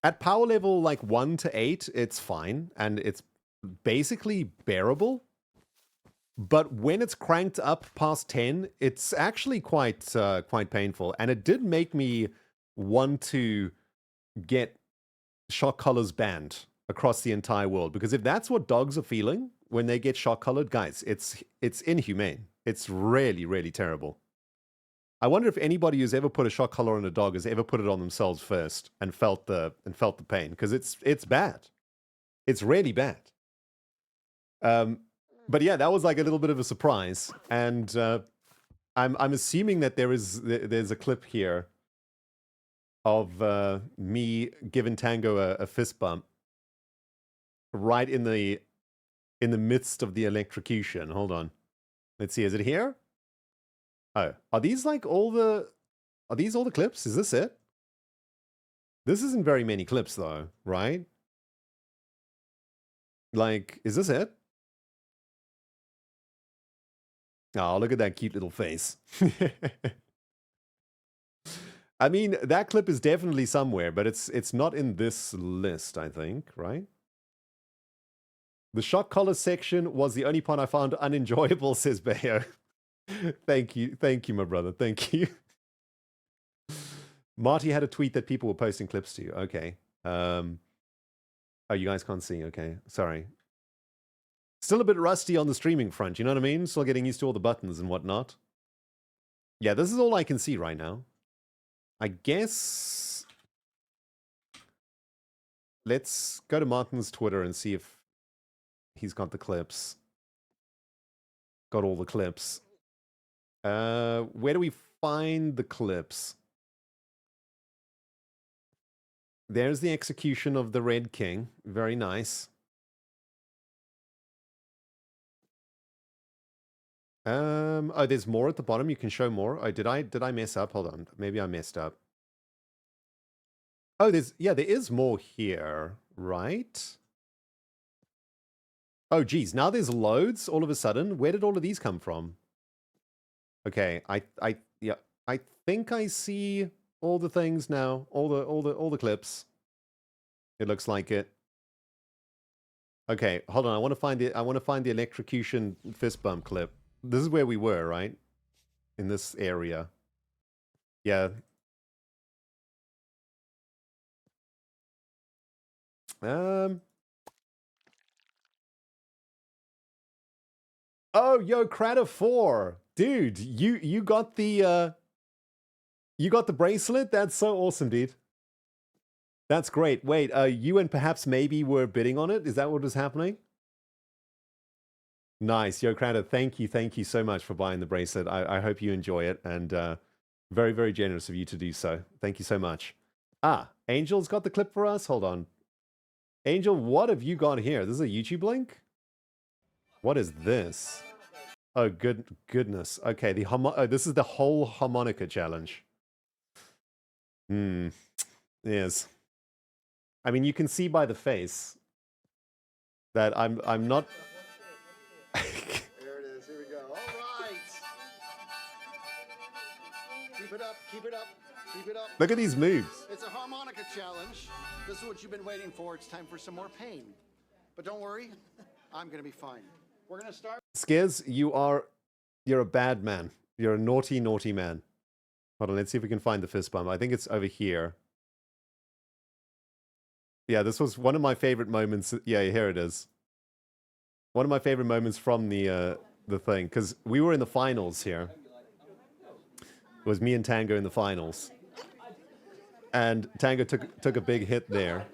at power level like 1 to 8, it's fine, and it's basically bearable. But when it's cranked up past 10, it's actually quite painful, and it did make me want to get shock collars banned across the entire world, because if that's what dogs are feeling when they get shock collared, guys, it's inhumane. It's really, really terrible. I wonder if anybody who's ever put a shock collar on a dog has ever put it on themselves first and felt the pain, because it's bad. It's really bad. But yeah, that was like a little bit of a surprise, and I'm assuming that there's a clip here of me giving Tango a fist bump right in the midst of the electrocution. Hold on, let's see. Is it here? Oh, are these all the clips? Is this it? This isn't very many clips though, right? Like, is this it? Oh, look at that cute little face. I mean, that clip is definitely somewhere, but it's not in this list, I think, right? The shock collar section was the only part I found unenjoyable, says Bayo. Thank you, my brother. Thank you. Marty had a tweet that people were posting clips to. Okay. Oh, you guys can't see. Okay, sorry. Still a bit rusty on the streaming front, you know what I mean? Still getting used to all the buttons and whatnot. Yeah, this is all I can see right now. I guess... let's go to Martin's Twitter and see if he's got the clips. Got all the clips. Where do we find the clips? There's the execution of the Red King. Very nice. Oh, there's more at the bottom. You can show more. Oh, did I mess up? Hold on. Maybe I messed up. Oh, there is more here, right? Oh, geez. Now there's loads all of a sudden. Where did all of these come from? Okay, yeah, I think I see all the things now. All the clips. It looks like it. Okay, hold on. I want to find the electrocution fist bump clip. This is where we were, right? In this area. Yeah. Oh, yo, Cratter 4. Dude, you got the bracelet? That's so awesome, dude. That's great. Wait, you and perhaps maybe were bidding on it? Is that what was happening? Nice. Yo, Cratter, thank you so much for buying the bracelet. I hope you enjoy it, and very, very generous of you to do so. Thank you so much. Ah, Angel's got the clip for us? Hold on. Angel, what have you got here? This is a YouTube link? What is this? Oh, goodness. Okay, this is the whole harmonica challenge. Yes. I mean, you can see by the face that I'm not... There it is. Here we go. All right. Keep it up. Keep it up. Keep it up. Look at these moves. It's a harmonica challenge. This is what you've been waiting for. It's time for some more pain. But don't worry. I'm going to be fine. We're going to start. Skiz, you're a bad man. You're a naughty, naughty man. Hold on, let's see if we can find the fist bump. I think it's over here. Yeah, this was one of my favorite moments. Yeah, here it is. One of my favorite moments from the thing, because we were in the finals here. It was me and Tango in the finals. And Tango took a big hit there.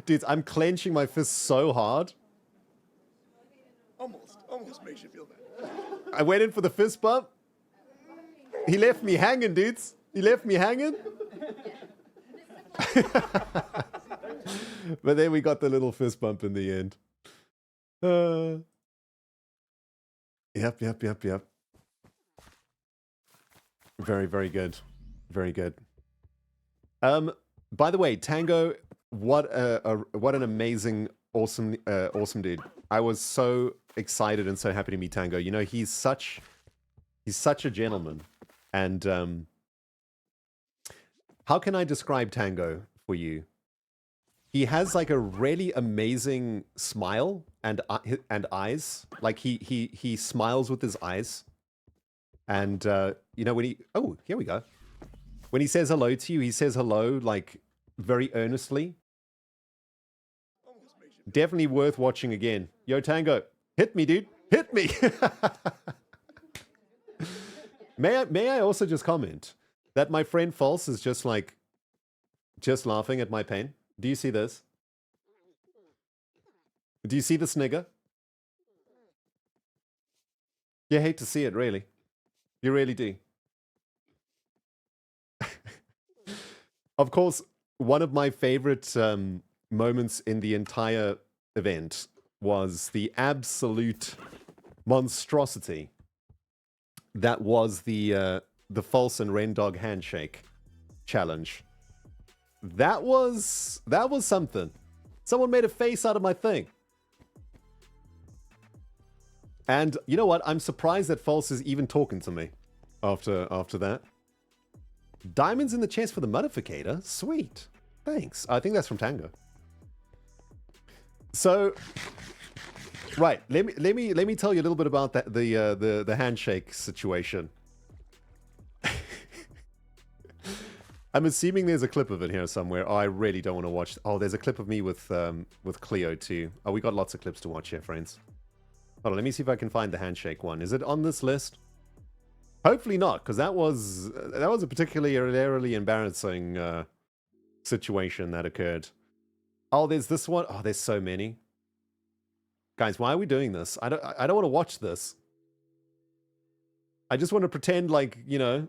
Dude, I'm clenching my fist so hard. Almost makes you feel bad. I went in for the fist bump. He left me hanging, dudes. He left me hanging. But then we got the little fist bump in the end. Yep. Very, very good. Very good. By the way, Tango, what an amazing, awesome dude. I was so excited and so happy to meet Tango. You know, he's such a gentleman. And how can I describe Tango for you? He has like a really amazing smile and eyes. Like he smiles with his eyes. And you know, when here we go. When he says hello to you, he says hello like very earnestly. Definitely worth watching again. Yo, Tango, hit me, dude. Hit me. May I also just comment that my friend False is just laughing at my pain? Do you see this? Do you see the snigger? You hate to see it, really. You really do. Of course, one of my favorite moments in the entire event was the absolute monstrosity that was the False and Rendog handshake challenge. That was something. Someone made a face out of my thing. And you know what? I'm surprised that False is even talking to me after that. Diamonds in the chest for the modificator? Sweet. Thanks. I think that's from Tango. So, right. Let me tell you a little bit about that, the handshake situation. I'm assuming there's a clip of it here somewhere. Oh, I really don't want to watch. Oh, there's a clip of me with Cleo too. Oh, we got lots of clips to watch here, friends. Hold on, let me see if I can find the handshake one. Is it on this list? Hopefully not, because that was a particularly embarrassing situation that occurred. Oh, there's this one. Oh, there's so many. Guys, why are we doing this? I don't want to watch this. I just want to pretend like, you know,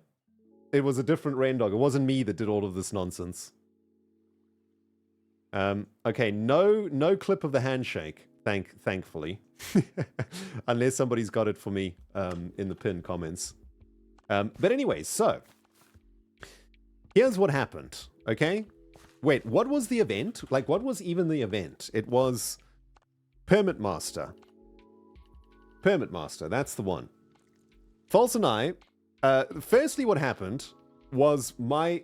it was a different Rendog. It wasn't me that did all of this nonsense. Okay, no clip of the handshake, thankfully. Unless somebody's got it for me in the pinned comments. But anyway, so here's what happened, okay? Wait, what was the event? Like, what was even the event? It was Hermit Master. Hermit Master, that's the one. False and I, firstly what happened was my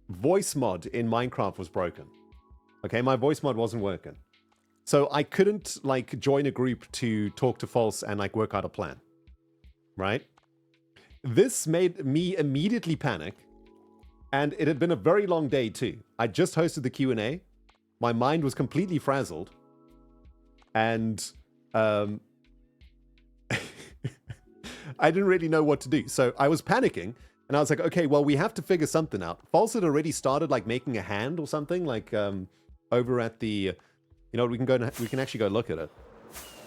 voice mod in Minecraft was broken. Okay, my voice mod wasn't working. So I couldn't, like, join a group to talk to False and, like, work out a plan. Right? This made me immediately panic. And it had been a very long day, too. I just hosted the Q&A. My mind was completely frazzled. And I didn't really know what to do. So I was panicking. And I was like, okay, well, we have to figure something out. False had already started, like, making a hand or something. Like, over at the... You know, we can actually go look at it.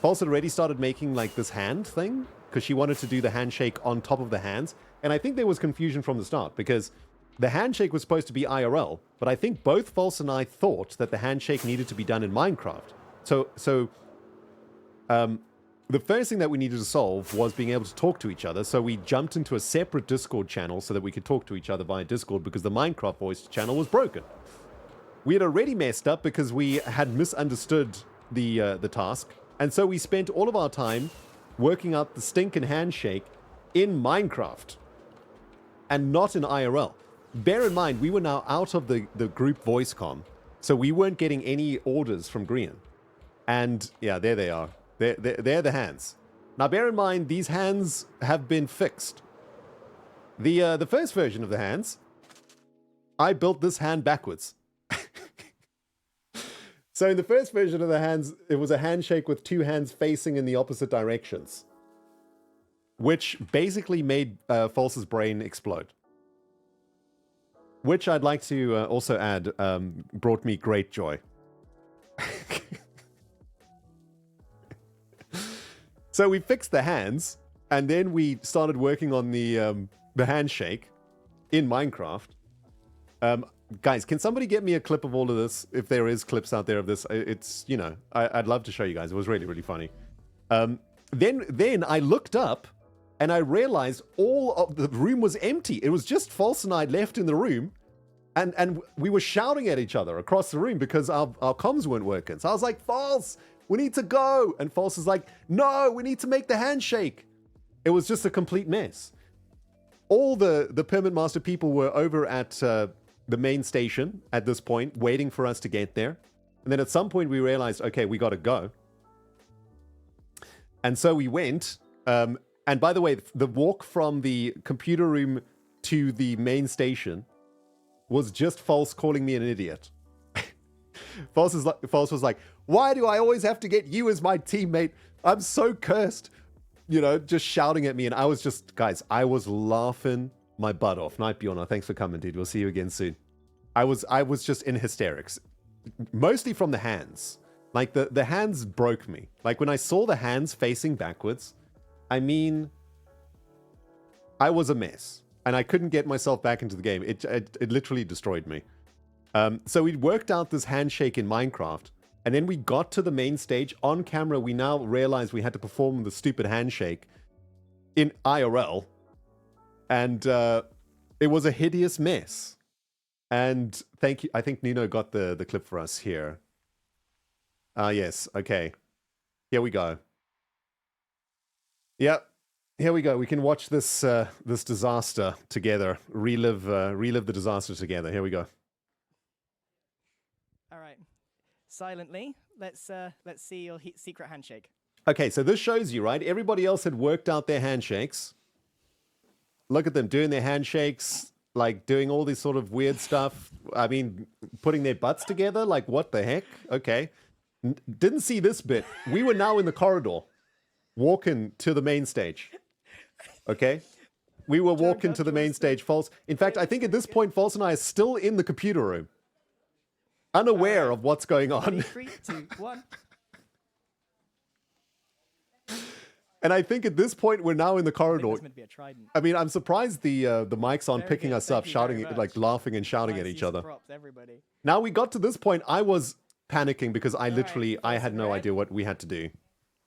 False had already started making, like, this hand thing. Because she wanted to do the handshake on top of the hands. And I think there was confusion from the start. Because the handshake was supposed to be IRL. But I think both False and I thought that the handshake needed to be done in Minecraft. So the first thing that we needed to solve was being able to talk to each other. So we jumped into a separate Discord channel so that we could talk to each other via Discord. Because the Minecraft voice channel was broken. We had already messed up because we had misunderstood the task. And so we spent all of our time working out the stinking handshake in Minecraft and not in IRL. Bear in mind, we were now out of the group voice comm, so we weren't getting any orders from Grian. And yeah, there they are. They're the hands. Now bear in mind, these hands have been fixed. The first version of the hands, I built this hand backwards. So in the first version of the hands, it was a handshake with two hands facing in the opposite directions. Which basically made False's brain explode. Which I'd like to also add, brought me great joy. So we fixed the hands, and then we started working on the handshake in Minecraft. Guys, can somebody get me a clip of all of this? If there is clips out there of this, it's, you know, I'd love to show you guys. It was really, really funny. Then I looked up and I realized all of the room was empty. It was just False and I left in the room, and we were shouting at each other across the room because our comms weren't working. So I was like, False, we need to go. And False is like, no, we need to make the handshake. It was just a complete mess. All the Permit Master people were over at the main station at this point, waiting for us to get there. And then at some point we realized, okay, we got to go. And so we went. And by the way, the walk from the computer room to the main station was just False calling me an idiot. False was like, why do I always have to get you as my teammate? I'm so cursed. You know, just shouting at me. And I was just, guys, I was laughing my butt off. Night Bjorn, thanks for coming, dude. We'll see you again soon. I was just in hysterics. Mostly from the hands. Like, the hands broke me. Like, when I saw the hands facing backwards, I mean, I was a mess. And I couldn't get myself back into the game. It literally destroyed me. So we worked out this handshake in Minecraft. And then we got to the main stage. On camera, we now realized we had to perform the stupid handshake in IRL. And it was a hideous mess. And thank you. I think Nino got the clip for us here. Yes. Okay. Here we go. Yep. Here we go. We can watch this this disaster together. Relive the disaster together. Here we go. All right. Silently, let's see your secret handshake. Okay, so this shows you, right? Everybody else had worked out their handshakes. Look at them doing their handshakes, like doing all this sort of weird stuff. I mean, putting their butts together, like what the heck? Okay. Didn't see this bit. We were now in the corridor, walking to the main stage. Okay? We were walking to the main stage, False. In fact, I think at this point, False and I are still in the computer room, unaware of what's going on. 3, 2, 1. And I think at this point, we're now in the corridor. Meant to be a trident. I mean, I'm surprised the mics aren't Very picking good. us up, Thank you very shouting, much. like laughing and shouting at Nice each use of other. Props, everybody. Now we got to this point, I was panicking because I literally, I False had and no red. idea what we had to do.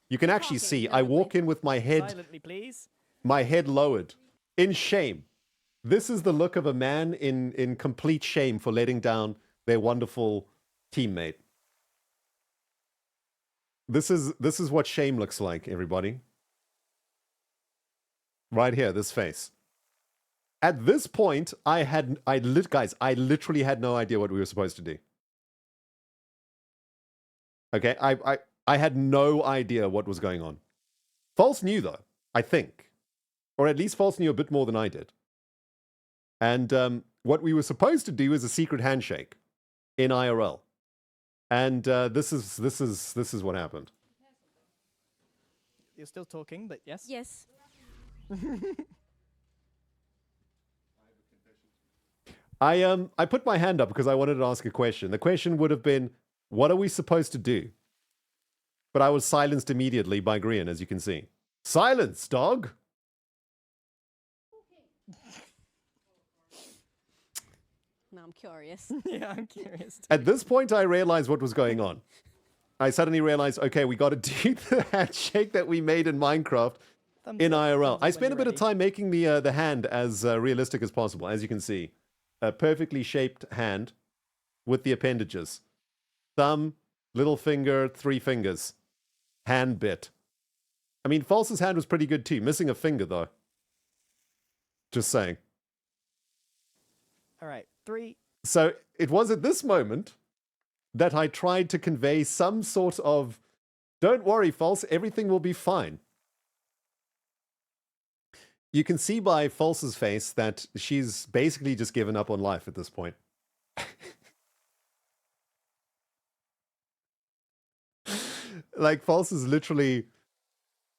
You can actually see, I walk in with my head Silently, please. lowered, in shame. This is the look of a man in complete shame for letting down their wonderful teammate. This is what shame looks like, everybody. Right here, this face. At this point, guys, I literally had no idea what we were supposed to do. Okay, I had no idea what was going on. False knew though, I think. Or at least False knew a bit more than I did. And what we were supposed to do is a secret handshake in IRL. And this is what happened. You're still talking, but yes. Yes. I put my hand up because I wanted to ask a question. The question would have been, what are we supposed to do? But I was silenced immediately by Grian, as you can see. Silence, dog! Now I'm curious. Yeah, I'm curious. At this point, I realized what was going on. I suddenly realized, okay, we got to do the handshake that we made in Minecraft in IRL. I spent a bit of time making the hand as realistic as possible, as you can see. A perfectly shaped hand with the appendages. Thumb, little finger, 3 fingers. Hand bit. I mean, False's hand was pretty good too. Missing a finger, though. Just saying. All right, 3. So it was at this moment that I tried to convey some sort of, don't worry, False, everything will be fine. You can see by False's face that she's basically just given up on life at this point. Like, False is literally,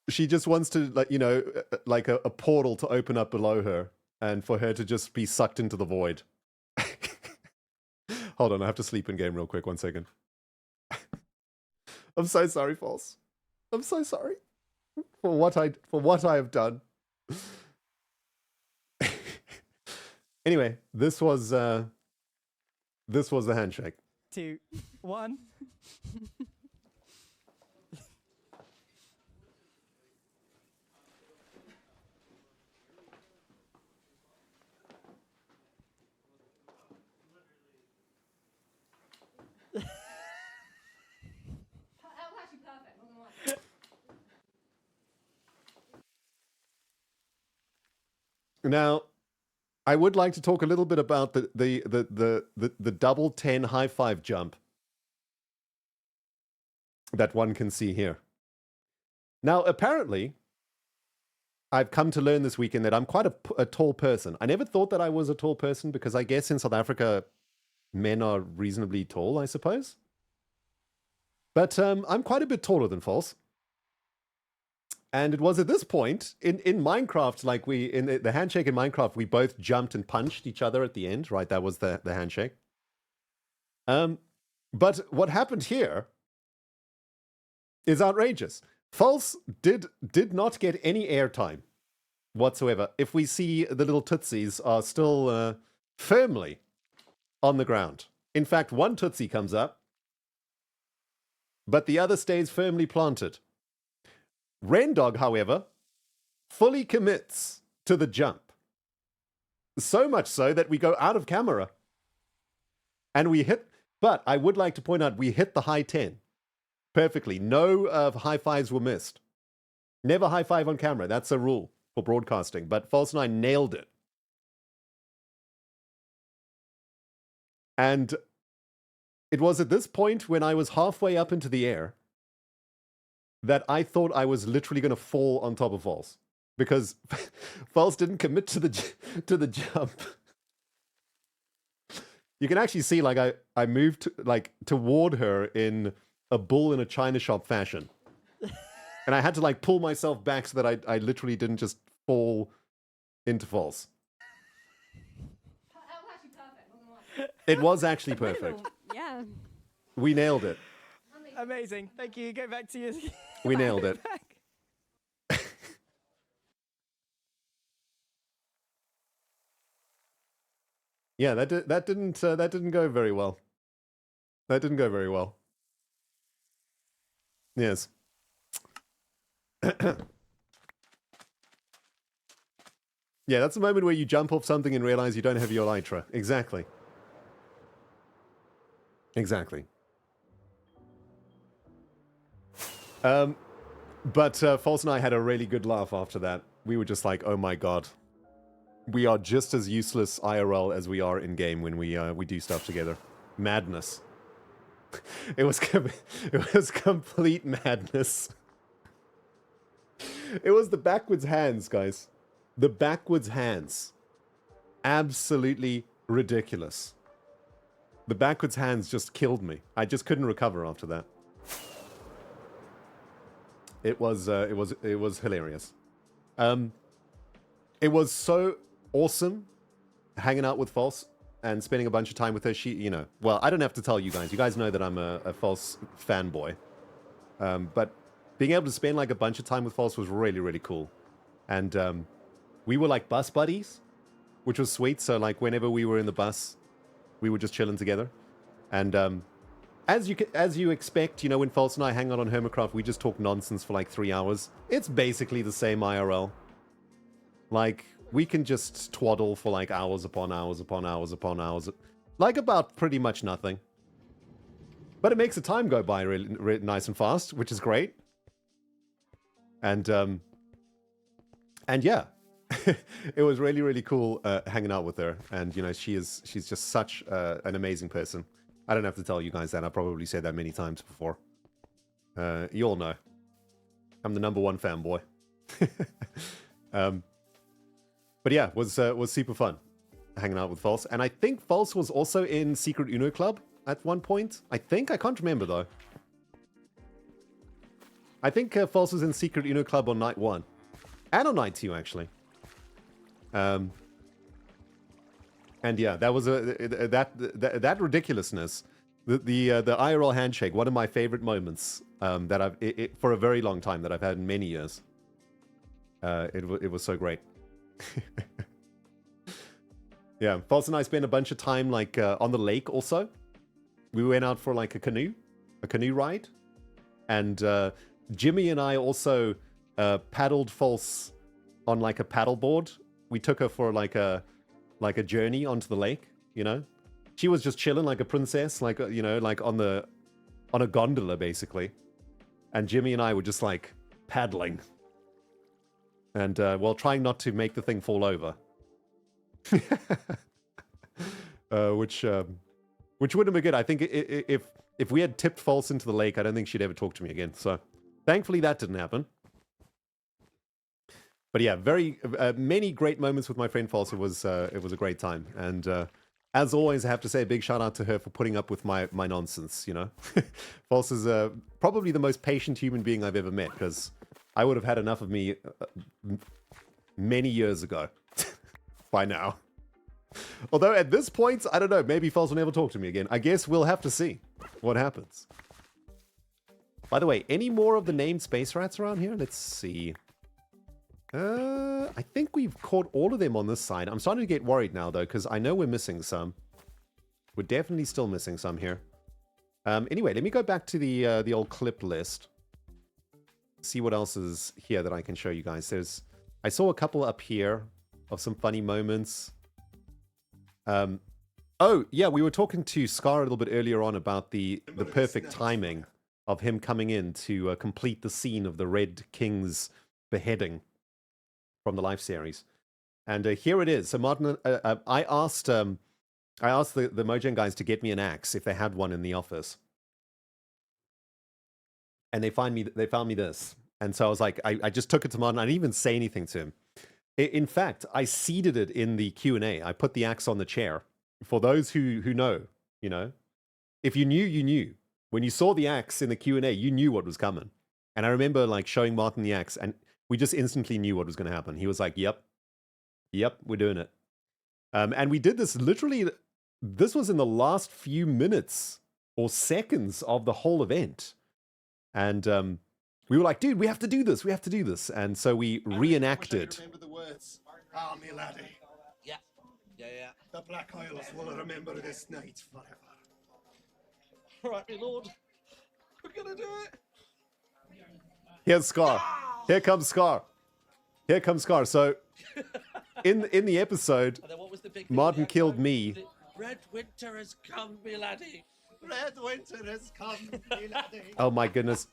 she just wants to, like, you know, like a portal to open up below her and for her to just be sucked into the void. Hold on, I have to sleep in game real quick. 1 second. I'm so sorry, False. I'm so sorry for what I have done. Anyway, this was the handshake. 2, 1. Now, I would like to talk a little bit about the double 10 high five jump that one can see here. Now, apparently, I've come to learn this weekend that I'm quite a tall person. I never thought that I was a tall person because I guess in South Africa, men are reasonably tall, I suppose. But I'm quite a bit taller than False. And it was at this point in Minecraft, like in the handshake in Minecraft, we both jumped and punched each other at the end, right? That was the handshake. But what happened here is outrageous. False did not get any airtime whatsoever. If we see the little tootsies are still firmly on the ground. In fact, one tootsie comes up, but the other stays firmly planted. Rendog, however, fully commits to the jump. So much so that we go out of camera. And we hit, but I would like to point out, we hit the high 10 perfectly. No high fives were missed. Never high five on camera. That's a rule for broadcasting. But False and I nailed it. And it was at this point when I was halfway up into the air that I thought I was literally going to fall on top of False, because False didn't commit to the jump. You can actually see, like, I moved toward her in a bull in a china shop fashion, and I had to like pull myself back so that I literally didn't just fall into False. It was actually perfect. Yeah. We nailed it. Amazing. Thank you. Go back to you. We nailed it. Yeah, that didn't go very well. That didn't go very well. Yes. Yeah, that's the moment where you jump off something and realize you don't have your elytra. Exactly. Exactly. But False and I had a really good laugh after that. We were just like, oh my god. We are just as useless IRL as we are in-game when we do stuff together. Madness. It was complete madness. It was the backwards hands, guys. The backwards hands. Absolutely ridiculous. The backwards hands just killed me. I just couldn't recover after that. It was hilarious. It was so awesome hanging out with False and spending a bunch of time with her. She, you know, well, I don't have to tell you guys. You guys know that I'm a False fanboy. But being able to spend like a bunch of time with False was really, really cool. And we were like bus buddies, which was sweet. So like whenever we were in the bus, we were just chilling together. And as you expect, you know, when False and I hang out on Hermitcraft, we just talk nonsense for like 3 hours. It's basically the same IRL. Like, we can just twaddle for like hours upon hours upon hours upon hours. Like about pretty much nothing. But it makes the time go by really, really nice and fast, which is great. And yeah. It was really, really cool hanging out with her. And, you know, she's just such an amazing person. I don't have to tell you guys that. I probably said that many times before. You all know. I'm the #1 fanboy. But yeah, was super fun hanging out with False. And I think False was also in Secret Uno Club at one point. I can't remember though. I think False was in Secret Uno Club on night 1. And on night 2, actually. And yeah, that was that ridiculousness. The IRL handshake, one of my favorite moments that I've for a very long time that I've had in many years. It was so great. Yeah, False and I spent a bunch of time like on the lake. Also, we went out for like a canoe ride, and Jimmy and I also paddled False on like a paddleboard. We took her for like a journey onto the lake. You know, she was just chilling like a princess, like you know, like on a gondola basically, and Jimmy and I were just like paddling. And, well, trying not to make the thing fall over. Which would have been good. I think if we had tipped False into the lake, I don't think she'd ever talk to me again. So thankfully that didn't happen. But yeah, very many great moments with my friend False. It was a great time. And as always, I have to say a big shout out to her for putting up with my nonsense, you know. False is probably the most patient human being I've ever met, because I would have had enough of me many years ago by now. Although at this point, I don't know, maybe False will never talk to me again. I guess we'll have to see what happens. By the way, any more of the named space rats around here? Let's see. I think we've caught all of them on this side. I'm starting to get worried now, though, because I know we're missing some. We're definitely still missing some here. Anyway, let me go back to the old clip list. See what else is here that I can show you guys. I saw a couple up here of some funny moments. Oh, yeah, we were talking to Scar a little bit earlier on about the perfect timing of him coming in to complete the scene of the Red King's beheading from the live series. And here it is. So Martin, I asked the Mojang guys to get me an axe if they had one in the office. And they found me this. And so I was like, I just took it to Martin. I didn't even say anything to him. In fact, I seeded it in the Q&A. I put the axe on the chair. For those who know, you know, if you knew, you knew. When you saw the axe in the Q&A, you knew what was coming. And I remember like showing Martin the axe, and we just instantly knew what was going to happen. He was like, yep, we're doing it. And we did this literally, this was in the last few minutes or seconds of the whole event. And we were like, dude, we have to do this. We have to do this. And so we reenacted. Remember the words. Ah, me laddie. Yeah. The Black Isles will remember this night forever. All right, my lord. We're gonna do it. Here's Scar. Here comes Scar. Here comes Scar. So, in the episode, And then what was the big thing Martin with the killed echo? me. Was it, Red winter has come, me laddie. Red winter has come, me laddie. Oh my goodness,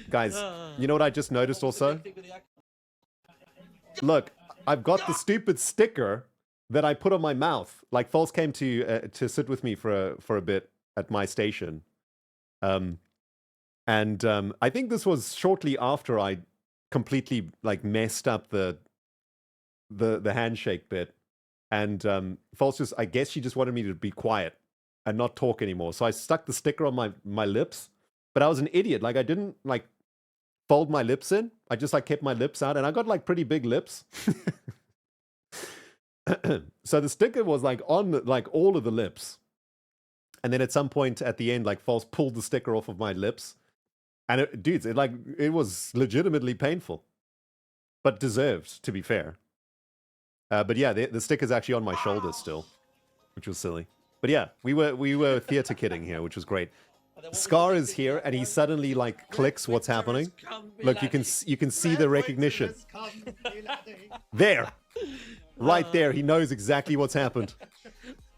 guys! You know what I just noticed What was the also? big thing with the echo? Look, I've got the stupid sticker that I put on my mouth. Like False came to sit with me for a bit at my station, and I think this was shortly after I completely like messed up the handshake bit, and False just, I guess she just wanted me to be quiet and not talk anymore. So I stuck the sticker on my lips, but I was an idiot. Like I didn't like fold my lips in. I just like kept my lips out, and I got like pretty big lips. So the sticker was like on like all of the lips, and then at some point at the end, like False pulled the sticker off of my lips, and it was legitimately painful, but deserved, to be fair. But yeah, the sticker's actually on my shoulders still, which was silly. But yeah, we were theater kidding here, which was great. And then what was Scar the big is thing here, with the and he echo? suddenly like clicks what's Winter happening. has come, me Look, you laddie. can see the recognition there, right there. He knows exactly what's happened.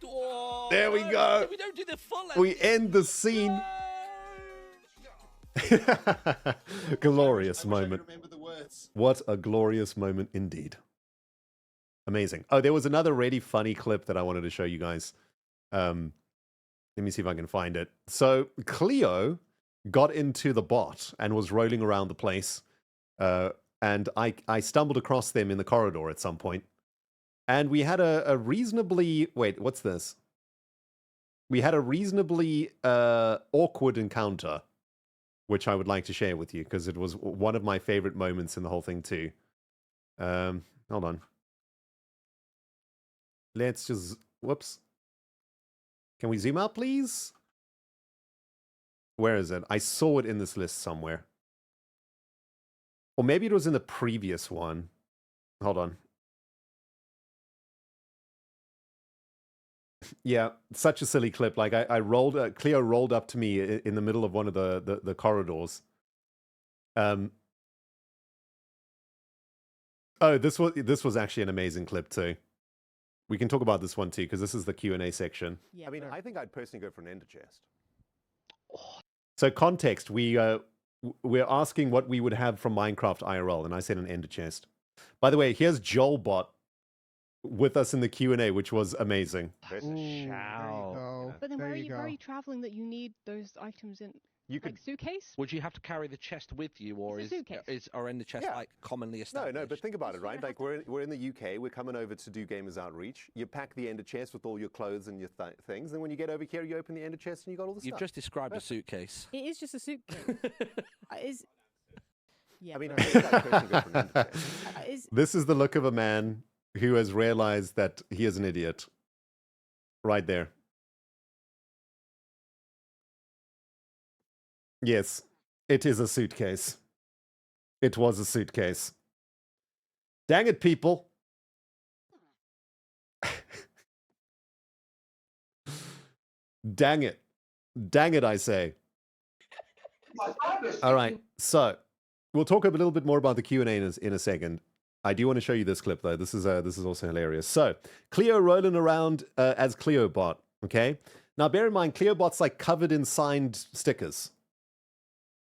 Oh, There we no, go. We don't do the full We ending. end the scene. Glorious moment. Remember the words. What a glorious moment indeed. Amazing. Oh, there was another really funny clip that I wanted to show you guys. Let me see if I can find it. So Cleo got into the bot and was rolling around the place. And I stumbled across them in the corridor at some point. And we had a reasonably... Wait, what's this? We had a reasonably awkward encounter, which I would like to share with you, because it was one of my favorite moments in the whole thing too. Hold on. Let's just... Whoops. Can we zoom out, please? Where is it? I saw it in this list somewhere. Or maybe it was in the previous one. Hold on. Yeah, such a silly clip. Like I rolled, Cleo rolled up to me in the middle of one of the corridors. Oh, this was actually an amazing clip too. We can talk about this one too, because this is the Q&A section. Yeah, I mean, sure. I think I'd personally go for an ender chest. So context, we're asking what we would have from Minecraft IRL, and I said an ender chest. By the way, here's Joelbot with us in the Q&A, which was amazing. There's Ooh, a there you shout. go. But then There where are you you, where are go. you traveling that you need those items in? You could. Like suitcase? Would you have to carry the chest with you, or It's a suitcase. are in the chest Yeah. like commonly No, established? no, but think about it, Just you right? don't Like we're in the UK, we're coming over to do Gamers Outreach. You pack the ender chest with all your clothes and your things, and when you get over here, you open the ender chest and you got all the You've stuff. just described a suitcase. It is just a suitcase. Is yeah. I mean, where did that question go from ender chest? Is This is the look of a man who has realized that he is an idiot. Right there. Yes, it is a suitcase. It was a suitcase. Dang it, people. Dang it. Dang it, I say. All right, so we'll talk a little bit more about the Q&A in a second. I do want to show you this clip, though. This is also hilarious. So, Cleo rolling around as Cleobot, okay? Now, bear in mind, Cleobot's like covered in signed stickers,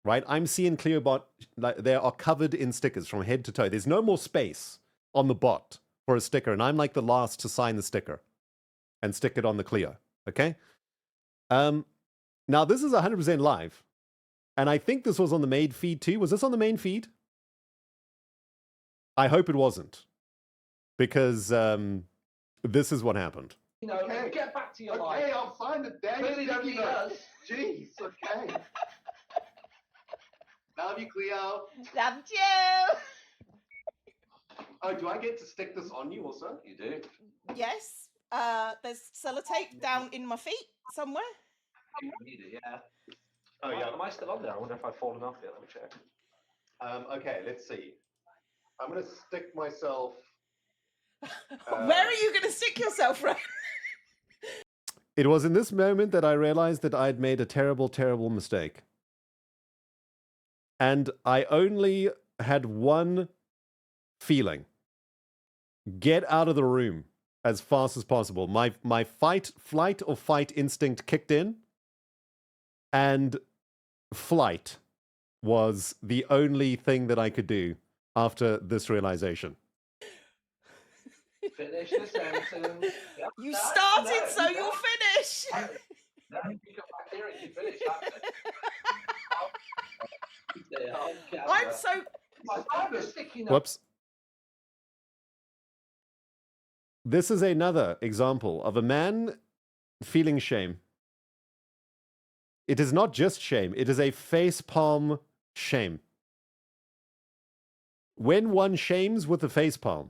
right? I'm seeing Cleobot, like, they are covered in stickers from head to toe. There's no more space on the bot for a sticker, and I'm like the last to sign the sticker and stick it on the Cleo, okay? Now, this is 100% live, and I think this was on the main feed too. Was this on the main feed? I hope it wasn't, because this is what happened. You know, get back to your life. Okay, I'll find the damn Clearly Nikki does. Jeez, okay. Love you, Cleo. Love you. Oh, do I get to stick this on you also? You do. Yes. There's sellotape down in my feet somewhere. You need it, yeah. Oh, yeah. Am I still on there? I wonder if I've fallen off yet. Let me check. Okay, let's see. I'm going to stick myself... Where are you going to stick yourself, right? It was in this moment that I realized that I'd made a terrible, terrible mistake. And I only had one feeling. Get out of the room as fast as possible. My flight or fight instinct kicked in, and flight was the only thing that I could do after this realization. Finish the sentence. Yep, You that's started, it. so you'll finish. Now you come back here and you finish. That's it. I'm so... My father's sticking up. Whoops. This is another example of a man feeling shame. It is not just shame, it is a facepalm shame. When one shames with a facepalm,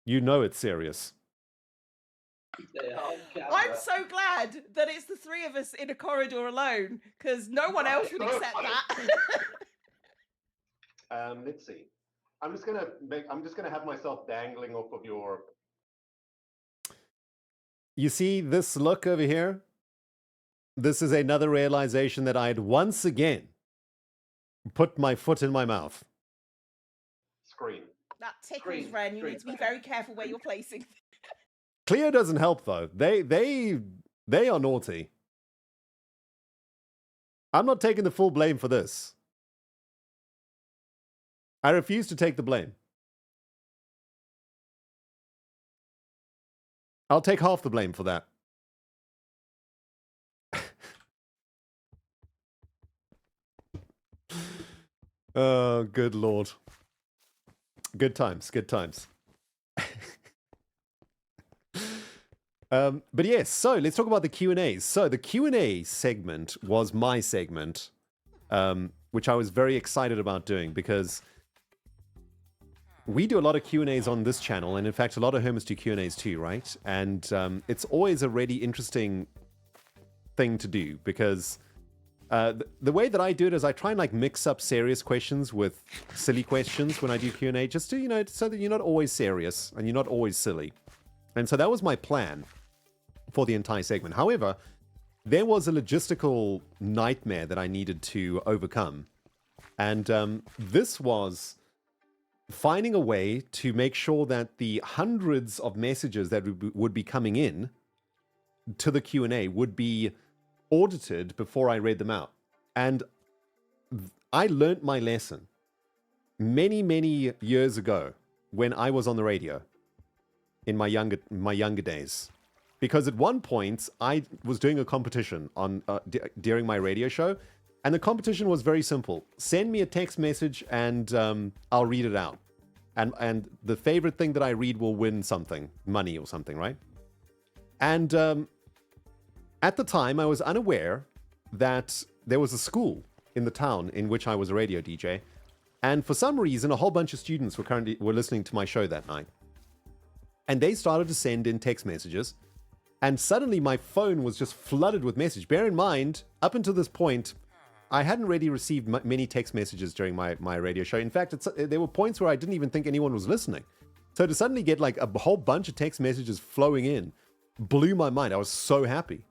you know it's serious. I'm so glad that it's the three of us in a corridor alone, because no one else would accept that. Let's see. I'm just gonna have myself dangling off of your... You see this look over here? This is another realization that I had once again put my foot in my mouth. Screen. That tickles, Ren. You need to be very careful where you're placing things. Cleo doesn't help though. They are naughty. I'm not taking the full blame for this. I refuse to take the blame. I'll take half the blame for that. Oh, good Lord. Good times, good times. But yes, so let's talk about the Q&As. So the Q&A segment was my segment, which I was very excited about doing because we do a lot of Q&As on this channel, and in fact, a lot of Hermits do Q&As too, right? And it's always a really interesting thing to do because the way that I do it is I try and like mix up serious questions with silly questions when I do Q&A, just to, you know, so that you're not always serious and you're not always silly. And so that was my plan for the entire segment. However, there was a logistical nightmare that I needed to overcome. And this was finding a way to make sure that the hundreds of messages that would be coming in to the Q&A would be audited before I read them out. And I learned my lesson many, many years ago when I was on the radio. in my younger days, because at one point I was doing a competition on during my radio show, and the competition was very simple: send me a text message and I'll read it out, and the favorite thing that I read will win something, money or something, right? And at the time, I was unaware that there was a school in the town in which I was a radio DJ, and for some reason, a whole bunch of students were listening to my show that night, and they started to send in text messages, and suddenly my phone was just flooded with messages. Bear in mind, up until this point, I hadn't really received many text messages during my radio show. In fact, there were points where I didn't even think anyone was listening. So to suddenly get like a whole bunch of text messages flowing in blew my mind. I was so happy.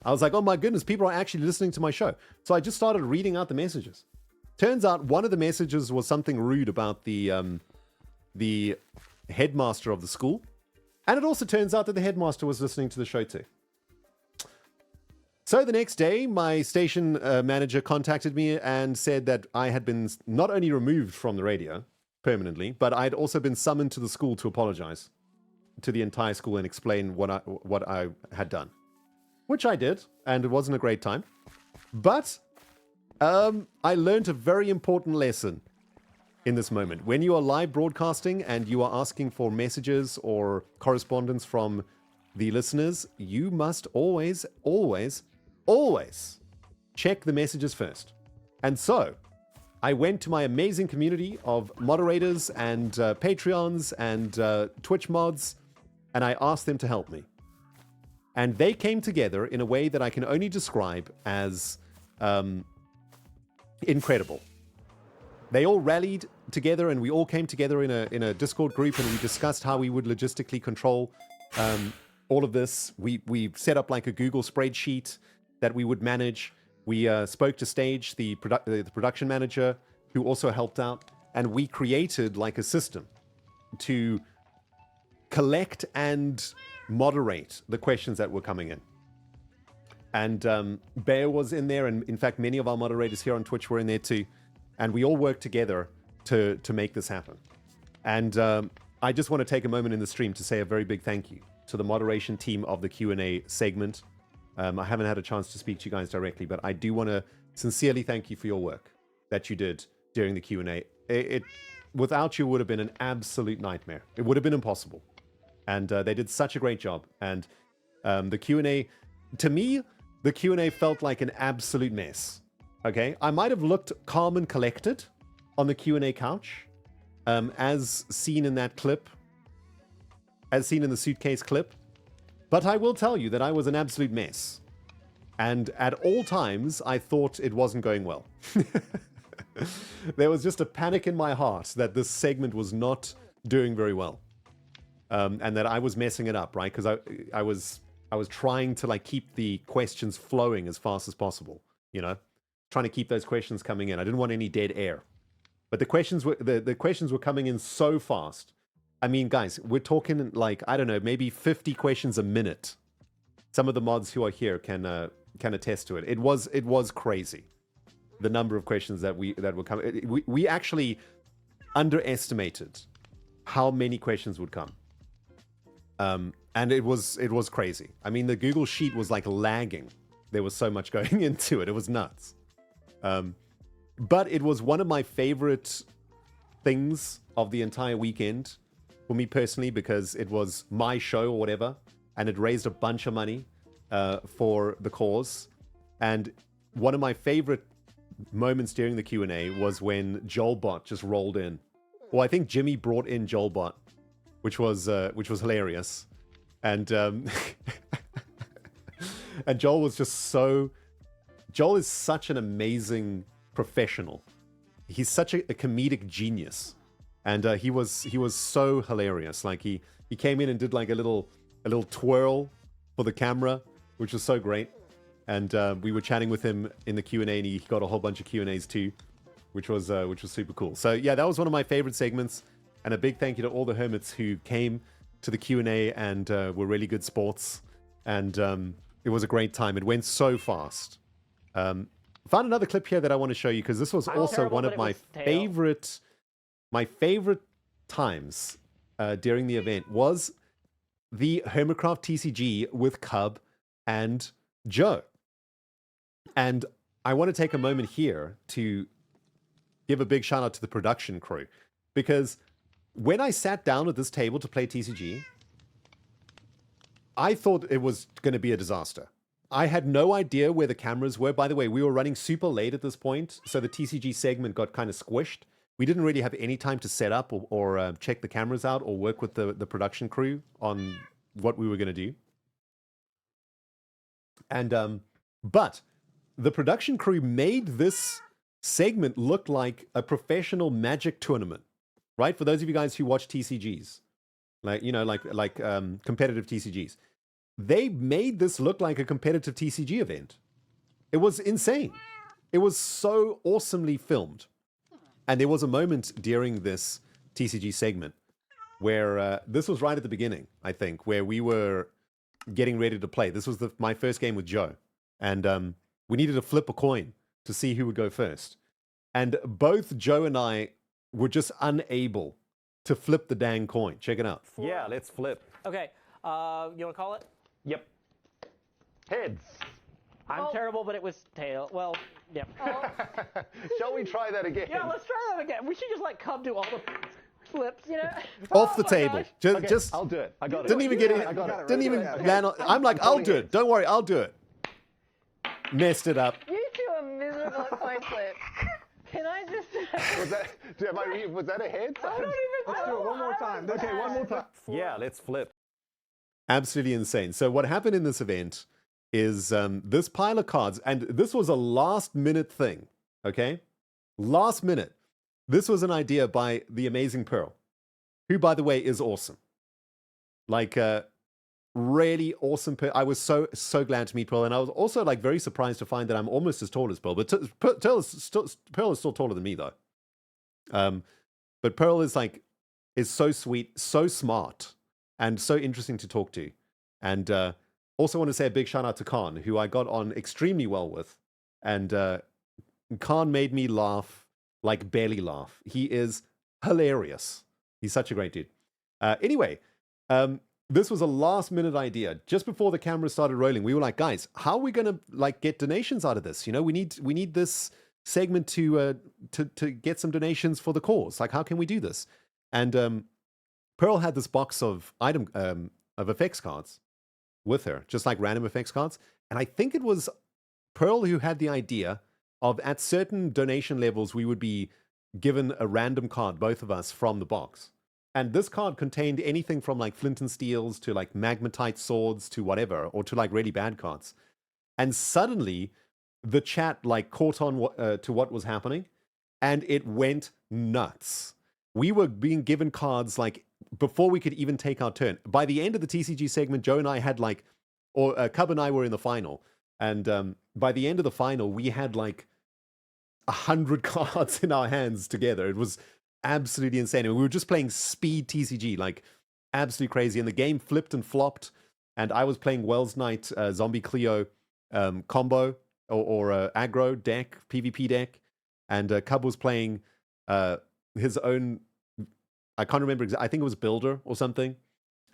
I was like, oh my goodness, people are actually listening to my show. So I just started reading out the messages. Turns out one of the messages was something rude about the headmaster of the school. And it also turns out that the headmaster was listening to the show too. So the next day, my station manager contacted me and said that I had been not only removed from the radio permanently, but I'd also been summoned to the school to apologize to the entire school and explain what I had done. Which I did, and it wasn't a great time. But I learned a very important lesson in this moment. When you are live broadcasting and you are asking for messages or correspondence from the listeners, you must always, always, always check the messages first. And so, I went to my amazing community of moderators and Patreons and Twitch mods, and I asked them to help me. And they came together in a way that I can only describe as incredible. They all rallied together, and we all came together in a Discord group, and we discussed how we would logistically control all of this. We set up like a Google spreadsheet that we would manage. We spoke to Stage, the production manager, who also helped out, and we created like a system to collect and moderate the questions that were coming in. And Bear was in there, and in fact, many of our moderators here on Twitch were in there too. And we all worked together to make this happen. And I just want to take a moment in the stream to say a very big thank you to the moderation team of the Q&A segment. I haven't had a chance to speak to you guys directly, but I do want to sincerely thank you for your work that you did during the Q&A. It without you would have been an absolute nightmare. It would have been impossible. And they did such a great job. And the Q&A, to me, the Q&A felt like an absolute mess. Okay? I might have looked calm and collected on the Q&A couch, as seen in that clip, as seen in the suitcase clip. But I will tell you that I was an absolute mess. And at all times, I thought it wasn't going well. There was just a panic in my heart that this segment was not doing very well. And that I was messing it up, right? Because I was trying to like keep the questions flowing as fast as possible, you know, trying to keep those questions coming in. I didn't want any dead air, but the questions were coming in so fast. I mean, guys, we're talking like, I don't know, maybe 50 questions a minute. Some of the mods who are here can attest to it. It was crazy, the number of questions that were coming. We actually underestimated how many questions would come. And it was crazy. I mean, the Google Sheet was like lagging. There was so much going into it. It was nuts. But it was one of my favorite things of the entire weekend for me personally, because it was my show or whatever, and it raised a bunch of money for the cause. And one of my favorite moments during the Q&A was when Joelbot just rolled in. Well, I think Jimmy brought in Joelbot, which was hilarious. And and Joel was just so... Joel is such an amazing professional. He's such a comedic genius. And he was so hilarious. Like he came in and did like a little twirl for the camera, which was so great. And we were chatting with him in the Q&A, and he got a whole bunch of Q&As too, which was super cool. So yeah, that was one of my favorite segments. And a big thank you to all the Hermits who came to the Q&A and were really good sports. And it was a great time. It went so fast. Found another clip here that I want to show you, because this was also one of my favorite times during the event. Was the Hermitcraft TCG with Cub and Joe. And I want to take a moment here to give a big shout out to the production crew, because when I sat down at this table to play TCG, I thought it was going to be a disaster. I had no idea where the cameras were. By the way, we were running super late at this point, so the TCG segment got kind of squished. We didn't really have any time to set up or check the cameras out or work with the production crew on what we were going to do. And but the production crew made this segment look like a professional Magic tournament, right? For those of you guys who watch TCGs, like competitive TCGs, they made this look like a competitive TCG event. It was insane. It was so awesomely filmed. And there was a moment during this TCG segment where this was right at the beginning, I think, where we were getting ready to play. This was my first game with Joe. And we needed to flip a coin to see who would go first. And both Joe and I were just unable to flip the dang coin. Check it out. Yeah, let's flip. Okay, you want to call it? Yep. Heads. I'm terrible, but it was tail. Well, yeah. Shall we try that again? Yeah, let's try that again. We should just let Cub do all the flips, you know? Off the table. Okay, Just I'll do it. I got it. Didn't even get it. Didn't even land on. I'm like, I'll do it. Don't worry, I'll do it. Messed it up. You two are miserable at coin flip. Can I just... was that a head? I don't even Let's do it one more time. Okay, one more time. Yeah, let's flip. Absolutely insane. So what happened in this event is this pile of cards, and this was a last minute thing, okay? Last minute. This was an idea by the amazing Pearl, who, by the way, is awesome. Like, really awesome. I was so glad to meet Pearl, and I was also like very surprised to find that I'm almost as tall as Pearl, but Pearl is still taller than me, though. But Pearl is so sweet, so smart, and so interesting to talk to. And also want to say a big shout out to Khan, who I got on extremely well with. And Khan made me laugh, like barely laugh. He is hilarious. He's such a great dude. Anyway, this was a last minute idea. Just before the camera started rolling, we were like, guys, how are we going to get donations out of this? You know, we need this segment to get some donations for the cause. Like, how can we do this? And Pearl had this box of of effects cards with her, just like random effects cards. And I think it was Pearl who had the idea of, at certain donation levels, we would be given a random card, both of us, from the box. And this card contained anything from like flint and steels to like magmatite swords to whatever, or to like really bad cards. And suddenly the chat like caught on to what was happening, and it went nuts. We were being given cards like before we could even take our turn. By the end of the TCG segment, Joe and I had Cub and I were in the final. And by the end of the final, we had like 100 cards in our hands together. It was absolutely insane. And we were just playing speed TCG, like absolutely crazy. And the game flipped and flopped. And I was playing Wells Knight, Zombie Cleo combo or aggro deck, PvP deck. And Cub was playing his own, I can't remember exactly, I think it was Builder or something.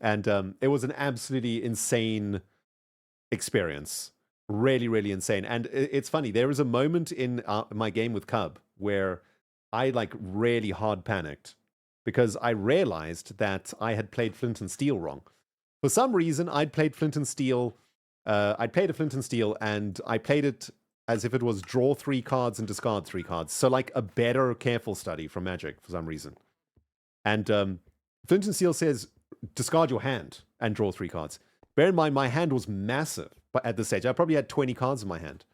And it was an absolutely insane experience. Really, really insane. And it's funny, there was a moment in my game with Cub where I like really hard panicked because I realized that I had played Flint and Steel wrong. For some reason, I'd played Flint and Steel. I'd played a Flint and Steel, and I played it as if it was draw 3 cards and discard 3 cards. So like a better careful study from Magic for some reason. And Flint and Steel says, discard your hand and draw 3 cards. Bear in mind, my hand was massive at this stage. I probably had 20 cards in my hand.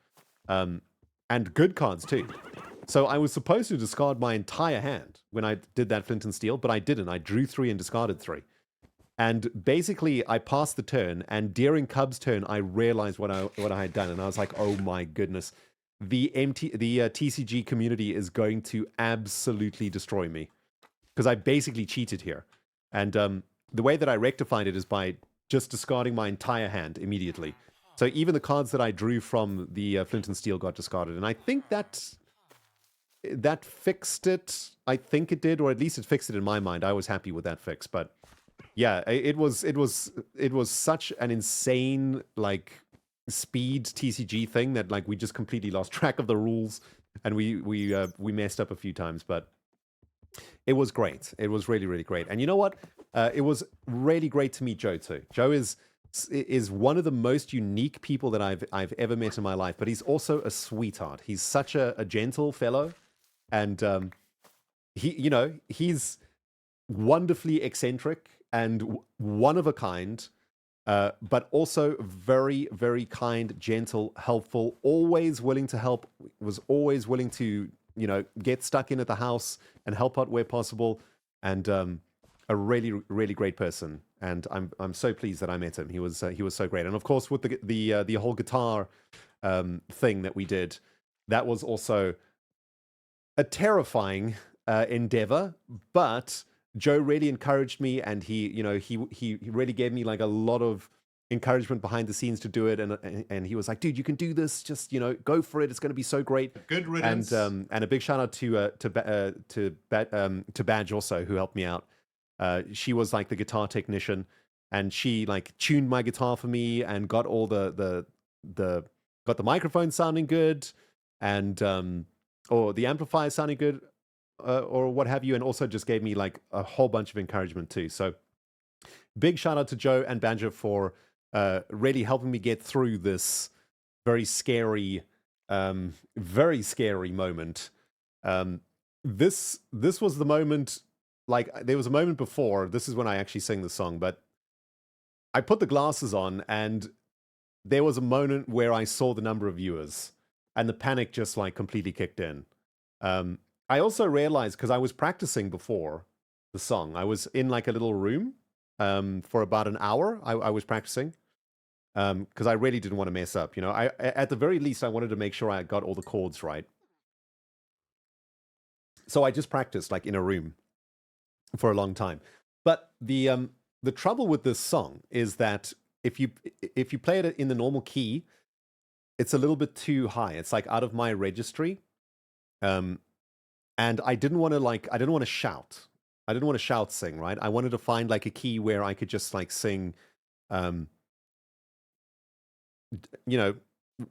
And good cards too. So I was supposed to discard my entire hand when I did that Flint and Steel, but I didn't. I drew 3 and discarded 3. And basically, I passed the turn, and during Cub's turn, I realized what I had done, and I was like, "Oh my goodness, the TCG community is going to absolutely destroy me," because I basically cheated here. And the way that I rectified it is by just discarding my entire hand immediately. So even the cards that I drew from the Flint and Steel got discarded, and I think that fixed it. I think it did, or at least it fixed it in my mind. I was happy with that fix, but yeah, it was such an insane like speed TCG thing that like we just completely lost track of the rules and we messed up a few times, but it was great. It was really, really great. And you know what? It was really great to meet Joe too. Joe is one of the most unique people that I've ever met in my life, but he's also a sweetheart. He's such a gentle fellow, and he's wonderfully eccentric and one of a kind, but also very, very kind, gentle, helpful, always willing to help, was always willing to, get stuck in at the house and help out where possible, and a really, really great person. And I'm so pleased that I met him. He was so great. And of course, with the whole guitar thing that we did, that was also a terrifying endeavor, but Joe really encouraged me, and he really gave me like a lot of encouragement behind the scenes to do it, and he was like, "Dude, you can do this. Just go for it. It's going to be so great." Good riddance. And a big shout out to Badge also, who helped me out. She was like the guitar technician, and she like tuned my guitar for me and got all the microphone sounding good, and or the amplifier sounding good. Or what have you, and also just gave me like a whole bunch of encouragement too. So big shout out to Joe and Badger for really helping me get through this very scary moment. This was the moment, like there was a moment before, this is when I actually sang the song, but I put the glasses on and there was a moment where I saw the number of viewers and the panic just like completely kicked in. I also realized, because I was practicing before the song, I was in like a little room for about an hour. I was practicing because I really didn't want to mess up. At the very least, I wanted to make sure I got all the chords right. So I just practiced like in a room for a long time. But the trouble with this song is that if you play it in the normal key, it's a little bit too high. It's like out of my registry. And I didn't want to shout. I didn't want to shout sing, right? I wanted to find like a key where I could just like sing,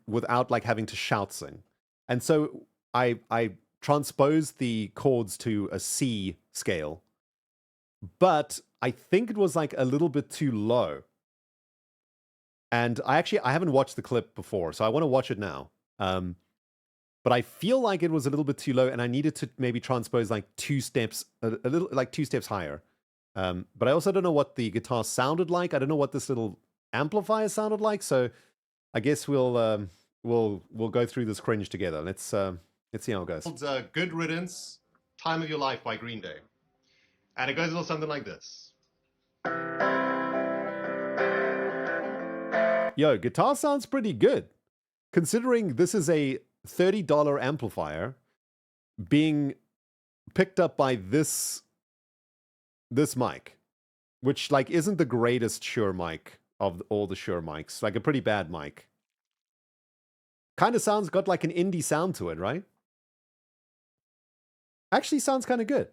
without like having to shout sing. And so I transposed the chords to a C scale, but I think it was like a little bit too low. And I haven't watched the clip before, so I want to watch it now. But I feel like it was a little bit too low, and I needed to maybe transpose like two steps higher. But I also don't know what the guitar sounded like. I don't know what this little amplifier sounded like. So I guess we'll go through this cringe together. Let's see how it goes. It's Good Riddance, Time of Your Life by Green Day. And it goes a little something like this. Yo, guitar sounds pretty good, considering this is a $30 amplifier being picked up by this mic, which like isn't the greatest Shure mic of all the Shure mics, like a pretty bad mic. Kind of got like an indie sound to it, right? Actually sounds kind of good.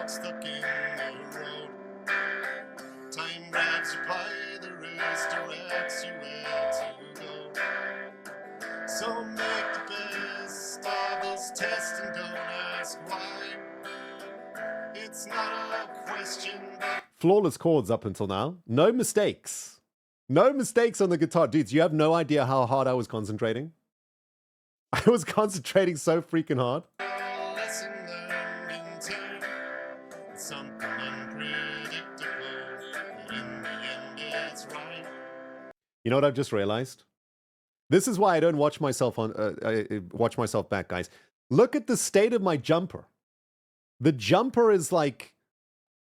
Stuck in the road. Time grabs you by the wrist, directs you where to go. So make the best of this test and don't ask why. It's not a question. Flawless chords up until now. No mistakes. No mistakes on the guitar. Dudes, you have no idea how hard I was concentrating. I was concentrating so freaking hard. You know what I've just realized? This is why I don't watch myself back, guys. Look at the state of my jumper. The jumper is like,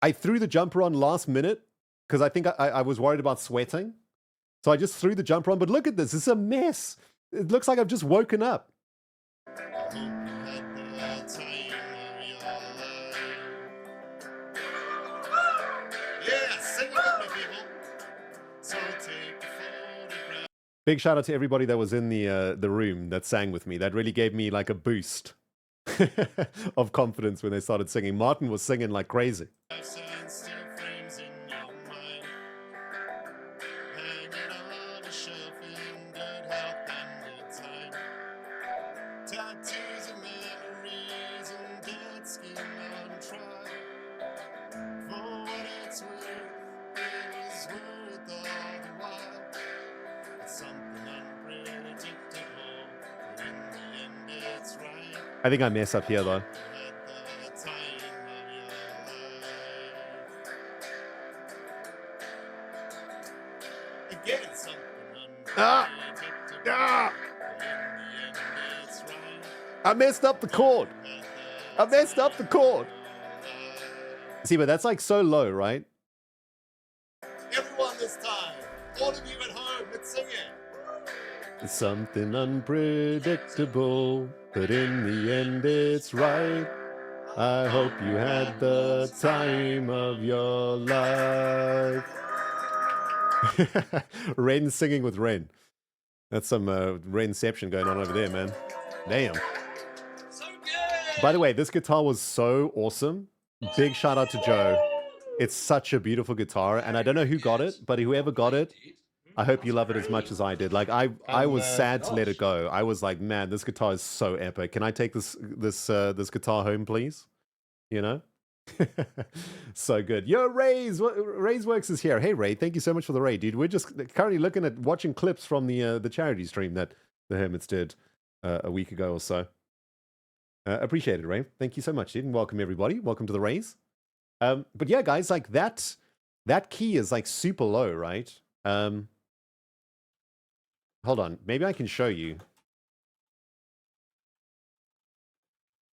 I threw the jumper on last minute because I think I was worried about sweating. So I just threw the jumper on, but look at this. It's a mess. It looks like I've just woken up. Big shout out to everybody that was in the room that sang with me. That really gave me like a boost of confidence when they started singing. Martin was singing like crazy. I think I mess up here though. Ah! Ah! I messed up the chord. I messed up the chord. See, but that's like so low, right? Everyone this time. All of you at home, let's sing it. It's something unpredictable, but in the end it's right. I hope you had the time of your life. Ren singing with Ren. That's some Renception going on over there, man. Damn. So good. By the way, this guitar was so awesome. Big shout out to Joe. It's such a beautiful guitar, and I don't know who got it, but whoever got it, I hope you love it as much as I did. Like I was sad to let it go. I was like, man, this guitar is so epic. Can I take this guitar home, please? You know? So good. Yo, Ray's Works is here. Hey Ray, thank you so much for the raid, dude. We're just currently looking at watching clips from the charity stream that the Hermits did a week ago or so. Appreciate it, Ray. Thank you so much, dude, and welcome everybody. Welcome to the Rays. But yeah, guys, like that key is like super low, right? Hold on, maybe I can show you.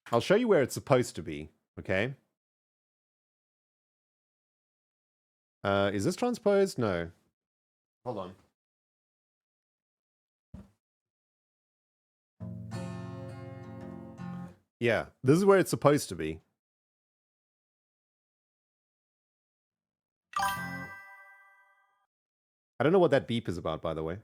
I'll show you where it's supposed to be, okay? Is this transposed? No. Hold on. Yeah, this is where it's supposed to be. I don't know what that beep is about, by the way.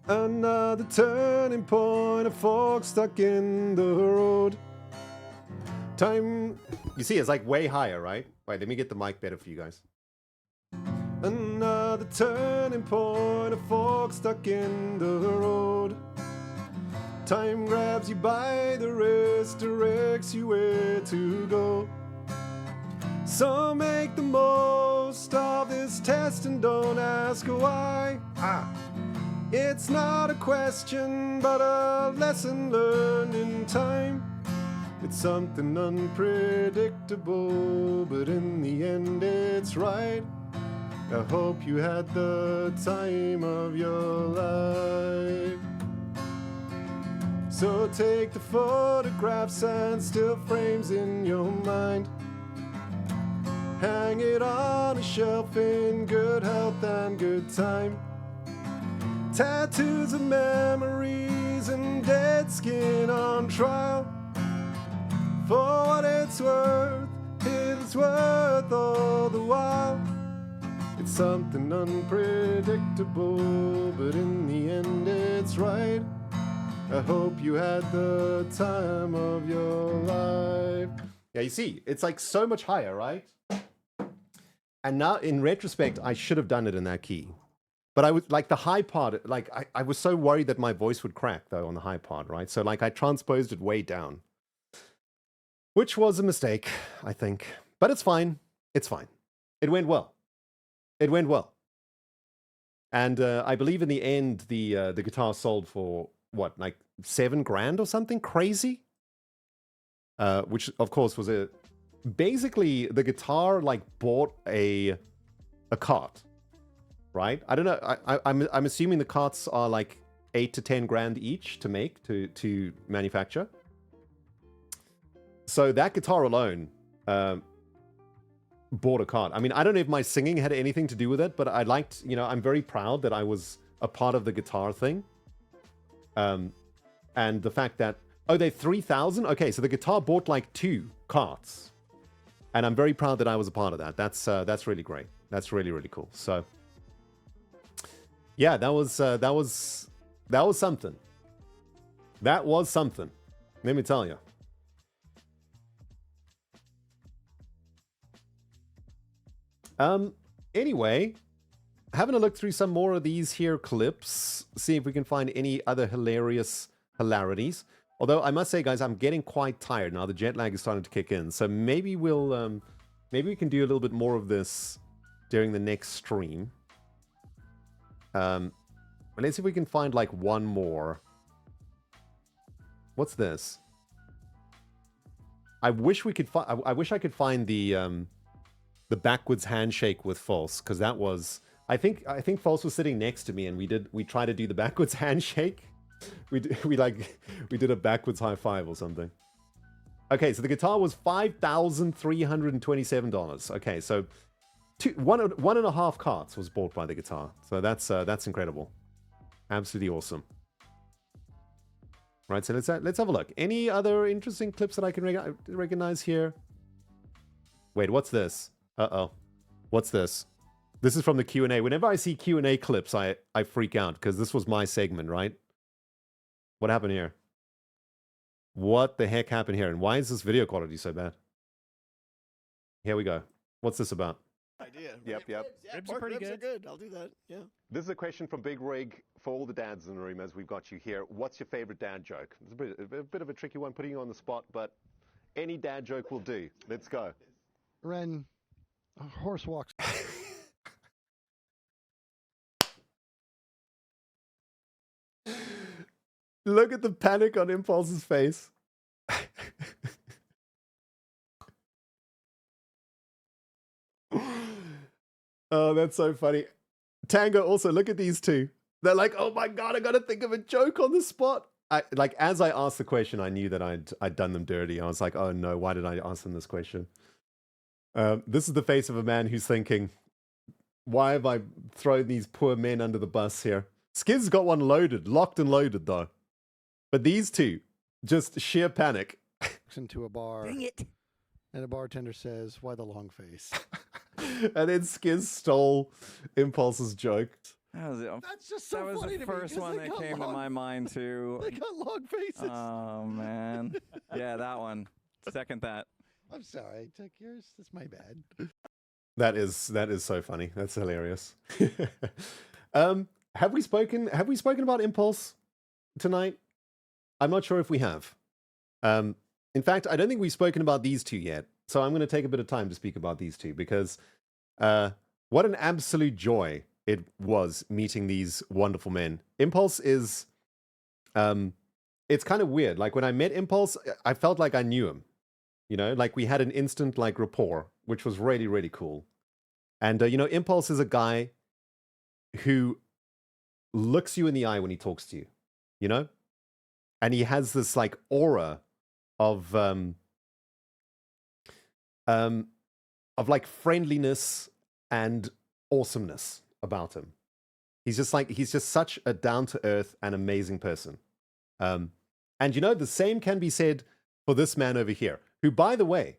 Another turning point, a fork stuck in the road. Time, you see, it's like way higher, right? Wait, let me get the mic better for you guys. Another turning point, a fork stuck in the road. Time grabs you by the wrist, directs you where to go. So make the most of this test and don't ask why. It's not a question, but a lesson learned in time. It's something unpredictable, but in the end it's right. I hope you had the time of your life. So take the photographs and still frames in your mind. Hang it on a shelf in good health and good time. Tattoos of memories and dead skin on trial. For what it's worth all the while. It's something unpredictable, but in the end it's right. I hope you had the time of your life. Yeah, you see, it's like so much higher, right? And now, in retrospect, I should have done it in that key. But I was like the high part, like I was so worried that my voice would crack though on the high part, right? So like I transposed it way down, which was a mistake, I think. But it's fine. It's fine. It went well. It went well. And I believe in the end, the guitar sold for what, like $7,000 or something crazy? Which of course was basically the guitar like bought a cart. Right? I don't know. I'm assuming the carts are like $8,000 to $10,000 each to make, to manufacture. So that guitar alone bought a cart. I mean, I don't know if my singing had anything to do with it, but I liked, you know, I'm very proud that I was a part of the guitar thing. And the fact that, oh, they're 3,000? Okay, so the guitar bought like 2 carts. And I'm very proud that I was a part of that. That's really great. That's really, really cool. So, yeah, that was something. That was something. Let me tell you. Anyway, having a look through some more of these here clips, see if we can find any other hilarities. Although I must say, guys, I'm getting quite tired now. The jet lag is starting to kick in, so maybe maybe we can do a little bit more of this during the next stream. But let's see if we can find like one more. What's this? I wish we could find. I wish I could find the backwards handshake with False, because that was. I think False was sitting next to me, and we tried to do the backwards handshake. We did a backwards high five or something. Okay, so the guitar was $5,327. Okay, so one and a half carts was bought by the guitar. So that's incredible, absolutely awesome. Right, so let's have a look. Any other interesting clips that I can recognize here? Wait, what's this? Uh-oh, what's this? This is from the Q&A. Whenever I see Q&A clips, I freak out because this was my segment, right? What happened here? What the heck happened here? And why is this video quality so bad? Here we go. What's this about? Idea. Yep. Yeah, Ribs pork are pretty ribs are good. good. I'll do that. Yeah. This is a question from Big Rig for all the dads in the room as we've got you here. What's your favorite dad joke? It's a bit of a tricky one, putting you on the spot, but any dad joke will do. Let's go. Ren, a horse walks. Look at the panic on Impulse's face. Oh, that's so funny. Tango, also, look at these two. They're like, oh my god, I gotta think of a joke on the spot. As I asked the question, I knew that I'd done them dirty. I was like, oh no, why did I ask them this question? This is the face of a man who's thinking, why have I thrown these poor men under the bus here? Skiz's got one loaded, locked and loaded though. But these two, just sheer panic. Into a bar. Dang it. And the bartender says, why the long face? And then Skiz stole Impulse's joke. That's just so That was funny the to me, first 'cause one they that got came to long- my mind too. They got long faces. Oh man, yeah, that one. Second that. I'm sorry, I took yours. That's my bad. That is so funny. That's hilarious. Have we spoken about Impulse tonight? I'm not sure if we have. In fact, I don't think we've spoken about these two yet. So I'm going to take a bit of time to speak about these two because what an absolute joy it was meeting these wonderful men. Impulse is, it's kind of weird. Like when I met Impulse, I felt like I knew him. You know, like we had an instant like rapport, which was really, really cool. And, you know, Impulse is a guy who looks you in the eye when he talks to you, you know? And he has this like aura of like friendliness and awesomeness about him. He's just such a down-to-earth and amazing person. And you know, the same can be said for this man over here, who, by the way,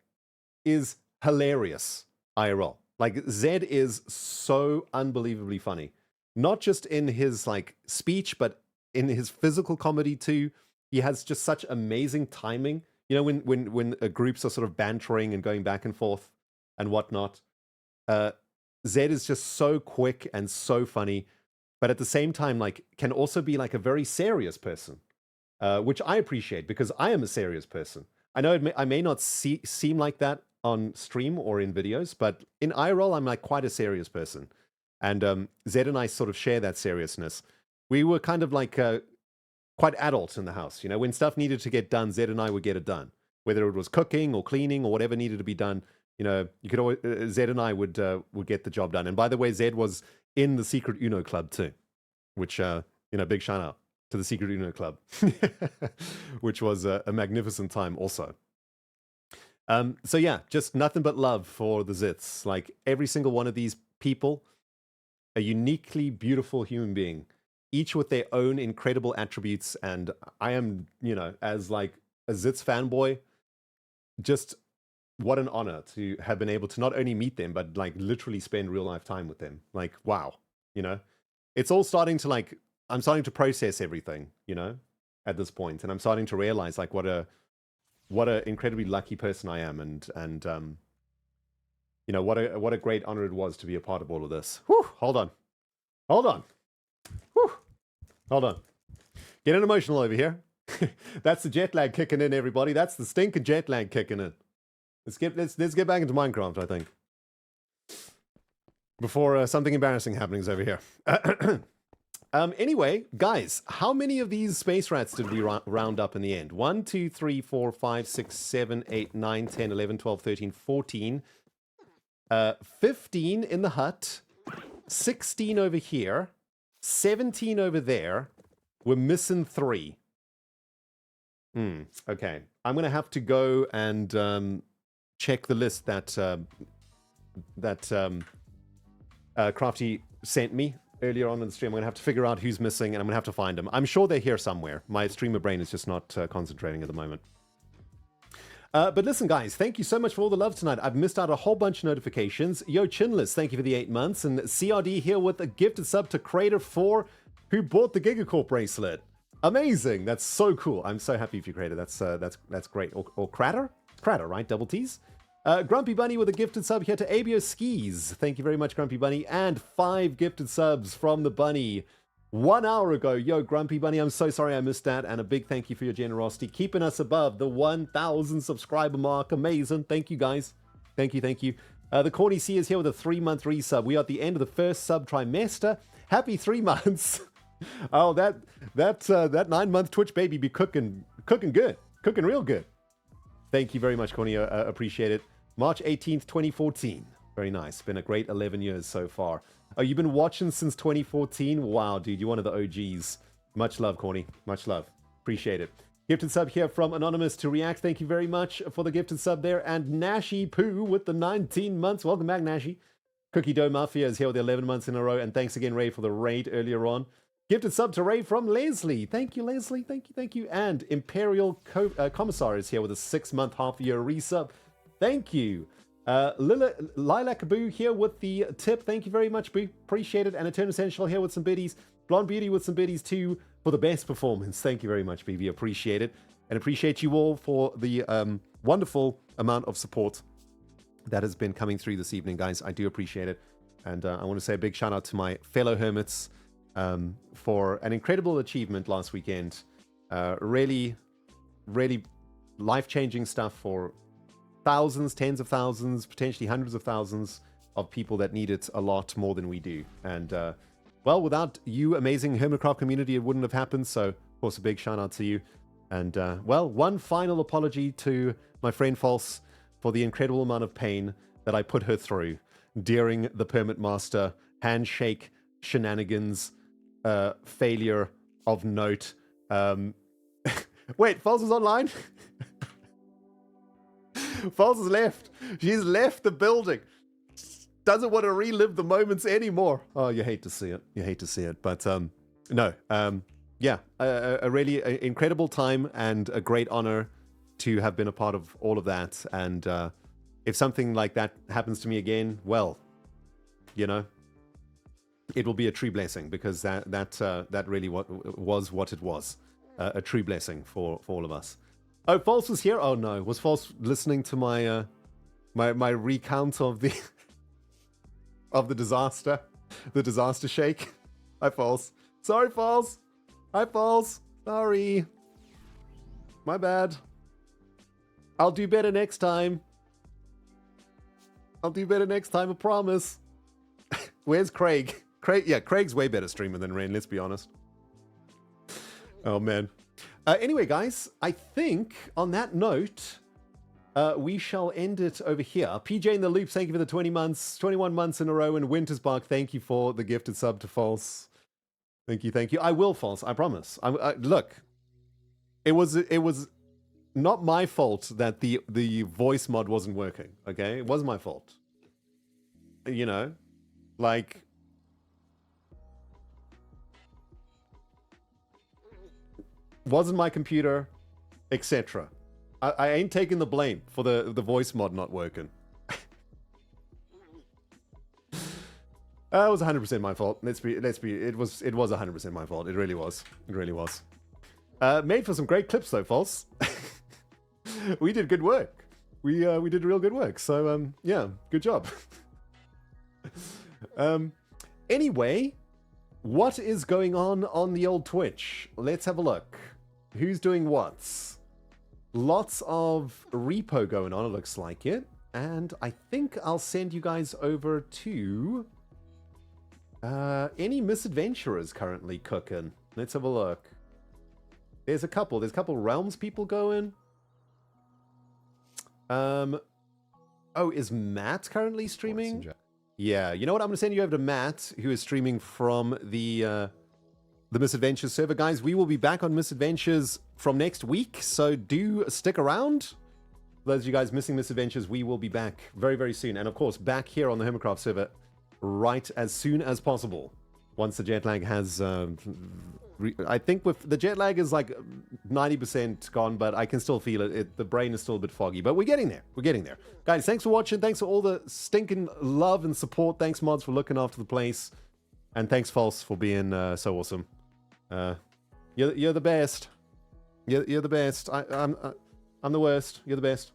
is hilarious IRL. Like, Zed is so unbelievably funny. Not just in his, like, speech, but in his physical comedy, too. He has just such amazing timing. You know, when groups are sort of bantering and going back and forth and whatnot. Zed is just so quick and so funny, but at the same time, like, can also be, like, a very serious person, which I appreciate because I am a serious person. I know I may not seem like that on stream or in videos, but in IRL, I'm like quite a serious person. And Zed and I sort of share that seriousness. We were kind of like quite adults in the house. You know, when stuff needed to get done, Zed and I would get it done. Whether it was cooking or cleaning or whatever needed to be done, you know, you could always, Zed and I would get the job done. And by the way, Zed was in the Secret Uno Club too, which, you know, big shout out to the Secret Uno Club, which was a magnificent time also. So yeah, just nothing but love for the Zits. Like every single one of these people, a uniquely beautiful human being. each with their own incredible attributes. And I am, as like a Zitz fanboy, just what an honor to have been able to not only meet them, but like literally spend real life time with them. Like, wow, it's all starting to like, I'm starting to process everything, at this point. And I'm starting to realize like what a incredibly lucky person I am. And what a great honor it was to be a part of all of this. Whew, hold on. Whew, hold on. Getting emotional over here. That's the jet lag kicking in, everybody. That's the stinking jet lag kicking in. Let's get back into Minecraft, I think. Before something embarrassing happens over here. Anyway, guys, how many of these space rats did we round up in the end? 1, 2, 3, 4, 5, 6, 7, 8, 9, 10, 11, 12, 13, 14. 15 in the hut. 16 over here. 17 over there. We're missing 3. Okay. I'm going to have to go and check the list that Crafty sent me earlier on in the stream. I'm going to have to figure out who's missing, and I'm going to have to find them. I'm sure they're here somewhere. My streamer brain is just not concentrating at the moment. But listen, guys, thank you so much for all the love tonight. I've missed out a whole bunch of notifications. Yo, Chinless, thank you for the 8 months. And CRD here with a gifted sub to Crater4, who bought the Gigacorp bracelet. Amazing. That's so cool. I'm so happy for you, Crater. That's great. Or Crater? Crater, right? Double T's. Grumpy Bunny with a gifted sub here to Abio Skis. Thank you very much, Grumpy Bunny. And 5 gifted subs from the Bunny 1 hour ago. Yo, Grumpy Bunny, I'm so sorry I missed that. And a big thank you for your generosity, keeping us above the 1,000 subscriber mark. Amazing. Thank you, guys. Thank you. The Corny C is here with a 3-month resub. We are at the end of the first sub trimester. Happy 3 months. Oh, that 9-month Twitch baby be cooking good. Cooking real good. Thank you very much, Corny. Appreciate it. March 18th, 2014. Very nice. Been a great 11 years so far. Oh, you've been watching since 2014? Wow, dude, you're one of the OGs. Much love, Corny. Much love. Appreciate it. Gifted sub here from Anonymous to React. Thank you very much for the gifted sub there. And Nashi Poo with the 19 months. Welcome back, Nashi. Cookie Dough Mafia is here with 11 months in a row. And thanks again, Ray, for the raid earlier on. Gifted sub to Ray from Leslie. Thank you, Leslie. Thank you. And Imperial Commissar is here with a 6-month half-year resub. Thank you. Lilac Boo here with the tip. Thank you very much, Boo. Appreciate it. And Eternal Essential here with some biddies. Blonde Beauty with some biddies too for the best performance. Thank you very much, BB. Appreciate it. And appreciate you all for the wonderful amount of support that has been coming through this evening, guys. I do appreciate it. And I want to say a big shout out to my fellow Hermits for an incredible achievement last weekend. Really life-changing stuff for thousands, tens of thousands, potentially hundreds of thousands of people that need it a lot more than we do. And, well, without you, amazing Hermitcraft community, it wouldn't have happened. So, of course, a big shout out to you. And, well, one final apology to my friend False for the incredible amount of pain that I put her through during the Permit Master handshake shenanigans failure of note. Wait, False is online? False has left. She's left the building. Doesn't want to relive the moments anymore. Oh, you hate to see it. But no. Yeah, a really incredible time and a great honor to have been a part of all of that. And if something like that happens to me again, well, it will be a true blessing, because that really was what it was. A true blessing for all of us. Oh, False was here? Oh no, was False listening to my my recount of the of the disaster shake? Hi, False. Sorry, False. Hi, False. Sorry. My bad. I'll do better next time. I promise. Where's Craig? Craig's way better streamer than Rain, let's be honest. Oh, man. Anyway, guys, I think on that note, we shall end it over here. PJ in the Loop, thank you for the 21 months in a row. And Wintersbark, thank you for the gifted sub to False. Thank you. I will, False, I promise. Look, it was not my fault that the voice mod wasn't working, okay? It wasn't my fault. Like... wasn't my computer, etc. I ain't taking the blame for the voice mod not working. It was 100% my fault. Let's be. It was 100% my fault. It really was. It really was. Made for some great clips though, False. We did good work. We did real good work. So yeah, good job. Anyway, what is going on the old Twitch? Let's have a look. Who's doing what? Lots of repo going on, it looks like it. And I think I'll send you guys over to any misadventurers currently cooking. Let's have a look. There's a couple Realms people going. Oh, is Matt currently streaming? Yeah, you know what? I'm gonna send you over to Matt, who is streaming from the Misadventures server. Guys, we will be back on Misadventures from next week, so do stick around. For those of you guys missing Misadventures, we will be back very, very soon. And of course, back here on the Hermitcraft server right as soon as possible. Once the jet lag has... I think with the jet lag is like 90% gone, but I can still feel it. The brain is still a bit foggy, but we're getting there. We're getting there. Guys, thanks for watching. Thanks for all the stinking love and support. Thanks, mods, for looking after the place. And thanks, False, for being so awesome. You're the best. You're the best. I'm the worst. You're the best.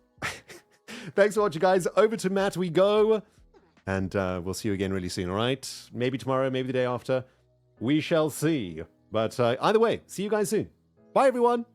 Thanks for watching, guys. Over to Matt we go. And we'll see you again really soon, all right? Maybe tomorrow, maybe the day after. We shall see. But either way, see you guys soon. Bye, everyone.